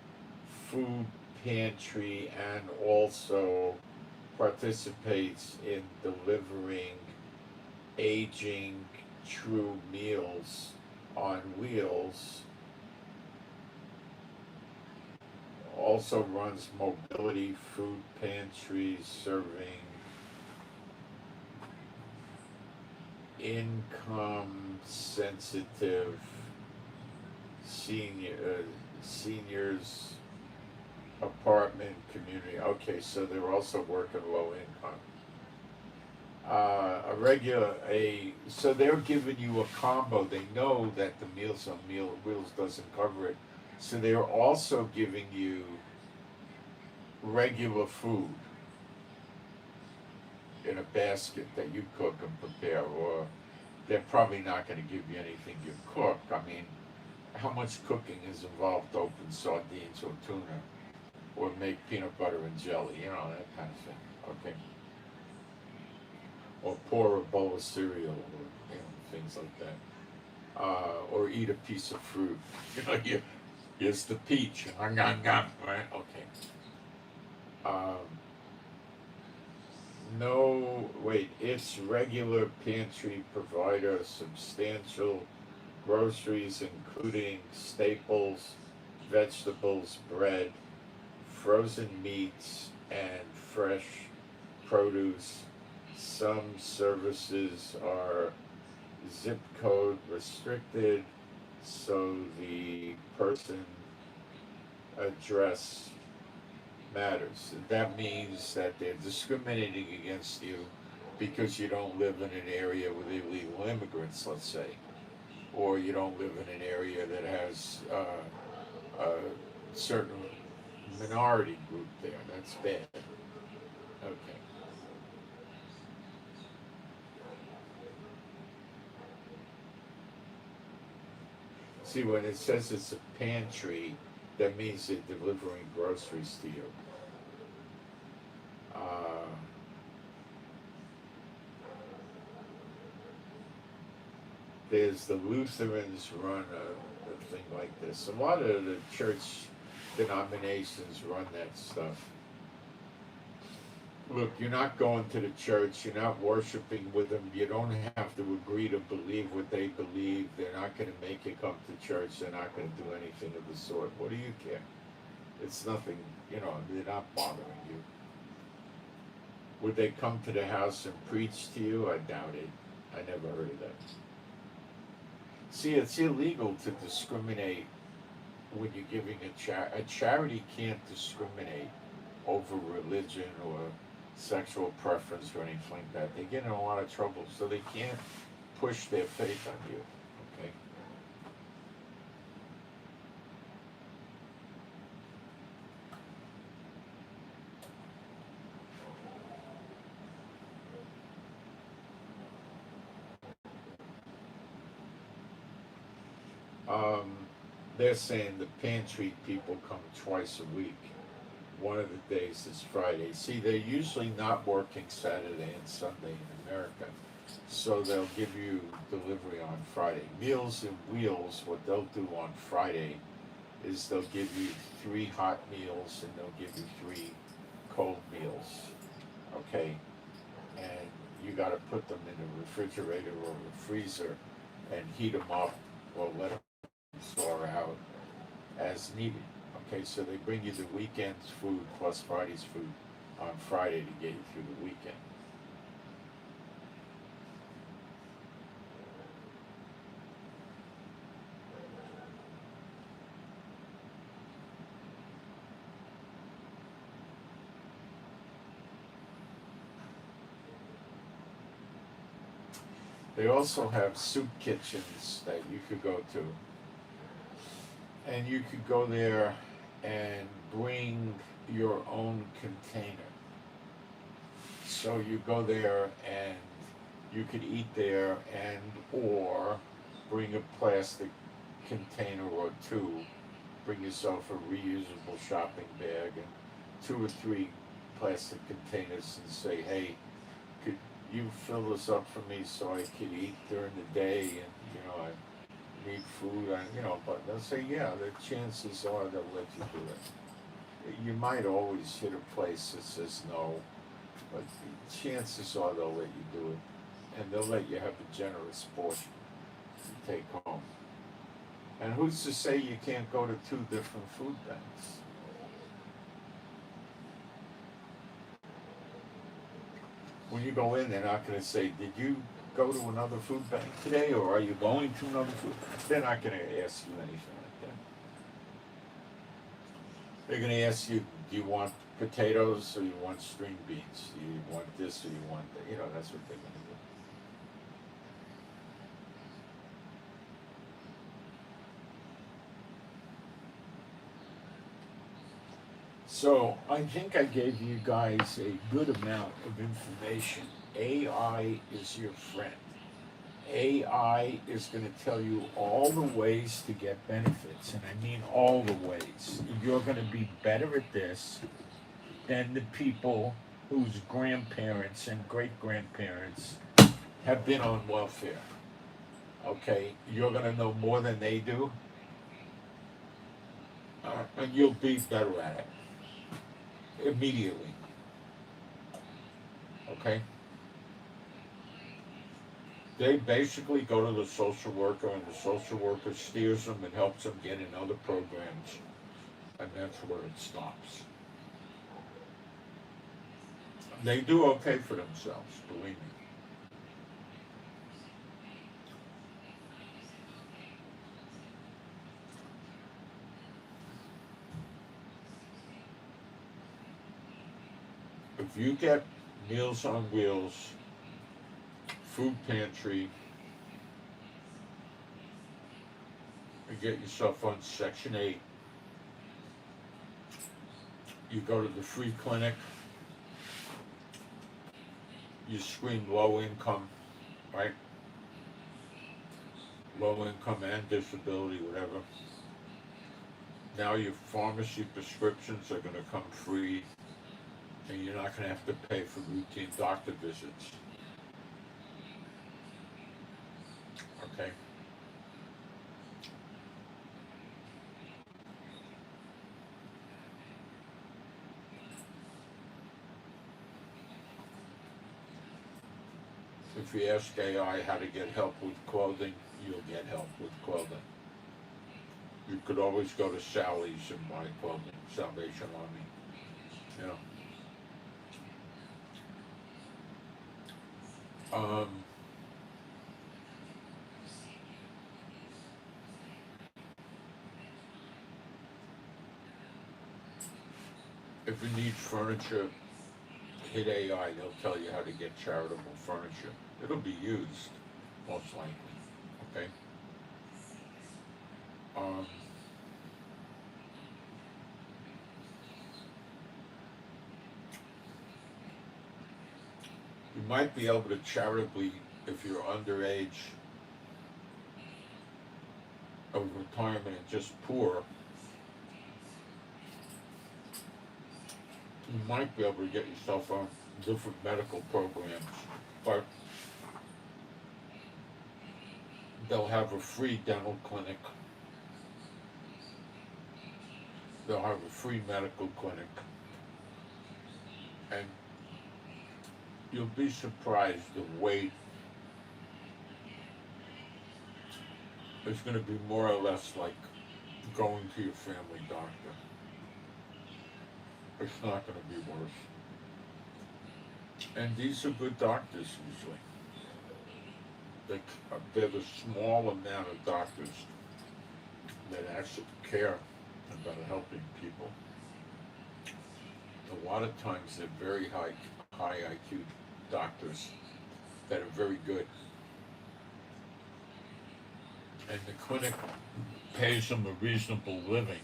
food pantry and also participates in delivering aging true meals on wheels. Also runs mobility food pantries serving income sensitive seniors apartment community. Okay, so they're also working low income. So they're giving you a combo. They know that the Meals on Wheels doesn't cover it, so they're also giving you regular food in a basket that you cook and prepare, or they're probably not going to give you anything you cook. I mean, how much cooking is involved to open sardines or tuna, or make peanut butter and jelly, you know, that kind of thing, okay? Or pour a bowl of cereal, or, you know, things like that. Or eat a piece of fruit. You know, here's the peach, right? Okay. Um, No, wait, its regular pantry provider substantial groceries including staples, vegetables, bread, frozen meats, and fresh produce. Some services are zip code restricted, so the person address matters. That means that they're discriminating against you because you don't live in an area with illegal immigrants, let's say, or you don't live in an area that has a certain minority group there. That's bad. Okay. See, when it says it's a pantry, that means they're delivering groceries to you. There's the Lutherans run a thing like this. A lot of the church denominations run that stuff. Look, you're not going to the church, you're not worshiping with them, you don't have to agree to believe what they believe, they're not going to make you come to church, they're not going to do anything of the sort. What do you care? It's nothing, you know, they're not bothering you. Would they come to the house and preach to you? I doubt it. I never heard of that. See, it's illegal to discriminate when you're giving a charity can't discriminate over religion or sexual preference or anything like that. They get in a lot of trouble, so they can't push their faith on you, okay? They're saying the pantry people come twice a week. One of the days is Friday. See, they're usually not working Saturday and Sunday in America, so they'll give you delivery on Friday. Meals and Wheels, what they'll do on Friday is they'll give you 3 hot meals and they'll give you 3 cold meals, okay? And you got to put them in the refrigerator or the freezer and heat them up or let them thaw out as needed. Okay, so they bring you the weekend's food plus Friday's food on Friday to get you through the weekend. They also have soup kitchens that you could go to. And you could go there and bring your own container. So you go there and you could eat there and or bring a plastic container or 2. Bring yourself a reusable shopping bag and 2 or 3 plastic containers and say, hey, could you fill this up for me so I could eat during the day, and you know, I need food, you know, but they'll say, yeah, the chances are they'll let you do it. You might always hit a place that says no, but the chances are they'll let you do it, and they'll let you have a generous portion to take home. And who's to say you can't go to 2 different food banks? When you go in, they're not going to say, did you go to another food bank today, or are you going to another food bank? They're not going to ask you anything like that. They're going to ask you, do you want potatoes, or you want string beans? Do you want this, or you want that? You know, that's what they're going to do. So I think I gave you guys a good amount of information. AI is your friend. AI is going to tell you all the ways to get benefits, and I mean all the ways. You're going to be better at this than the people whose grandparents and great grandparents have been on welfare. Okay, you're going to know more than they do, and you'll be better at it immediately. Okay? They basically go to the social worker, and the social worker steers them and helps them get in other programs, and that's where it stops. They do okay for themselves, believe me. If you get Meals on Wheels, food pantry, and get yourself on Section 8, you go to the free clinic, you scream low income, right? Low income and disability, whatever. Now your pharmacy prescriptions are going to come free, and you're not going to have to pay for routine doctor visits. Okay? If you ask AI how to get help with clothing, you'll get help with clothing. You could always go to Sally's and buy clothing, Salvation Army. You know. If you need furniture, hit AI, they'll tell you how to get charitable furniture. It'll be used, most likely. Okay? Um, you might be able to charitably, if you're underage of retirement and just poor, you might be able to get yourself on different medical programs, but they'll have a free dental clinic. They'll have a free medical clinic. And you'll be surprised the wait is going to be more or less like going to your family doctor. It's not going to be worse. And these are good doctors usually. They're the small amount of doctors that actually care about helping people. A lot of times they're very high IQ doctors that are very good. And the clinic pays them a reasonable living.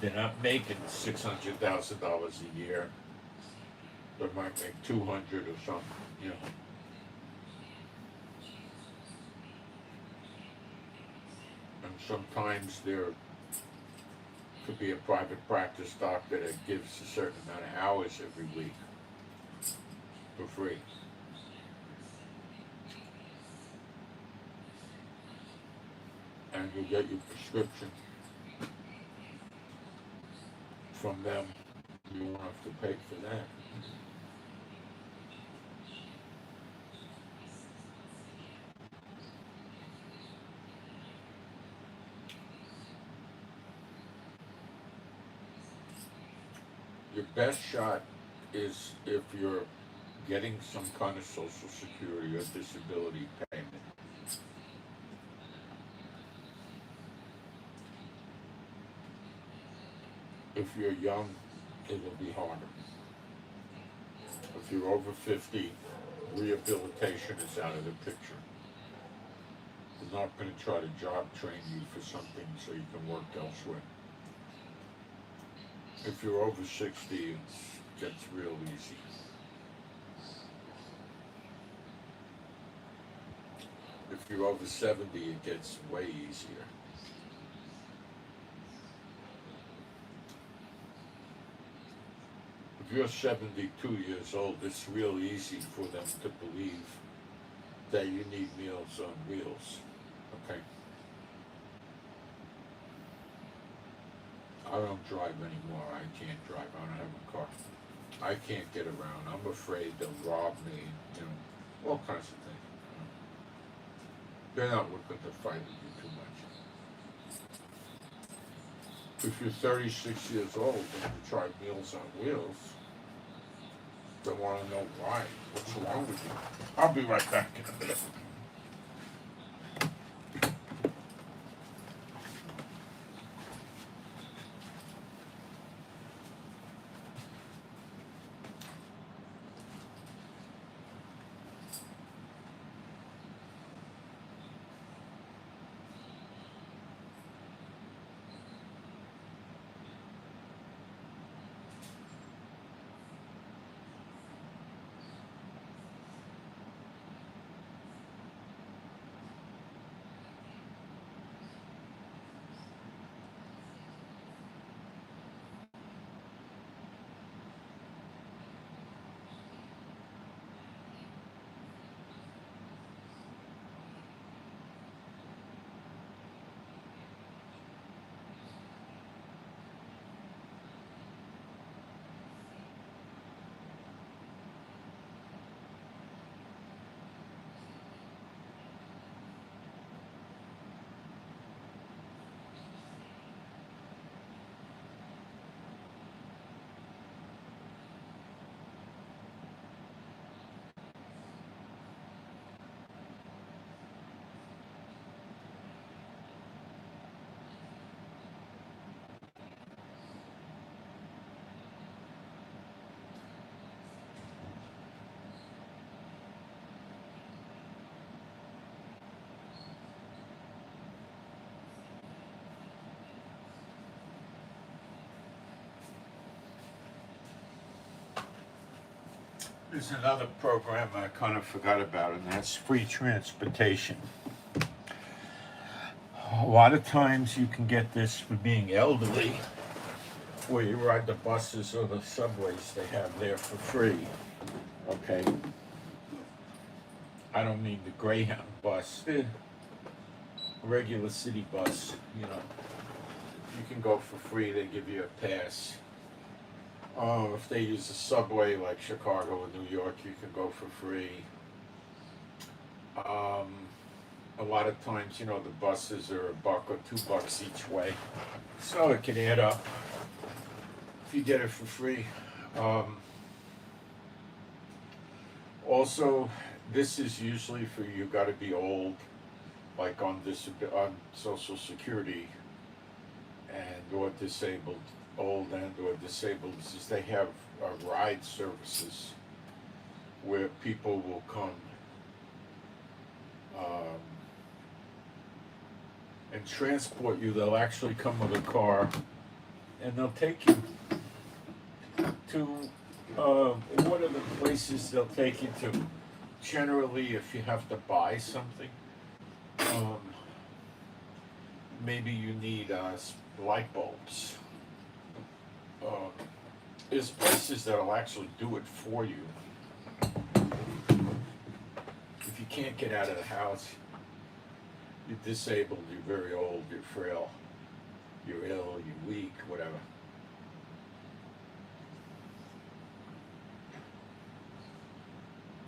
They're not making $600,000 a year. They might make 200 or something, you know. And sometimes there could be a private practice doctor that gives a certain amount of hours every week for free. And you'll get your prescription from them. You won't have to pay for that. Your best shot is if you're getting some kind of Social Security or disability payment. If you're young, it'll be harder. If you're over 50, rehabilitation is out of the picture. not going to try to job train you for something so you can work elsewhere. If you're over 60, it gets real easy. If you're over 70, it gets way easier. If you're 72 years old, it's real easy for them to believe that you need Meals on Wheels. Okay? I don't drive anymore. I can't drive. I don't have a car. I can't get around. I'm afraid they'll rob me, you know, all kinds of things. They're not looking to fight with you too much. If you're 36 years old and you try Meals on Wheels, they want to know why. What's wrong with you? I'll be right back in a minute. There's another program I kind of forgot about, and that's free transportation. A lot of times you can get this for being elderly, where you ride the buses or the subways they have there for free. Okay? I don't mean the Greyhound bus, the regular city bus, you know. You can go for free, they give you a pass. If they use a subway like Chicago or New York, you can go for free. A lot of times, you know, the buses are $1 or $2 each way, so it can add up if you get it for free. Also, this is usually for you got to be old, like on Social Security, and or disabled. Old and or disabled, is they have ride services where people will come and transport you. They'll actually come with a car and they'll take you to what are the places they'll take you to. Generally, if you have to buy something, maybe you need light bulbs. There's places that'll actually do it for you. If you can't get out of the house, you're disabled, you're very old, you're frail, you're ill, you're weak, whatever.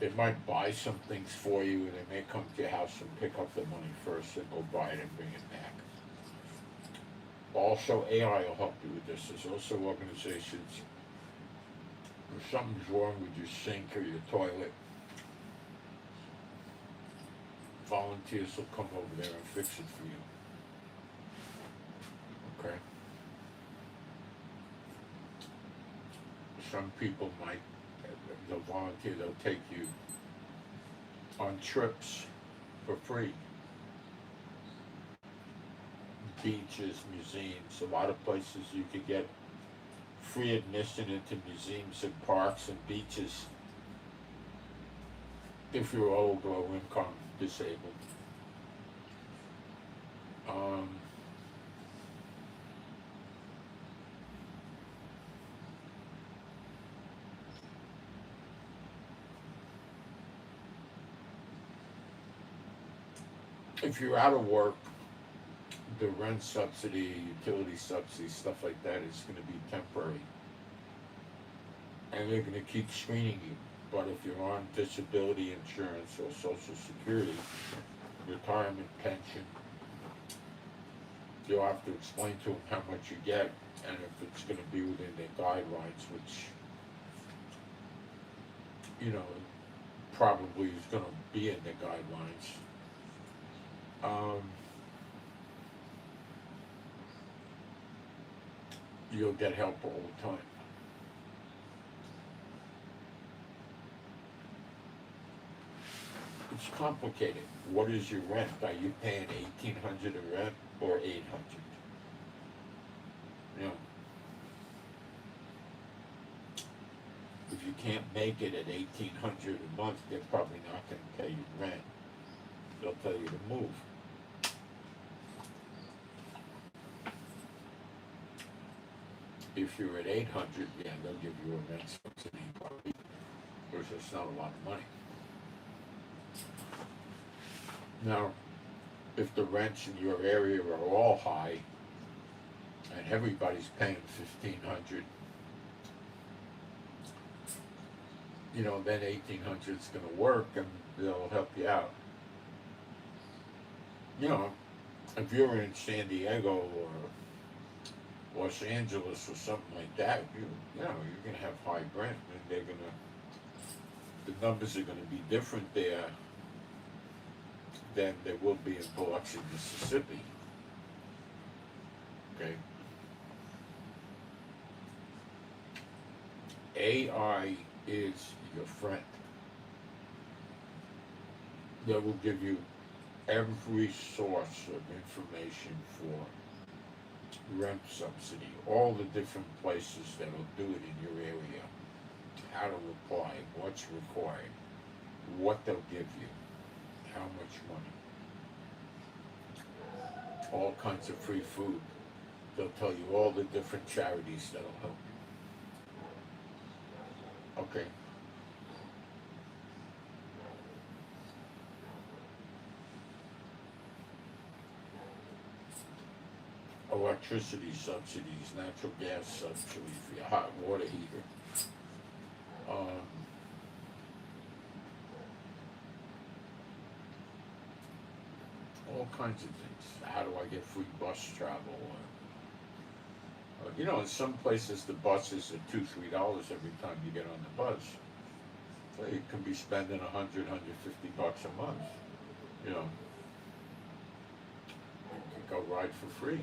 They might buy some things for you, and they may come to your house and pick up the money first and go buy it and bring it back. Also, AI will help you with this. There's also organizations, if something's wrong with your sink or your toilet, volunteers will come over there and fix it for you. Okay? Some people might, they'll volunteer, they'll take you on trips for free. beaches, museums, a lot of places you could get free admission into museums and parks and beaches if you're old or income disabled. Um, if you're out of work, the rent subsidy, utility subsidy, stuff like that is going to be temporary. And they're going to keep screening you. But if you're on disability insurance or Social Security, retirement pension, you'll have to explain to them how much you get and if it's going to be within their guidelines, which, you know, probably is going to be in the guidelines. You'll get help all the time. It's complicated. What is your rent? Are you paying $1,800 a rent or $800? You know, if you can't make it at $1,800 a month, they're probably not going to pay you rent. They'll tell you to move. If you're at $800, yeah, they'll give you a rent subsidy, probably, which is not a lot of money. Now, if the rents in your area are all high, and everybody's paying $1,500, you know, then $1,800 is going to work, and they'll help you out. You know, if you're in San Diego or Los Angeles or something like that, you know, you're going to have high rent, and they're going to, the numbers are going to be different there than there will be in Biloxi, Mississippi. Okay. AI is your friend. That will give you every source of information for rent subsidy, all the different places that will do it in your area, how to apply, what's required, what they'll give you, how much money, all kinds of free food. They'll tell you all the different charities that'll help you. Okay. Electricity subsidies, natural gas subsidies for your hot water heater. All kinds of things. How do I get free bus travel? You know, in some places the buses are $2, $3 every time you get on the bus. So you can be spending $100, $150 a month. You know, you can go ride for free.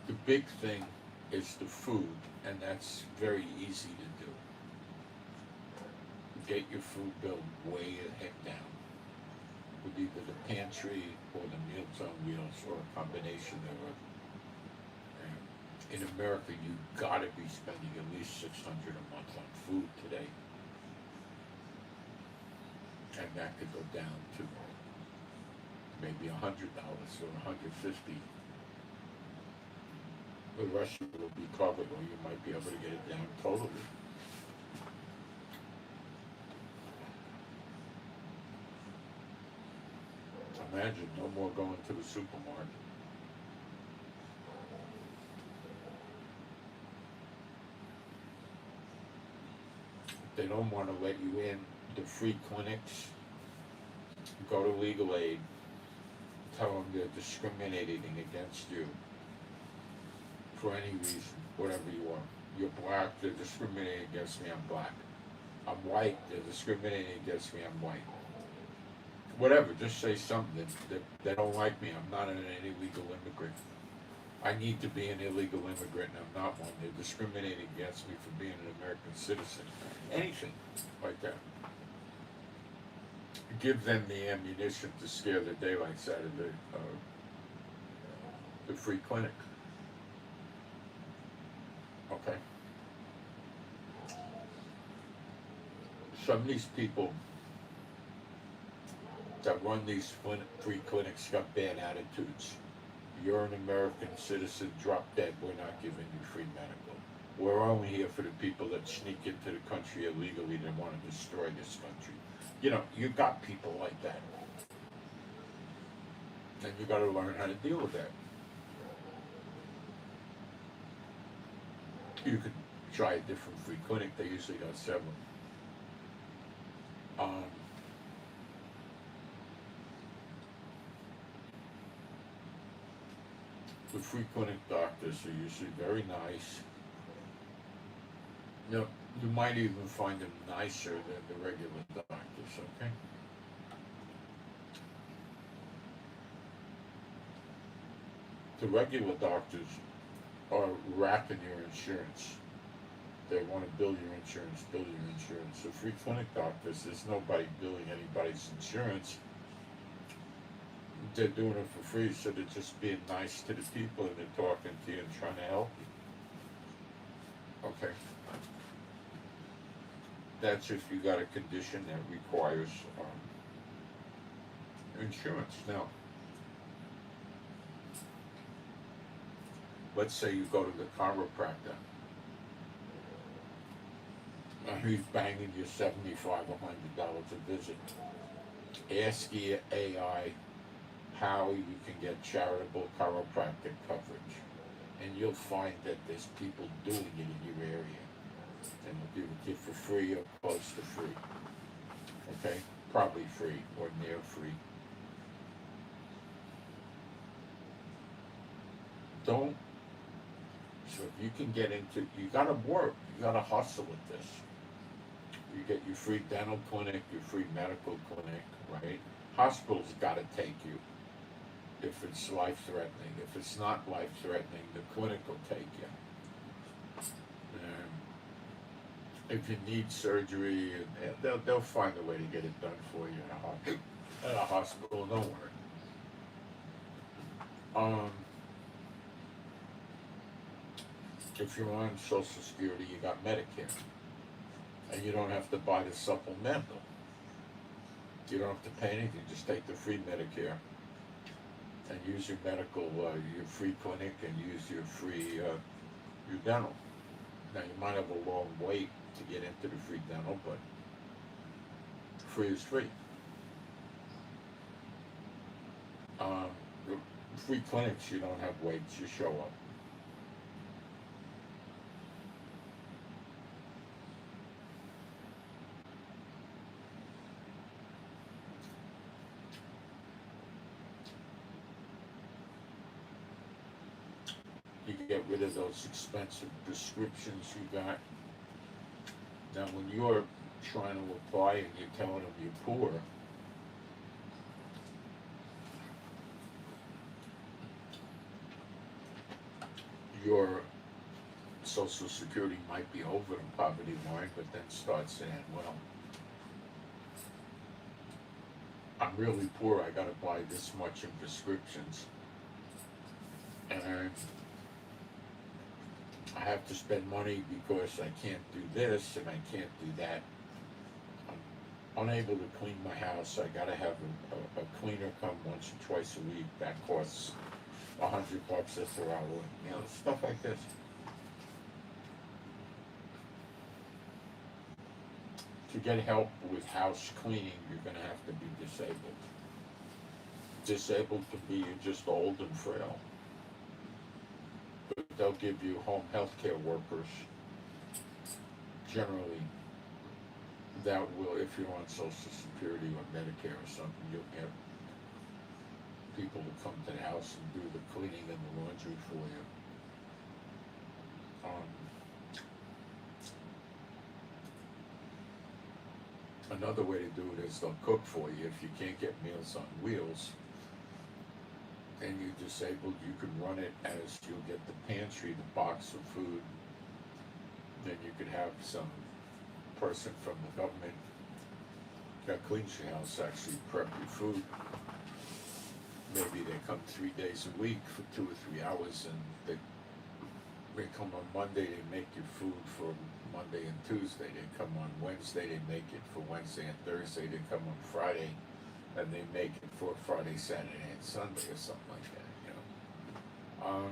The big thing is the food, and that's very easy to do. Get your food bill way ahead down with either the pantry or the Meals on Wheels or a combination thereof. In America, you gotta be spending at least $600 a month on food today, and that could go down to maybe $100 or $150. The rest of it will be covered, or you might be able to get it down totally. Imagine no more going to the supermarket. They don't want to let you in the free clinics. Go to legal aid. Tell them they're discriminating against you for any reason, whatever you are. You're black, they're discriminating against me, I'm black. I'm white, they're discriminating against me, I'm white. Whatever, just say something that they don't like me, I'm not an illegal immigrant. I need to be an illegal immigrant and I'm not one. They're discriminating against me for being an American citizen. Anything like that. give them the ammunition to scare the daylights out of the free clinic. Okay. Some of these people that run these free clinics got bad attitudes. You're an American citizen, drop dead, we're not giving you free medical. We're only here for the people that sneak into the country illegally that want to destroy this country. You know, you got people like that. And you got to learn how to deal with that. You could try a different free clinic, they usually got several. The free clinic doctors are usually very nice. You might even find them nicer than the regular doctors, okay? The regular doctors are racking your insurance. They want to bill your insurance. The free clinic doctors, there's nobody billing anybody's insurance. They're doing it for free, so they're just being nice to the people and they're talking to you and trying to help you. Okay. That's if you got a condition that requires insurance. Now, let's say you go to the chiropractor. He's banging you $75 or $100 a visit. Ask your AI how you can get charitable chiropractic coverage, and you'll find that there's people doing it in your area, and they'll give it to you for free or close to free. Okay, probably free or near free. Don't. So if you can get into, you gotta work, you gotta hustle at this. You get your free dental clinic, your free medical clinic, right? Hospitals gotta take you if it's life-threatening. If it's not life-threatening, the clinic will take you. If you need surgery, they'll find a way to get it done for you at a hospital. Don't worry. If you're on Social Security, you got Medicare, and you don't have to buy the supplemental. You don't have to pay anything. Just take the free Medicare and use your medical, your free clinic, and use your free your dental. Now you might have a long wait to get into the free dental, but free is free. The free clinics, you don't have waits. You show up. You get rid of those expensive prescriptions you got. Now, when you're trying to apply and you're telling them you're poor, your Social Security might be over the poverty line, but then start saying, well, I'm really poor, I gotta buy this much in prescriptions. And I have to spend money because I can't do this and I can't do that. I'm unable to clean my house. I gotta have a cleaner come once or twice a week. That costs $100 a hour. You know, stuff like this. To get help with house cleaning, you're gonna have to be disabled. Disabled can be you're just old and frail. But they'll give you home health care workers, generally, that will, if you're on Social Security or Medicare or something, you'll get people to come to the house and do the cleaning and the laundry for you. Another way to do it is they'll cook for you. If you can't get Meals on Wheels and you're disabled, you can run it as you'll get the pantry, the box of food. Then you could have some person from the government cleans your house, actually prep your food. Maybe they come 3 days a week for 2 or 3 hours, and they come on Monday, they make your food for Monday and Tuesday. They come on Wednesday, they make it for Wednesday and Thursday. They come on Friday, and they make it for Friday, Saturday, and Sunday, or something like that, you know.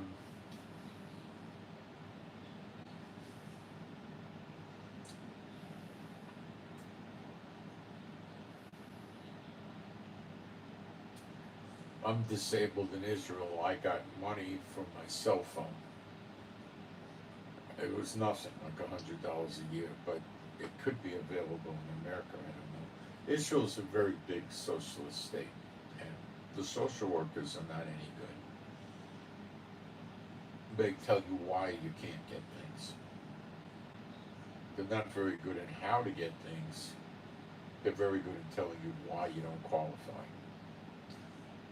I'm disabled in Israel. I got money from my cell phone. It was nothing, like $100 a year, but it could be available in America. I don't know. Israel's a very big socialist state, and the social workers are not any good. They tell you why you can't get things. They're not very good at how to get things. They're very good at telling you why you don't qualify.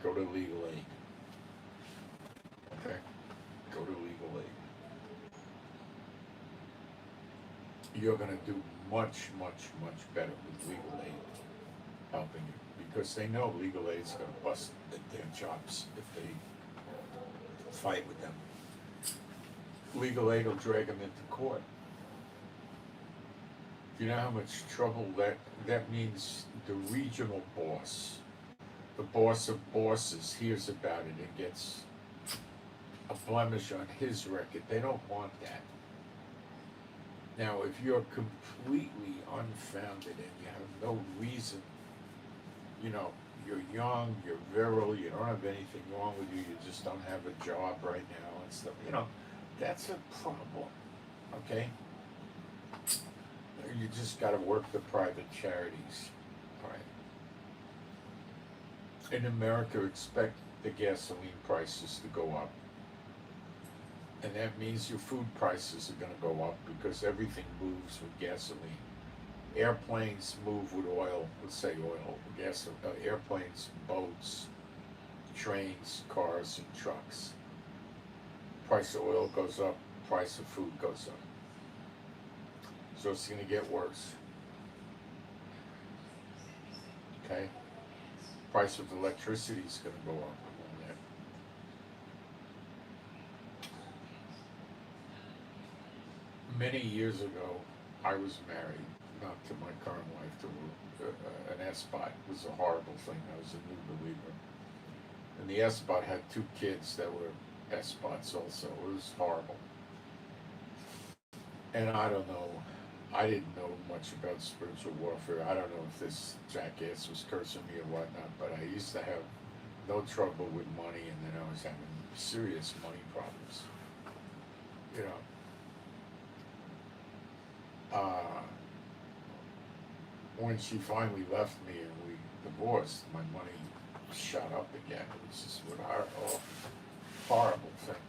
Go to legal aid. Okay? Go to legal aid. You're going to do much, much, much better with legal aid helping you, because they know legal aid's going to bust their chops if they fight with them. Legal aid will drag them into court. Do you know how much trouble that means? The regional boss, the boss of bosses, hears about it and gets a blemish on his record. They don't want that. Now, if you're completely unfounded and you have no reason, you know, you're young, you're virile, you don't have anything wrong with you, you just don't have a job right now and stuff, you know, that's a problem, okay? You just got to work the private charities, all right? In America, expect the gasoline prices to go up. And that means your food prices are going to go up, because everything moves with gasoline. Airplanes move with oil, let's say oil, airplanes, boats, trains, cars, and trucks. Price of oil goes up, price of food goes up. So it's going to get worse. Okay? Price of electricity is going to go up on that. Many years ago, I was married, not to my current wife, to an S-Bot. It was a horrible thing. I was a new believer. And the S-Bot had 2 kids that were S-Bots also. It was horrible. And I don't know, I didn't know much about spiritual warfare. I don't know if this jackass was cursing me or whatnot, but I used to have no trouble with money, and then I was having serious money problems. You know. When she finally left me and we divorced, my money shot up again. It was just a horrible thing.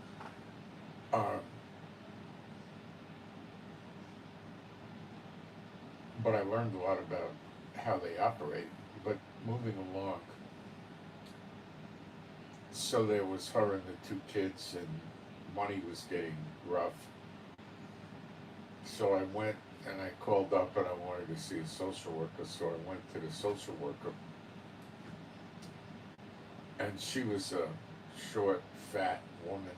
But I learned a lot about how they operate. But moving along, so there was her and the 2 kids, and money was getting rough. So I went and I called up and I wanted to see a social worker, so I went to the social worker. And she was a short, fat woman.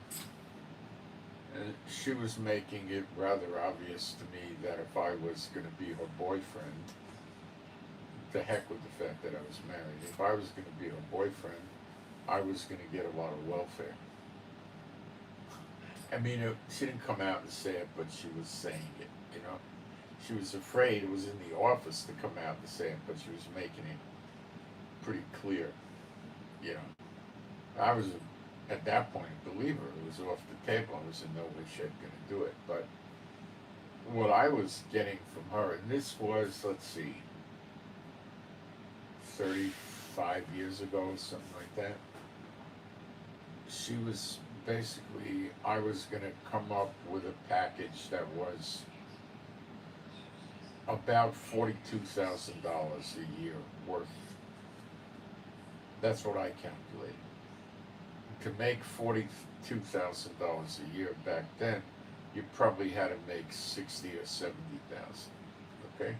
And she was making it rather obvious to me that if I was going to be her boyfriend, to heck with the fact that I was married. If I was going to be her boyfriend, I was going to get a lot of welfare. I mean, she didn't come out and say it, but she was saying it, you know. She was afraid. It was in the office to come out and say it, but she was making it pretty clear, you know. I was, at that point, a believer. It was off the table. I was in no way, shape going to do it. But what I was getting from her, and this was, let's see, 35 years ago, something like that. She was basically, I was going to come up with a package that was about $42,000 a year worth. That's what I calculated. To make $42,000 a year back then, you probably had to make 60 or 70,000. Okay.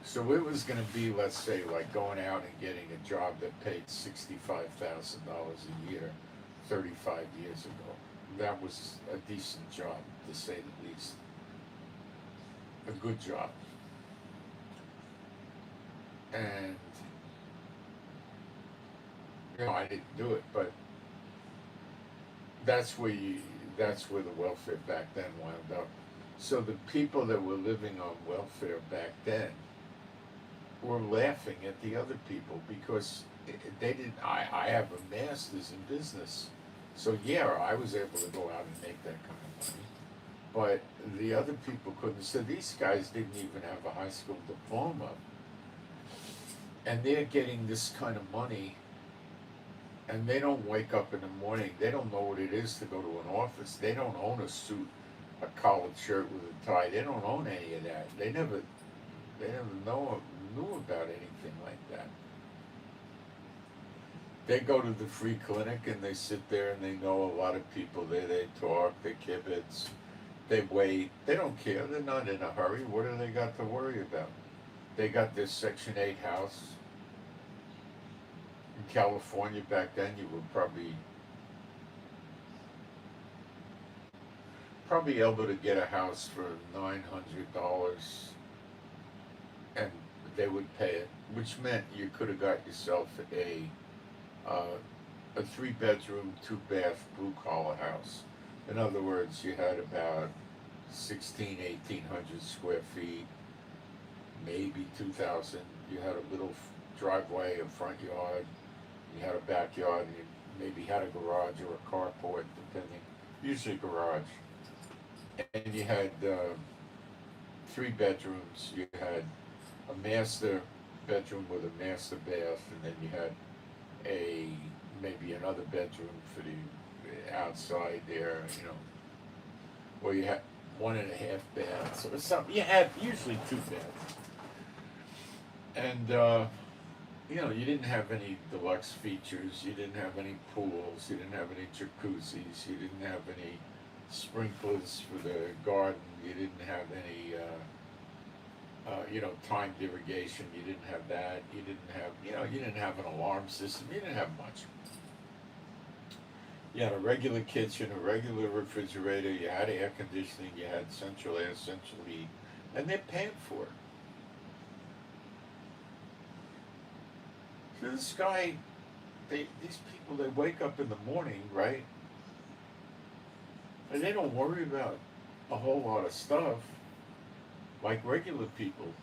So it was going to be, let's say, like going out and getting a job that paid $65,000 a year 35 years ago. That was a decent job, to say the least. A good job. And, I didn't do it, but that's where that's where the welfare back then wound up. So the people that were living on welfare back then were laughing at the other people because they didn't. I have a master's in business, so yeah, I was able to go out and make that kind of money. But the other people couldn't. So these guys didn't even have a high school diploma, and they're getting this kind of money, and they don't wake up in the morning. They don't know what it is to go to an office. They don't own a suit, a collared shirt with a tie. They don't own any of that. They never knew about anything like that. They go to the free clinic and they sit there and they know a lot of people there. They talk, they kibitz, they wait. They don't care. They're not in a hurry. What do they got to worry about? They got this Section 8 house. In California back then, you were probably able to get a house for $900, and they would pay it, which meant you could have got yourself a 3-bedroom, 2-bath, blue-collar house. In other words, you had about 1,800 square feet, maybe 2,000. You had a little driveway, a front yard. You had a backyard. And you maybe had a garage or a carport, depending. Usually garage. And you had 3 bedrooms. You had a master bedroom with a master bath, and then you had maybe another bedroom for the outside there, where you had 1.5 baths or something. You had usually 2 baths, and you didn't have any deluxe features. You didn't have any pools. You didn't have any jacuzzis. You didn't have any sprinklers for the garden. You didn't have any timed irrigation. You didn't have that. You didn't have an alarm system. You didn't have much. You had a regular kitchen, a regular refrigerator. You had air conditioning. You had central air, central heat, and they're paying for it. So this guy, these people, they wake up in the morning, right? And they don't worry about a whole lot of stuff like regular people.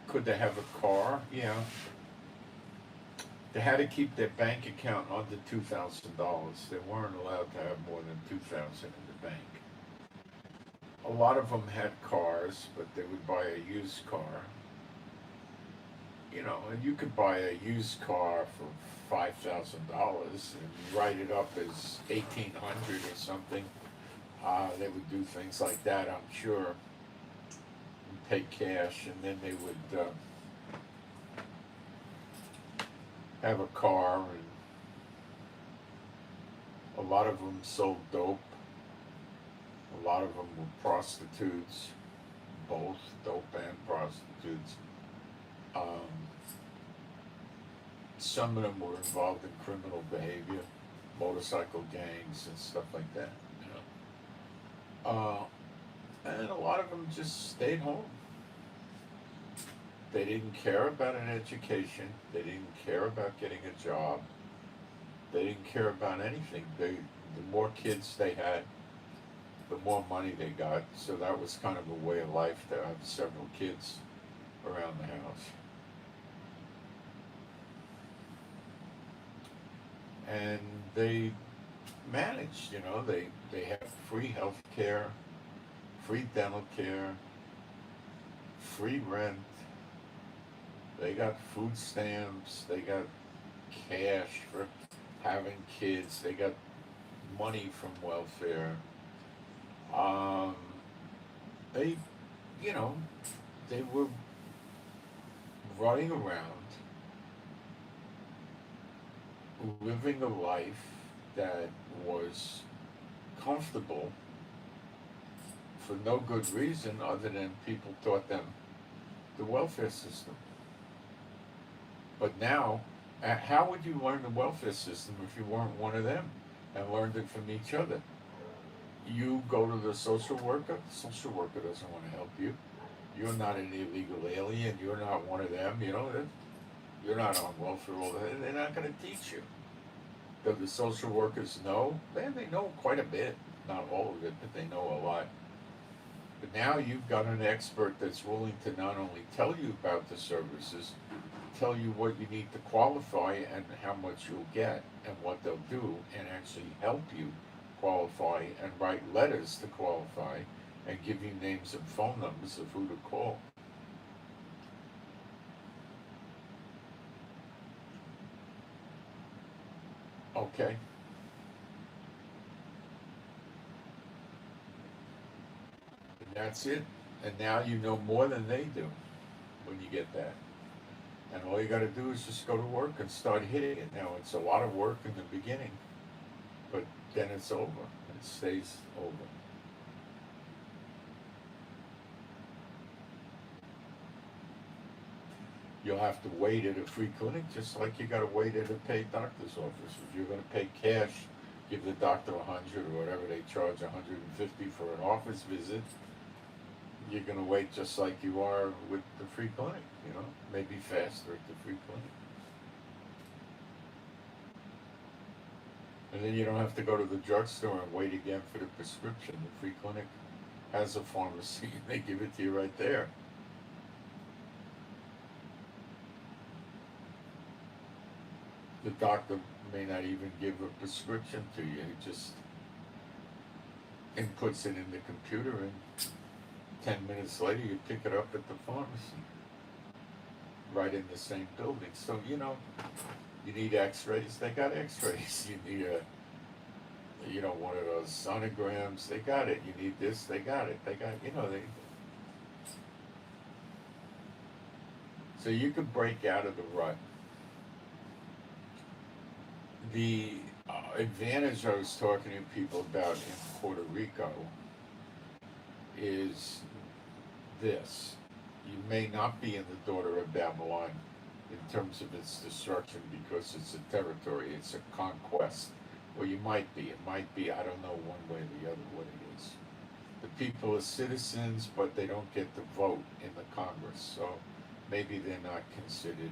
Could they have a car? Yeah. They had to keep their bank account under $2,000. They weren't allowed to have more than $2,000 in the bank. A lot of them had cars, but they would buy a used car. And you could buy a used car for $5,000 and write it up as 1,800 or something. They would do things like that, I'm sure, and pay cash, and then they would have a car, and a lot of them sold dope. A lot of them were prostitutes, both dope and prostitutes. Some of them were involved in criminal behavior, motorcycle gangs and stuff like that. And a lot of them just stayed home. They didn't care about an education. They didn't care about getting a job. They didn't care about anything. The more kids they had, the more money they got. So that was kind of a way of life to have several kids around the house. And they managed, they have free health care, free dental care, free rent. They got food stamps. They got cash for having kids. They got money from welfare. They, they were running around living a life that was comfortable for no good reason other than people taught them the welfare system. But now, how would you learn the welfare system if you weren't one of them and learned it from each other? You go to the social worker doesn't want to help you. You're not an illegal alien, you're not one of them, you're not on welfare all the time. They're not going to teach you. Do the social workers know? They know quite a bit. Not all of it, but they know a lot. But now you've got an expert that's willing to not only tell you about the services, tell you what you need to qualify and how much you'll get and what they'll do, and actually help you qualify and write letters to qualify and give you names and phone numbers of who to call. Okay. And that's it. And now you know more than they do when you get that. And all you got to do is just go to work and start hitting it. Now, it's a lot of work in the beginning, but then it's over. It stays over. You'll have to wait at a free clinic just like you got to wait at a paid doctor's office. If you're going to pay cash, give the doctor $100 or whatever they charge, $150 for an office visit. You're going to wait just like you are with the free clinic, maybe faster at the free clinic. And then you don't have to go to the drugstore and wait again for the prescription. The free clinic has a pharmacy and they give it to you right there. The doctor may not even give a prescription to you. He just inputs it in the computer, and 10 minutes later you pick it up at the pharmacy, right in the same building. So, you need x-rays, they got x-rays. You need one of those sonograms, they got it. You need this, they got it. They got, so you can break out of the rut. The advantage I was talking to people about in Puerto Rico is this. You may not be in the daughter of Babylon in terms of its destruction because it's a territory, it's a conquest. Or you might be. It might be, I don't know one way or the other what it is. The people are citizens, but they don't get to vote in the Congress. So maybe they're not considered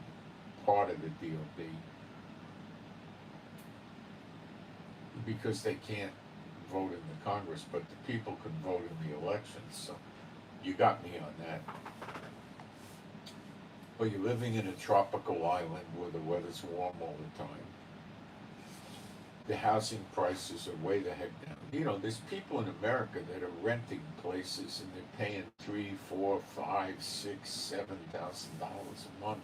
part of the DOB. Because they can't vote in the Congress, but the people can vote in the elections, so you got me on that. But you're living in a tropical island where the weather's warm all the time. The housing prices are way the heck down. There's people in America that are renting places and they're paying $3,000, $4,000, $5,000, $6,000, $7,000 a month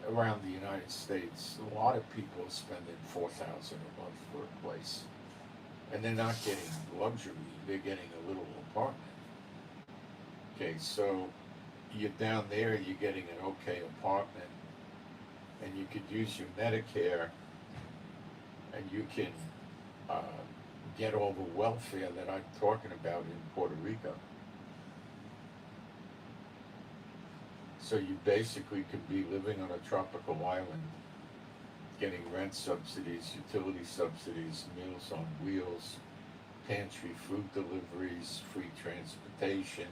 around the United States. A lot of people are spending $4,000 a month for a place, and they're not getting luxury, they're getting a little apartment. Okay, so you're down there, you're getting an okay apartment, and you could use your Medicare, and you can get all the welfare that I'm talking about in Puerto Rico. So you basically could be living on a tropical island, getting rent subsidies, utility subsidies, Meals on Wheels, pantry food deliveries, free transportation,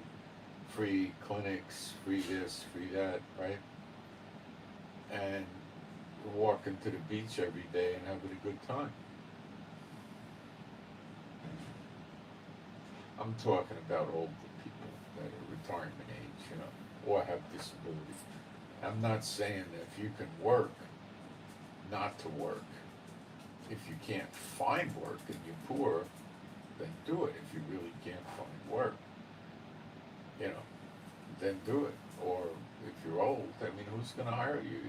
free clinics, free this, free that, right? And walking to the beach every day and having a good time. I'm talking about older people that are retirement age, or have disabilities. I'm not saying that if you can work, not to work. If you can't find work and you're poor, then do it. If you really can't find work, then do it. Or if you're old, who's going to hire you?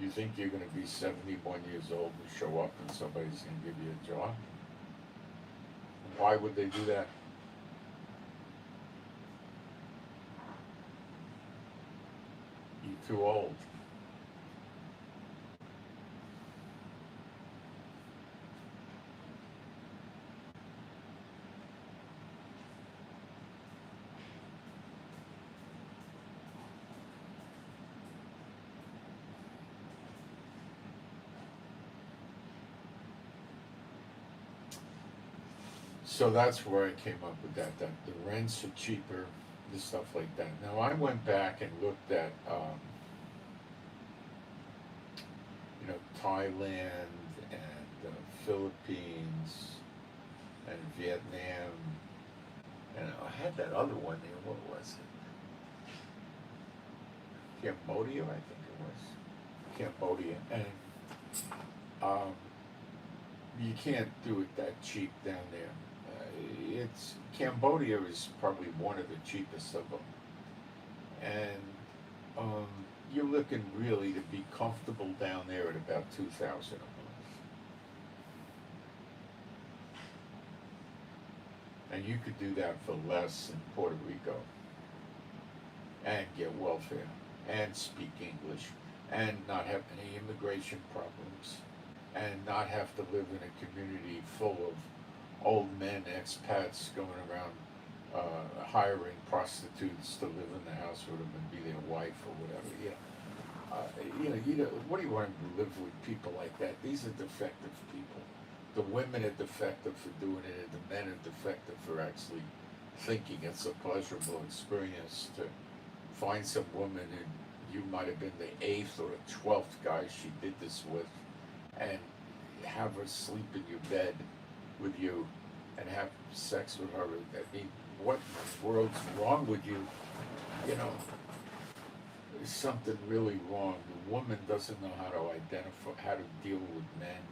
You think you're going to be 71 years old and show up and somebody's going to give you a job? Why would they do that? You're too old. So that's where I came up with that the rents are cheaper, the stuff like that. Now I went back and looked at, Thailand and Philippines and Vietnam, and I had that other one there. What was it? Cambodia, I think it was. Cambodia, and um, you can't do it that cheap down there. It's Cambodia is probably one of the cheapest of them, and um, you're looking really to be comfortable down there at about 2,000 a month, and you could do that for less in Puerto Rico, and get welfare, and speak English, and not have any immigration problems, and not have to live in a community full of old men, expats going around hiring prostitutes to live in the house with them and be their wife or whatever. What do you want to live with people like that? These are defective people. The women are defective for doing it, and the men are defective for actually thinking it's a pleasurable experience to find some woman and you might have been the 8th or the 12th guy she did this with, and have her sleep in your bed with you and have sex with her. I mean, what in the world's wrong with you? There's something really wrong. The woman doesn't know how to identify, how to deal with men,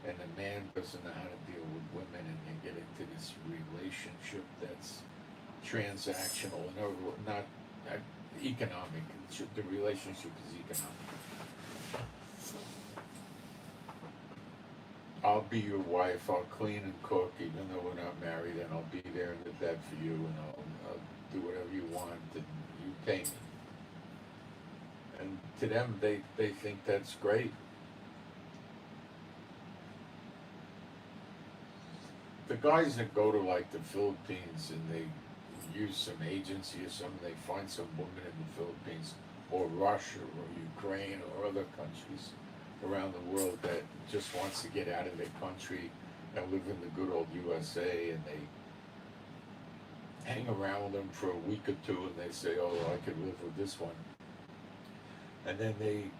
and the man doesn't know how to deal with women, and they get into this relationship that's transactional and not economic. The relationship is economic. I'll be your wife. I'll clean and cook, even though we're not married, and I'll be there in the bed for you, and I'll do whatever you want, and you pay me. And to them, they think that's great. The guys that go to like the Philippines and they use some agency or something, they find some woman in the Philippines or Russia or Ukraine or other countries around the world that just wants to get out of their country and live in the good old USA, and they hang around with them for a week or two and they say, oh, I could live with this one. And then they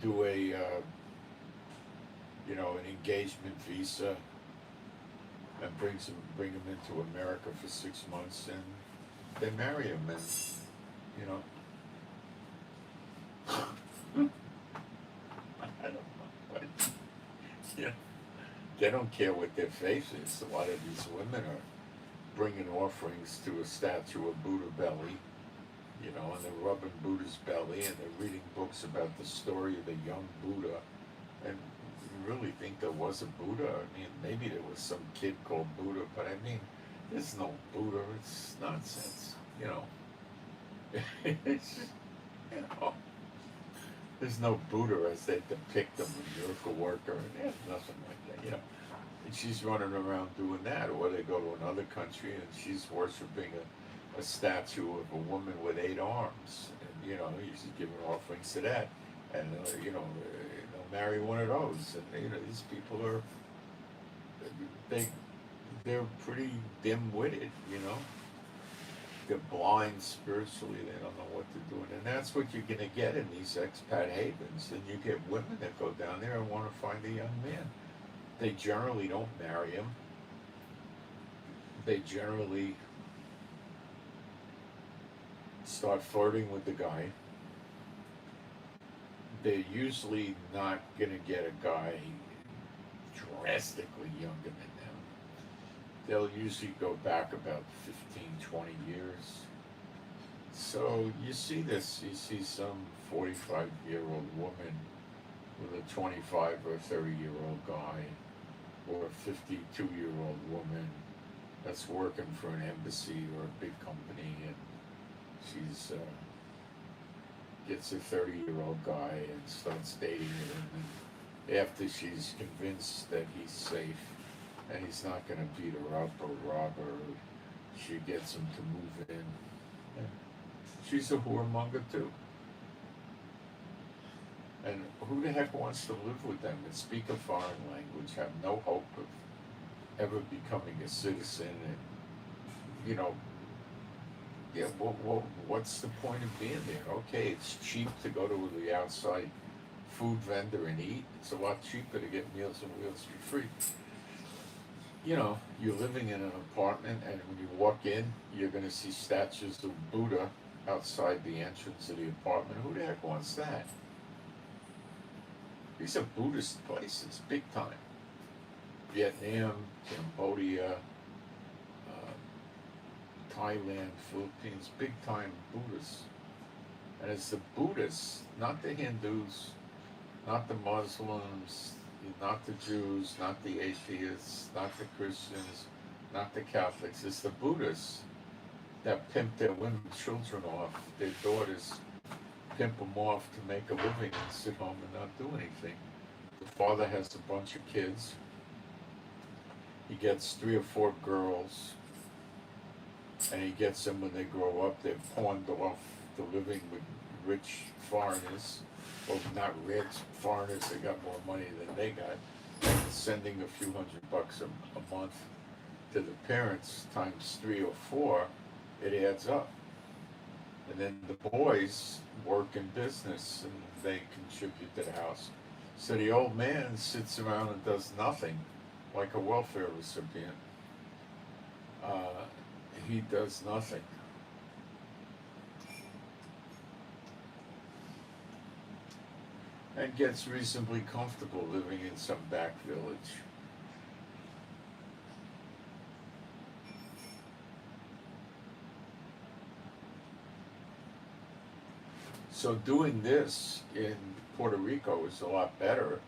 do an engagement visa and bring them into America for 6 months, and they marry him, and I don't know, but they don't care what their face is. A lot of these women are bringing offerings to a statue of Buddha belly, and they're rubbing Buddha's belly, and they're reading books about the story of the young Buddha. And you really think there was a Buddha? I mean, maybe there was some kid called Buddha, but I mean, there's no Buddha. It's nonsense, It's, there's no Buddha as they depict him, a miracle worker, and there's nothing like that, And she's running around doing that, or they go to another country and she's worshiping a statue of a woman with 8 arms, and she's giving offerings to that, and they'll marry one of those, and these people are they're pretty dim-witted, They're blind spiritually. They don't know what they're doing, and that's what you're gonna get in these expat havens. And you get women that go down there and want to find a young man. They generally don't marry him. They generally start flirting with the guy. They're usually not gonna get a guy drastically younger than them. They'll usually go back about 15, 20 years. So you see this, you see some 45-year-old woman with a 25 or 30-year-old guy, or a 52-year-old woman that's working for an embassy or a big company, and she's gets a 30-year-old guy and starts dating him, and after she's convinced that he's safe and he's not going to beat her up or rob her, she gets him to move in. Yeah. She's a whoremonger too. And who the heck wants to live with them and speak a foreign language, have no hope of ever becoming a citizen, and you know, yeah, what's the point of being there? Okay, it's cheap to go to the outside food vendor and eat. It's a lot cheaper to get Meals on Wheels for free. You know, you're living in an apartment, and when you walk in, you're going to see statues of Buddha outside the entrance of the apartment. Who the heck wants that? These are Buddhist places, big time. Vietnam, Cambodia, Thailand, Philippines, big time Buddhists. And it's the Buddhists, not the Hindus, not the Muslims, not the Jews, not the atheists, not the Christians, not the Catholics. It's the Buddhists that pimp their women, children off, their daughters, pimp them off to make a living and sit home and not do anything. The father has a bunch of kids. He gets 3 or 4 girls, and he gets them when they grow up. They're pawned off to living with rich foreigners. Well, not rich foreigners, they got more money than they got. And sending a few $100 a month to the parents times 3 or 4, it adds up. And then the boys work in business and they contribute to the house. So the old man sits around and does nothing, like a welfare recipient. He does nothing. And gets reasonably comfortable living in some back village. So doing this in Puerto Rico is a lot better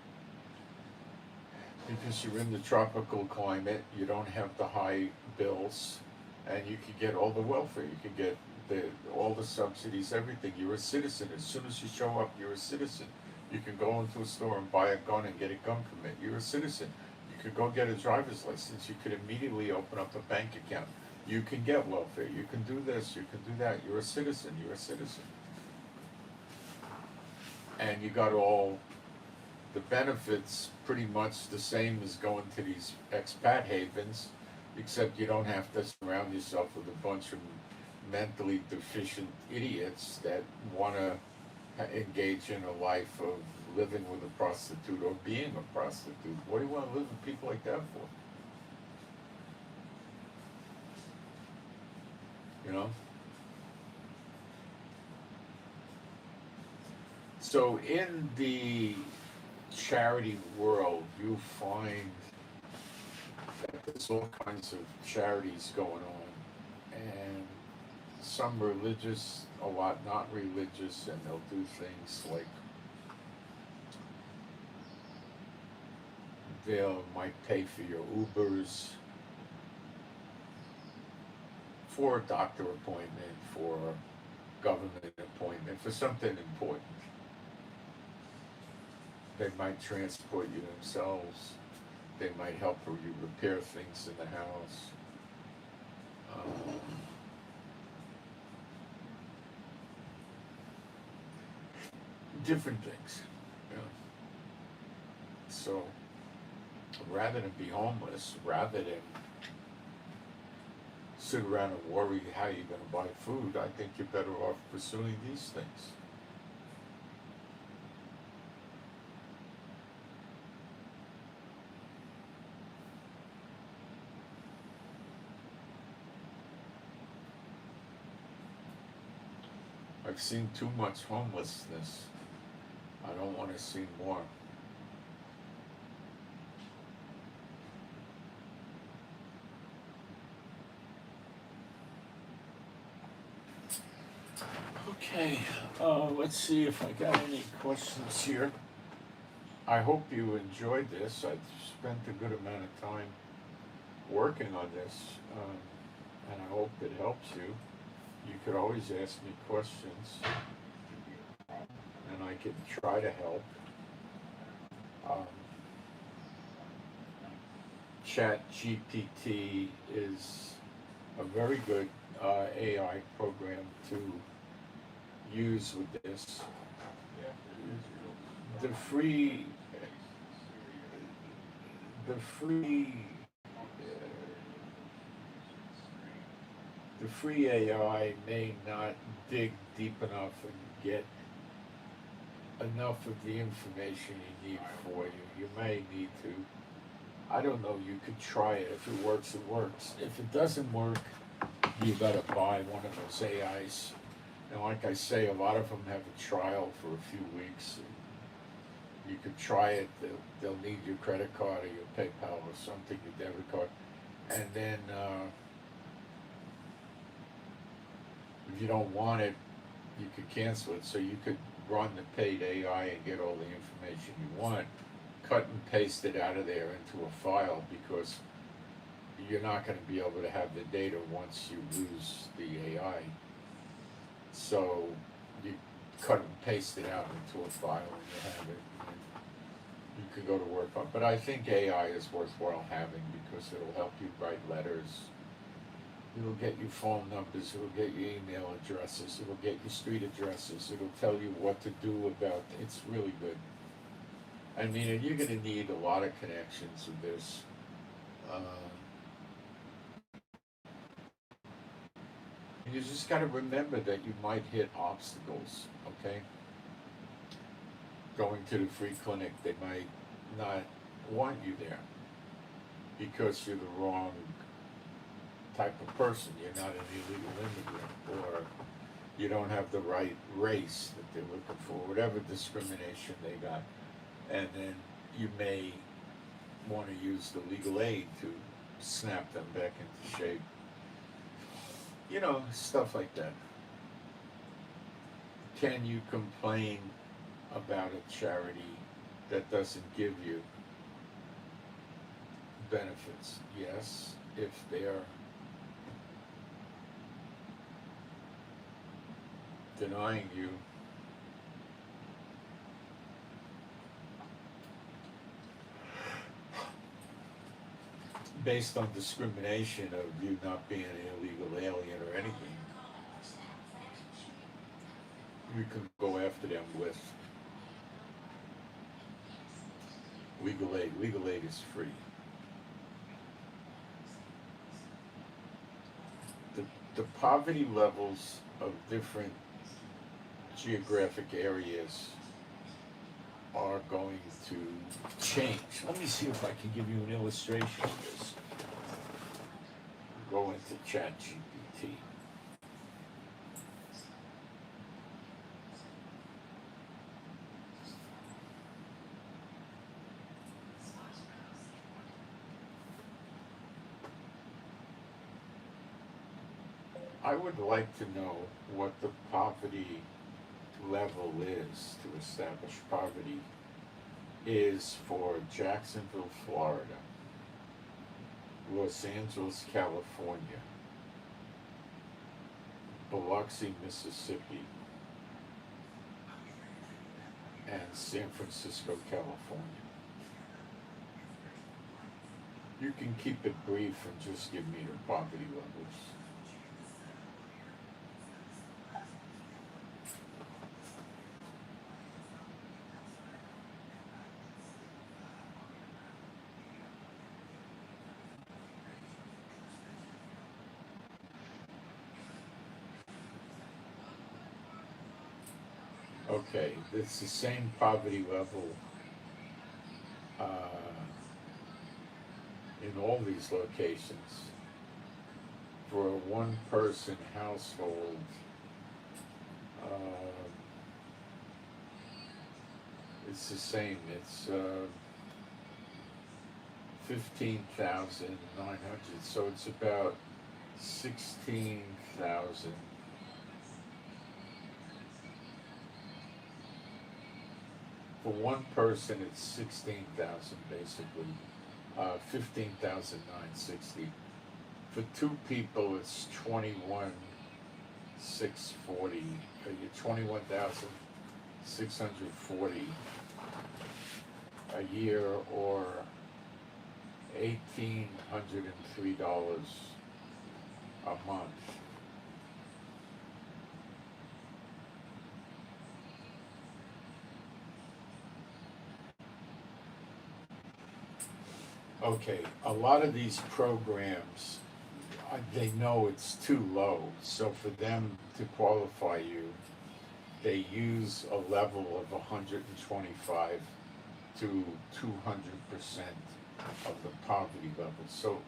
because you're in the tropical climate, you don't have the high bills, and you can get all the welfare, you can get all the subsidies, everything. You're a citizen. As soon as you show up, you're a citizen. You can go into a store and buy a gun and get a gun permit. You're a citizen. You could go get a driver's license. You could immediately open up a bank account. You can get welfare. You can do this. You can do that. You're a citizen. You're a citizen. And you got all the benefits pretty much the same as going to these expat havens, except you don't have to surround yourself with a bunch of mentally deficient idiots that want to engage in a life of living with a prostitute or being a prostitute. What do you want to live with people like that for? You know? So in the charity world, you find that there's all kinds of charities going on, and some religious, a lot not religious, and they'll do things like might pay for your Ubers, for a doctor appointment, for a government appointment, for something important. They might transport you themselves. They might help you repair things in the house. Different things. You know. So rather than be homeless, rather than sit around and worry how you're going to buy food, I think you're better off pursuing these things. I've seen too much homelessness. I don't want to see more. Okay, let's see if I got any questions here. I hope you enjoyed this. I've spent a good amount of time working on this, and I hope it helps you. You could always ask me questions, and I can try to help. ChatGPT is a very good AI program to use with this. The free the free AI may not dig deep enough and get enough of the information you need for you. You may need to, I don't know, you could try it. If it works, it works. If it doesn't work, you gotta buy one of those AIs. And like I say, a lot of them have a trial for a few weeks. You could try it. They'll need your credit card or your PayPal or something, your debit card. And then if you don't want it, you could cancel it. So you could run the paid AI and get all the information you want, cut and paste it out of there into a file, because you're not going to be able to have the data once you lose the AI. So you cut and paste it out into a file and you have it. And you could go to work on it. But I think AI is worthwhile having because it'll help you write letters. It'll get you phone numbers, it'll get you email addresses, it'll get you street addresses, it'll tell you what to do about it. It's really good. I mean, and you're going to need a lot of connections with this. You just got to remember that you might hit obstacles, okay? Going to the free clinic, they might not want you there because you're the wrong type of person. You're not an illegal immigrant, or you don't have the right race that they're looking for, whatever discrimination they got. And then you may want to use the legal aid to snap them back into shape. You know, stuff like that. Can you complain about a charity that doesn't give you benefits? Yes, if they're denying you based on discrimination of you not being an illegal alien or anything, you can go after them with legal aid. Legal aid is free. The poverty levels of different geographic areas are going to change. Let me see if I can give you an illustration of this. Go into ChatGPT. I would like to know what the poverty level is to establish poverty is for Jacksonville, Florida, Los Angeles, California, Biloxi, Mississippi, and San Francisco, California. You can keep it brief and just give me your poverty levels. Okay, it's the same poverty level in all these locations. For a one-person household, it's the same. It's 15,900. So it's about 16,000. For one person, it's 16,000 basically, 15,960. For two people, it's 21,640. 21,640 a year, or $1,803 a month. Okay, a lot of these programs they know it's too low. So for them to qualify you, they use a level of 125 to 200% of the poverty level. So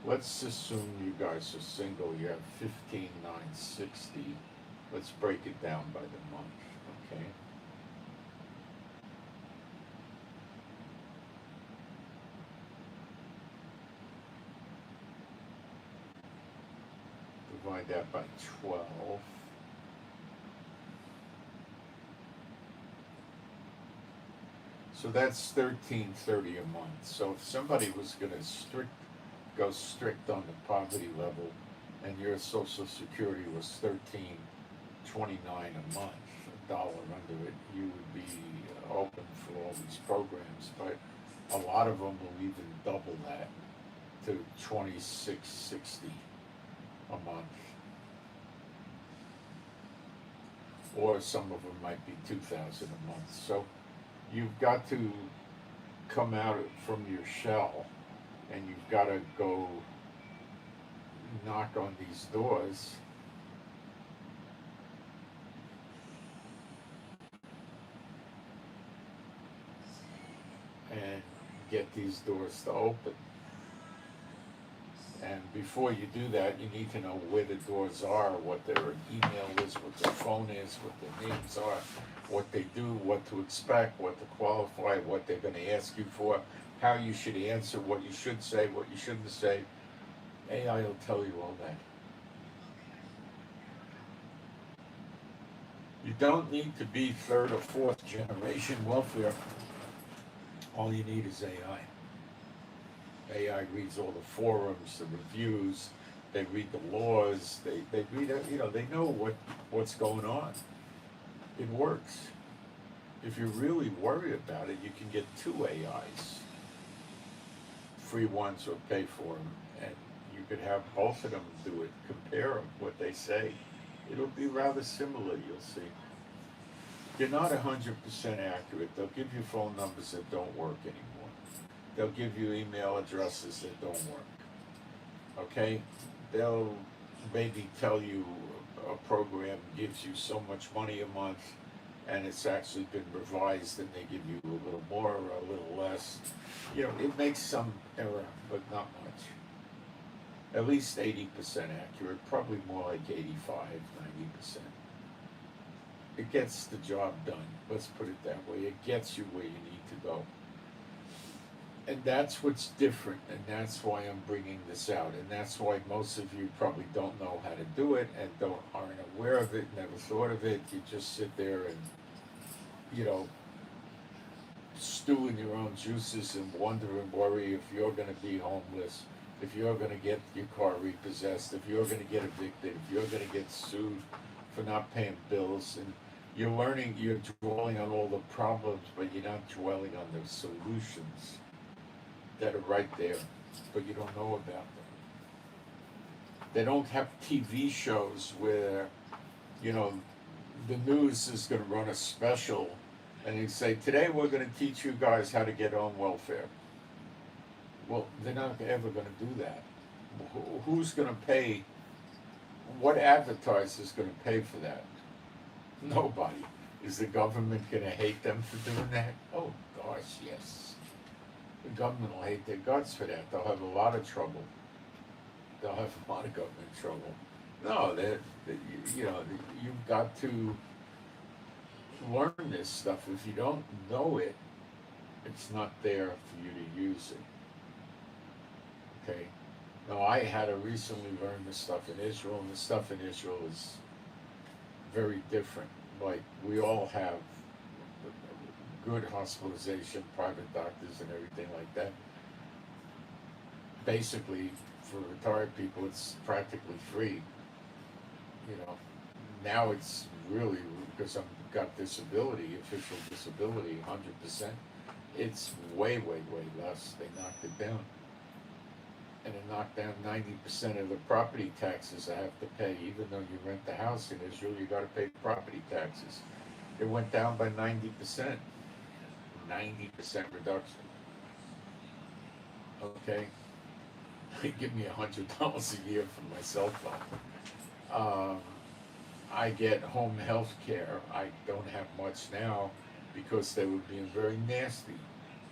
let's assume you guys are single, you have 15,960. Let's break it down by the month, okay? Divide that by 12. So that's 1330 a month. So if somebody was gonna go strict on the poverty level and your social security was 1329 a month, a dollar under it, you would be open for all these programs, but a lot of them will even double that to 2660 a month. Or some of them might be 2,000 a month. So you've got to come out from your shell and you've got to go knock on these doors and get these doors to open. And before you do that, you need to know where the doors are, what their email is, what their phone is, what their names are, what they do, what to expect, what to qualify, what they're going to ask you for, how you should answer, what you should say, what you shouldn't say. AI will tell you all that. You don't need to be third or fourth generation welfare. All you need is AI. AI reads all the forums, the reviews, they read the laws, they read, they know what's going on. It works. If you're really worried about it, you can get 2 AIs, free ones or pay for them, and you could have both of them do it, compare them, what they say. It'll be rather similar, you'll see. You're not 100% accurate. They'll give you phone numbers that don't work anymore. They'll give you email addresses that don't work. Okay? They'll maybe tell you a program gives you so much money a month and it's actually been revised and they give you a little more or a little less. It makes some error, but not much. At least 80% accurate, probably more like 85, 90%. It gets the job done. Let's put it that way. It gets you where you need to go. And that's what's different, and that's why I'm bringing this out, and that's why most of you probably don't know how to do it and aren't aware of it, never thought of it. You just sit there and, stew in your own juices and wonder and worry if you're going to be homeless, if you're going to get your car repossessed, if you're going to get evicted, if you're going to get sued for not paying bills. And you're dwelling on all the problems, but you're not dwelling on the solutions that are right there, but you don't know about them. They don't have TV shows where, the news is going to run a special and they say, today we're going to teach you guys how to get on welfare. Well, they're not ever going to do that. Who's going to pay? What advertiser is going to pay for that? Nobody. Is the government going to hate them for doing that? Oh gosh, yes. The government will hate their guts for that. They'll have a lot of trouble. They'll have a lot of government trouble. No, you've got to learn this stuff. If you don't know it, it's not there for you to use it. Okay? Now, I had to recently learn this stuff in Israel, and the stuff in Israel is very different. Like, we all have good hospitalization, private doctors and everything like that. Basically, for retired people, it's practically free. Now it's really, because I've got disability, official disability, 100%, it's way, way, way less. They knocked it down. And it knocked down 90% of the property taxes I have to pay. Even though you rent the house in Israel, you gotta pay property taxes. It went down by 90%. 90% reduction. Okay? They give me $100 a year for my cell phone. I get home health care. I don't have much now because they were being very nasty.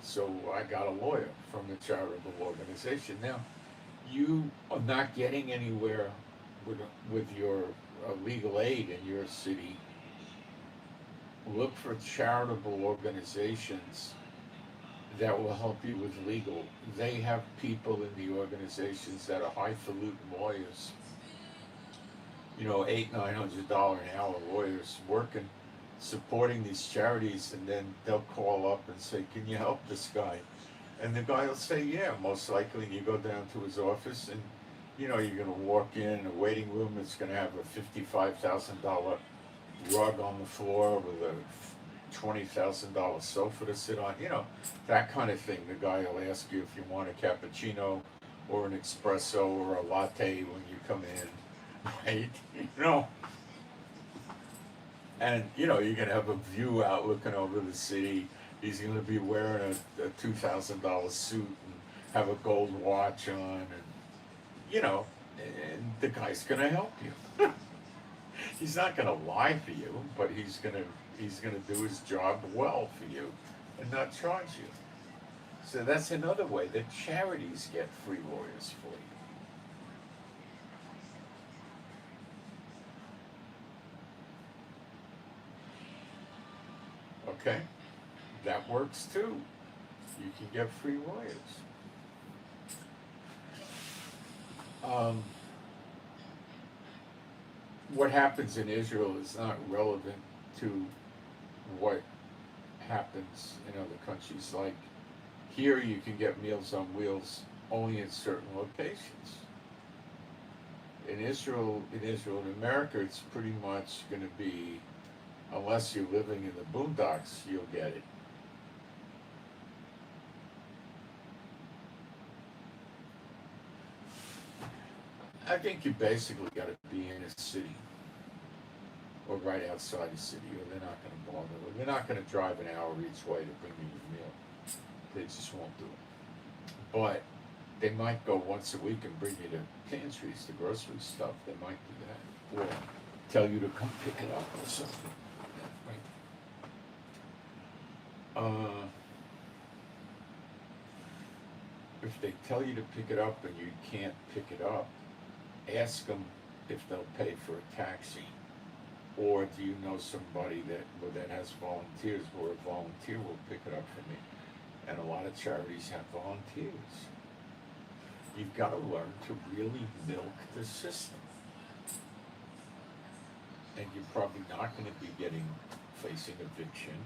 So I got a lawyer from a charitable organization. Now, you are not getting anywhere with your legal aid in your city. Look for charitable organizations that will help you with legal. They have people in the organizations that are highfalutin lawyers, you know, $800-900 an hour lawyers working, supporting these charities, and then they'll call up and say, "Can you help this guy?" And the guy will say, "Yeah, most likely." And you go down to his office, and you know you're going to walk in a waiting room. It's going to have a $55,000 rug on the floor with a $20,000 sofa to sit on. You know, that kind of thing. The guy will ask you if you want a cappuccino or an espresso or a latte when you come in, right? You know. And you know you're gonna have a view out looking over the city. He's gonna be wearing a $2,000 suit and have a gold watch on, and you know, and the guy's gonna help you. He's not gonna lie for you, but he's gonna do his job well for you, and not charge you. So that's another way that charities get free lawyers for you. Okay, that works too. You can get free lawyers. What happens in Israel is not relevant to what happens in other countries. Like here, you can get Meals on Wheels only in certain locations. In Israel, in America, it's pretty much going to be, unless you're living in the boondocks, you'll get it. I think you basically got to be in a city or right outside a city, or they're not going to bother. Or they're not going to drive an hour each way to bring you your meal. They just won't do it. But they might go once a week and bring you the pantries, the grocery stuff. They might do that, or tell you to come pick it up or something. Right? If they tell you to pick it up and you can't pick it up, ask them if they'll pay for a taxi, or do you know somebody that has volunteers where a volunteer will pick it up for me? And a lot of charities have volunteers. You've got to learn to really milk the system, and you're probably not going to be facing eviction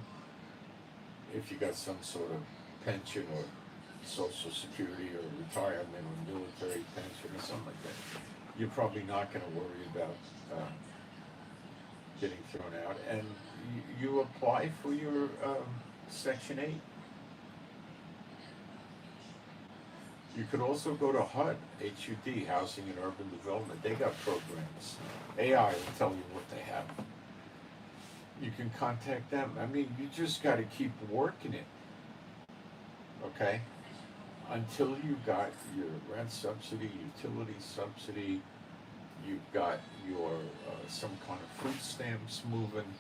if you got some sort of pension or Social Security or retirement or military pension or something like that. You're probably not going to worry about getting thrown out, and you apply for your Section 8. You could also go to HUD, HUD, Housing and Urban Development. They got programs. AI will tell you what they have. You can contact them. I mean, you just got to keep working it, okay? Until you got your rent subsidy, utility subsidy, you've got your some kind of food stamps moving,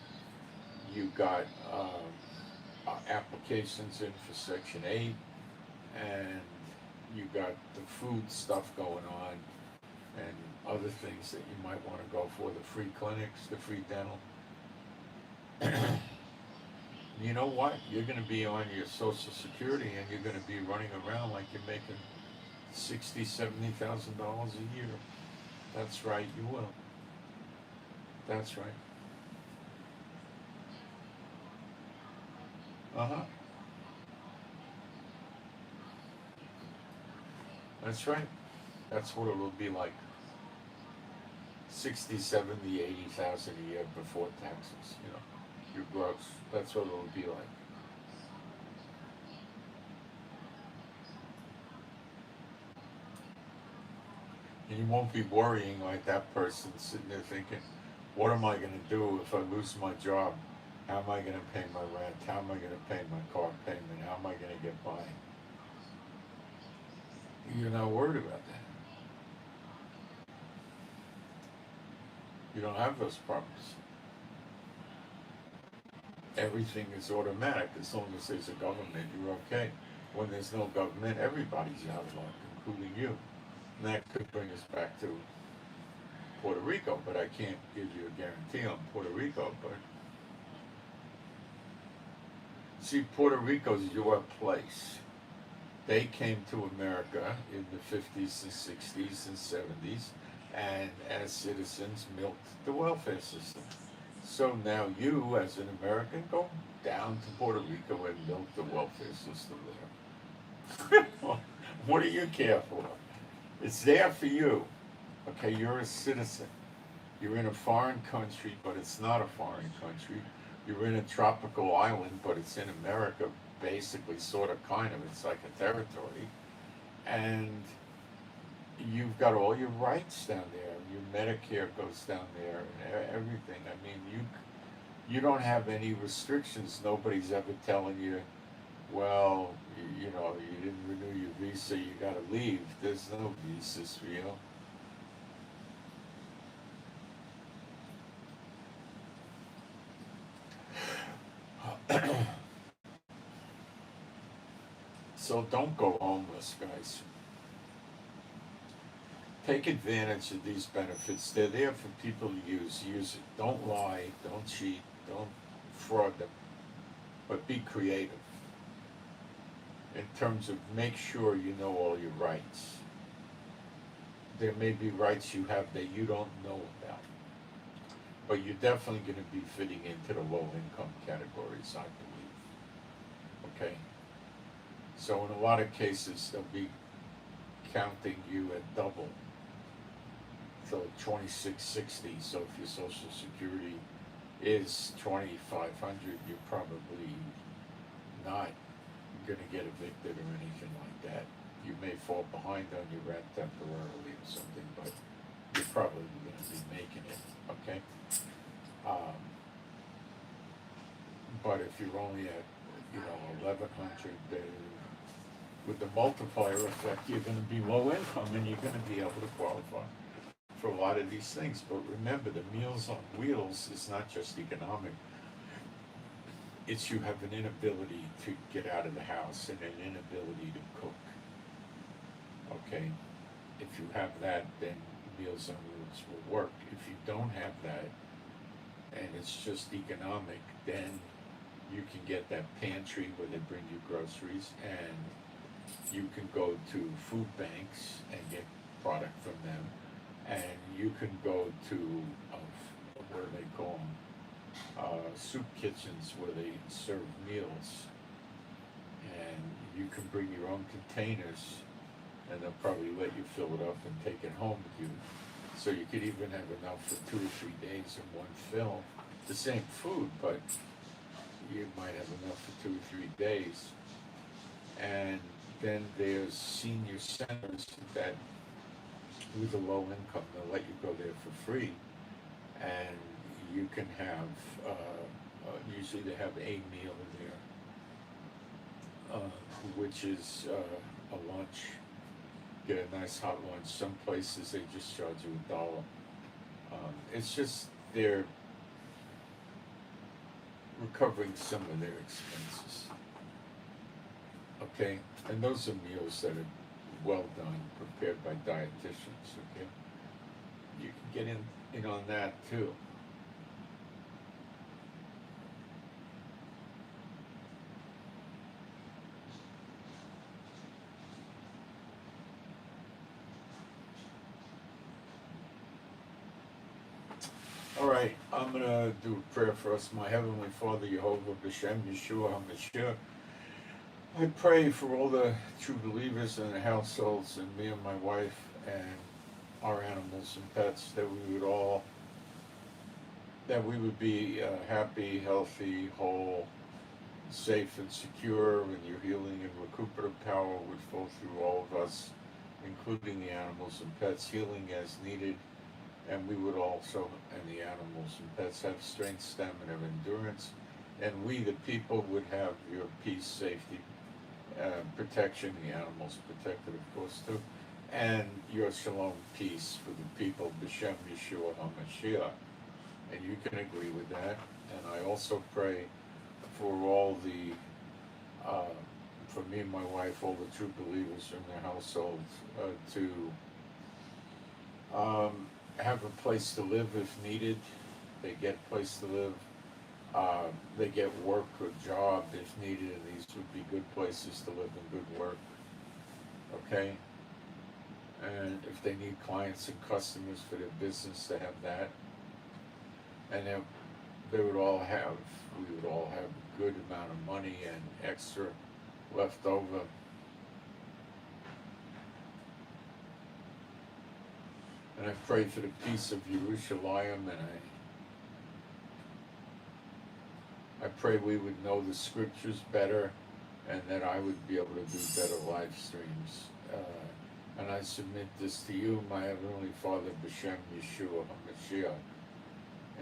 you got applications in for Section 8, and you got the food stuff going on, and other things that you might want to go for, the free clinics, the free dental. You know what? You're going to be on your Social Security, and you're going to be running around like you're making $60,000-70,000 a year. That's right, you will. That's right. Uh-huh. That's right. That's what it will be like. 60, 70, 80,000 a year before taxes, you know. Your gross. That's what it'll be like. And you won't be worrying like that person sitting there thinking, what am I going to do if I lose my job? How am I going to pay my rent? How am I going to pay my car payment? How am I going to get by? You're not worried about that. You don't have those problems. Everything is automatic. As long as there's a government, you're okay. When there's no government, everybody's out of luck, including you. And that could bring us back to Puerto Rico, but I can't give you a guarantee on Puerto Rico. But see, Puerto Rico's your place. They came to America in the 50s and 60s and 70s, and as citizens milked the welfare system. So now you, as an American, go down to Puerto Rico and milk the welfare system there. What do you care for? It's there for you. Okay, you're a citizen. You're in a foreign country, but it's not a foreign country. You're in a tropical island, but it's in America, basically, sort of, kind of. It's like a territory. And you've got all your rights down there. Your Medicare goes down there and everything. I mean, you don't have any restrictions. Nobody's ever telling you, well, you know, you didn't renew your visa, you got to leave. There's no visas for you. So don't go homeless, guys. Take advantage of these benefits. They're there for people to use. Use it. Don't lie. Don't cheat. Don't fraud them. But be creative. In terms of make sure you know all your rights. There may be rights you have that you don't know about. But you're definitely going to be fitting into the low income categories, I believe. Okay? So in a lot of cases, they'll be counting you at double. So 2660. So if your Social Security is 2,500, you're probably not going to get evicted or anything like that. You may fall behind on your rent temporarily or something, but you're probably going to be making it. Okay. But if you're only at 1,100, with the multiplier effect, you're going to be low income and you're going to be able to qualify for a lot of these things. But remember, the Meals on Wheels is not just economic. It's you have an inability to get out of the house and an inability to cook. Okay? If you have that, then Meals on Wheels will work. If you don't have that, and it's just economic, then you can get that pantry where they bring you groceries, and you can go to food banks and get product from them, and you can go to what do they call them, soup kitchens where they serve meals, and you can bring your own containers, and they'll probably let you fill it up and take it home with you, so you could even have enough for 2 or 3 days in one fill. The same food, but you might have enough for 2 or 3 days. And then there's senior centers that, with a low income, they'll let you go there for free, and you can have, usually they have a meal there, which is a lunch. Get a nice hot lunch. Some places they just charge you $1. It's just they're recovering some of their expenses. Okay, and those are meals that are well done, prepared by dietitians. Okay, you can get in on that too. All right, I'm going to do a prayer for us. My Heavenly Father, Jehovah, B'Shem, Yeshua, HaMashiach, I pray for all the true believers in the households, and me and my wife and our animals and pets, that we would be happy, healthy, whole, safe and secure, and your healing and recuperative power would flow through all of us, including the animals and pets, healing as needed. And we would also, and the animals and pets, have strength, stamina, and endurance. And we, the people, would have your peace, safety, protection, the animals protected, of course, too, and your shalom peace for the people, B'Shem Yeshua HaMashiach. And you can agree with that. And I also pray for all the, for me and my wife, all the true believers in their household, to have a place to live if needed. They get a place to live. They get work or job if needed, and these would be good places to live and good work. Okay? And if they need clients and customers for their business, to have that. And then we would all have a good amount of money and extra left over. And I pray for the peace of Jerusalem, and I pray we would know the scriptures better, and that I would be able to do better live streams. And I submit this to you, my Heavenly Father, B'Shem Yeshua HaMashiach.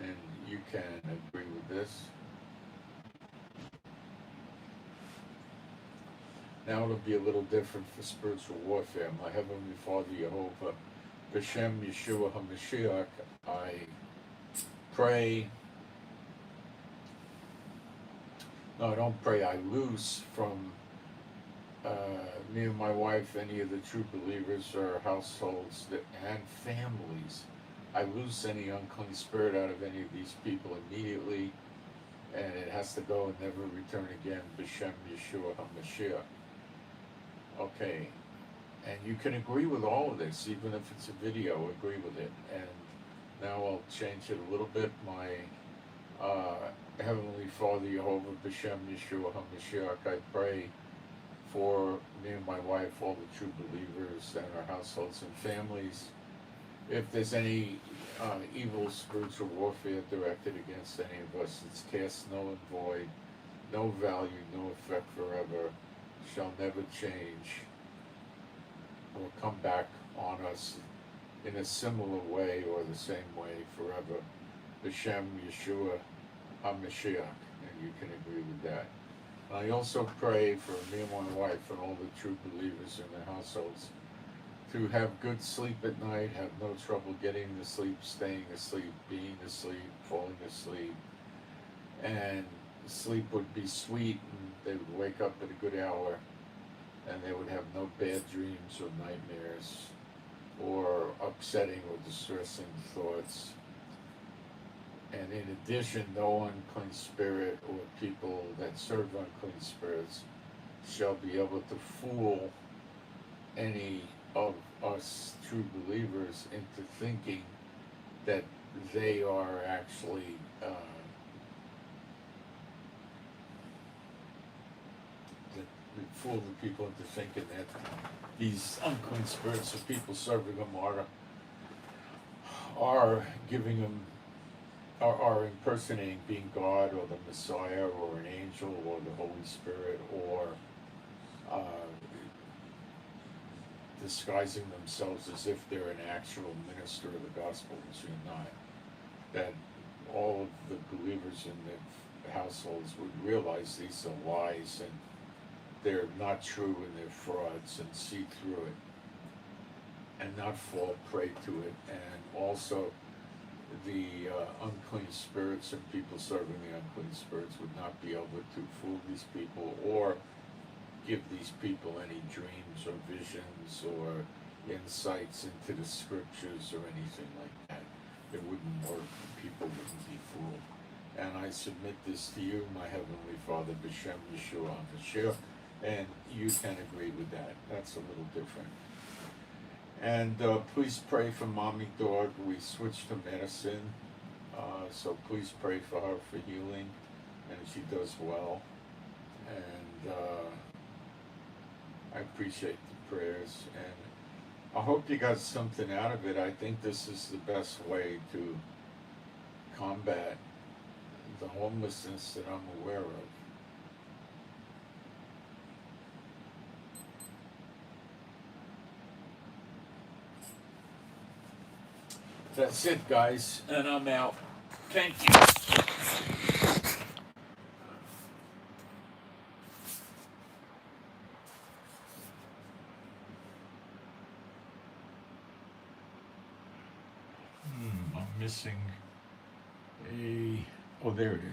And you can agree with this. Now it'll be a little different for spiritual warfare. My Heavenly Father, Jehovah, B'Shem Yeshua HaMashiach, I pray. No, I don't pray. I loose from me and my wife, any of the true believers or households and families. I loose any unclean spirit out of any of these people immediately, and it has to go and never return again. B'Shem Yeshua HaMashiach. Okay, and you can agree with all of this, even if it's a video, agree with it. And now I'll change it a little bit. My Heavenly Father, Jehovah, B'Shem Yeshua HaMashiach, I pray for me and my wife, all the true believers and our households and families. If there's any evil spiritual warfare directed against any of us, it's cast null and void, no value, no effect forever, shall never change or come back on us in a similar way or the same way forever. B'Shem Yeshua HaMashiach, and you can agree with that. I also pray for me and my wife and all the true believers in their households to have good sleep at night, have no trouble getting to sleep, staying asleep, being asleep, falling asleep, and sleep would be sweet, and they would wake up at a good hour, and they would have no bad dreams or nightmares or upsetting or distressing thoughts. And in addition, no unclean spirit or people that serve unclean spirits shall be able to fool any of us true believers into thinking that they are actually fool the people into thinking that these unclean spirits of people serving them are giving them, are impersonating being God or the Messiah or an angel or the Holy Spirit, or disguising themselves as if they're an actual minister of the gospel, which you're not. That all of the believers in the households would realize these are lies and they're not true and they're frauds, and see through it and not fall prey to it. And also the unclean spirits and people serving the unclean spirits would not be able to fool these people or give these people any dreams or visions or insights into the scriptures or anything like that. It wouldn't work. People wouldn't be fooled. And I submit this to you, my Heavenly Father, B'Shem Yeshua HaMashiach, and you can agree with that. That's a little different. And please pray for Mommy Dog. We switched to medicine, so please pray for her for healing, and she does well. And I appreciate the prayers, and I hope you got something out of it. I think this is the best way to combat the homelessness that I'm aware of. That's it, guys, and I'm out. Thank you. I'm missing oh, there it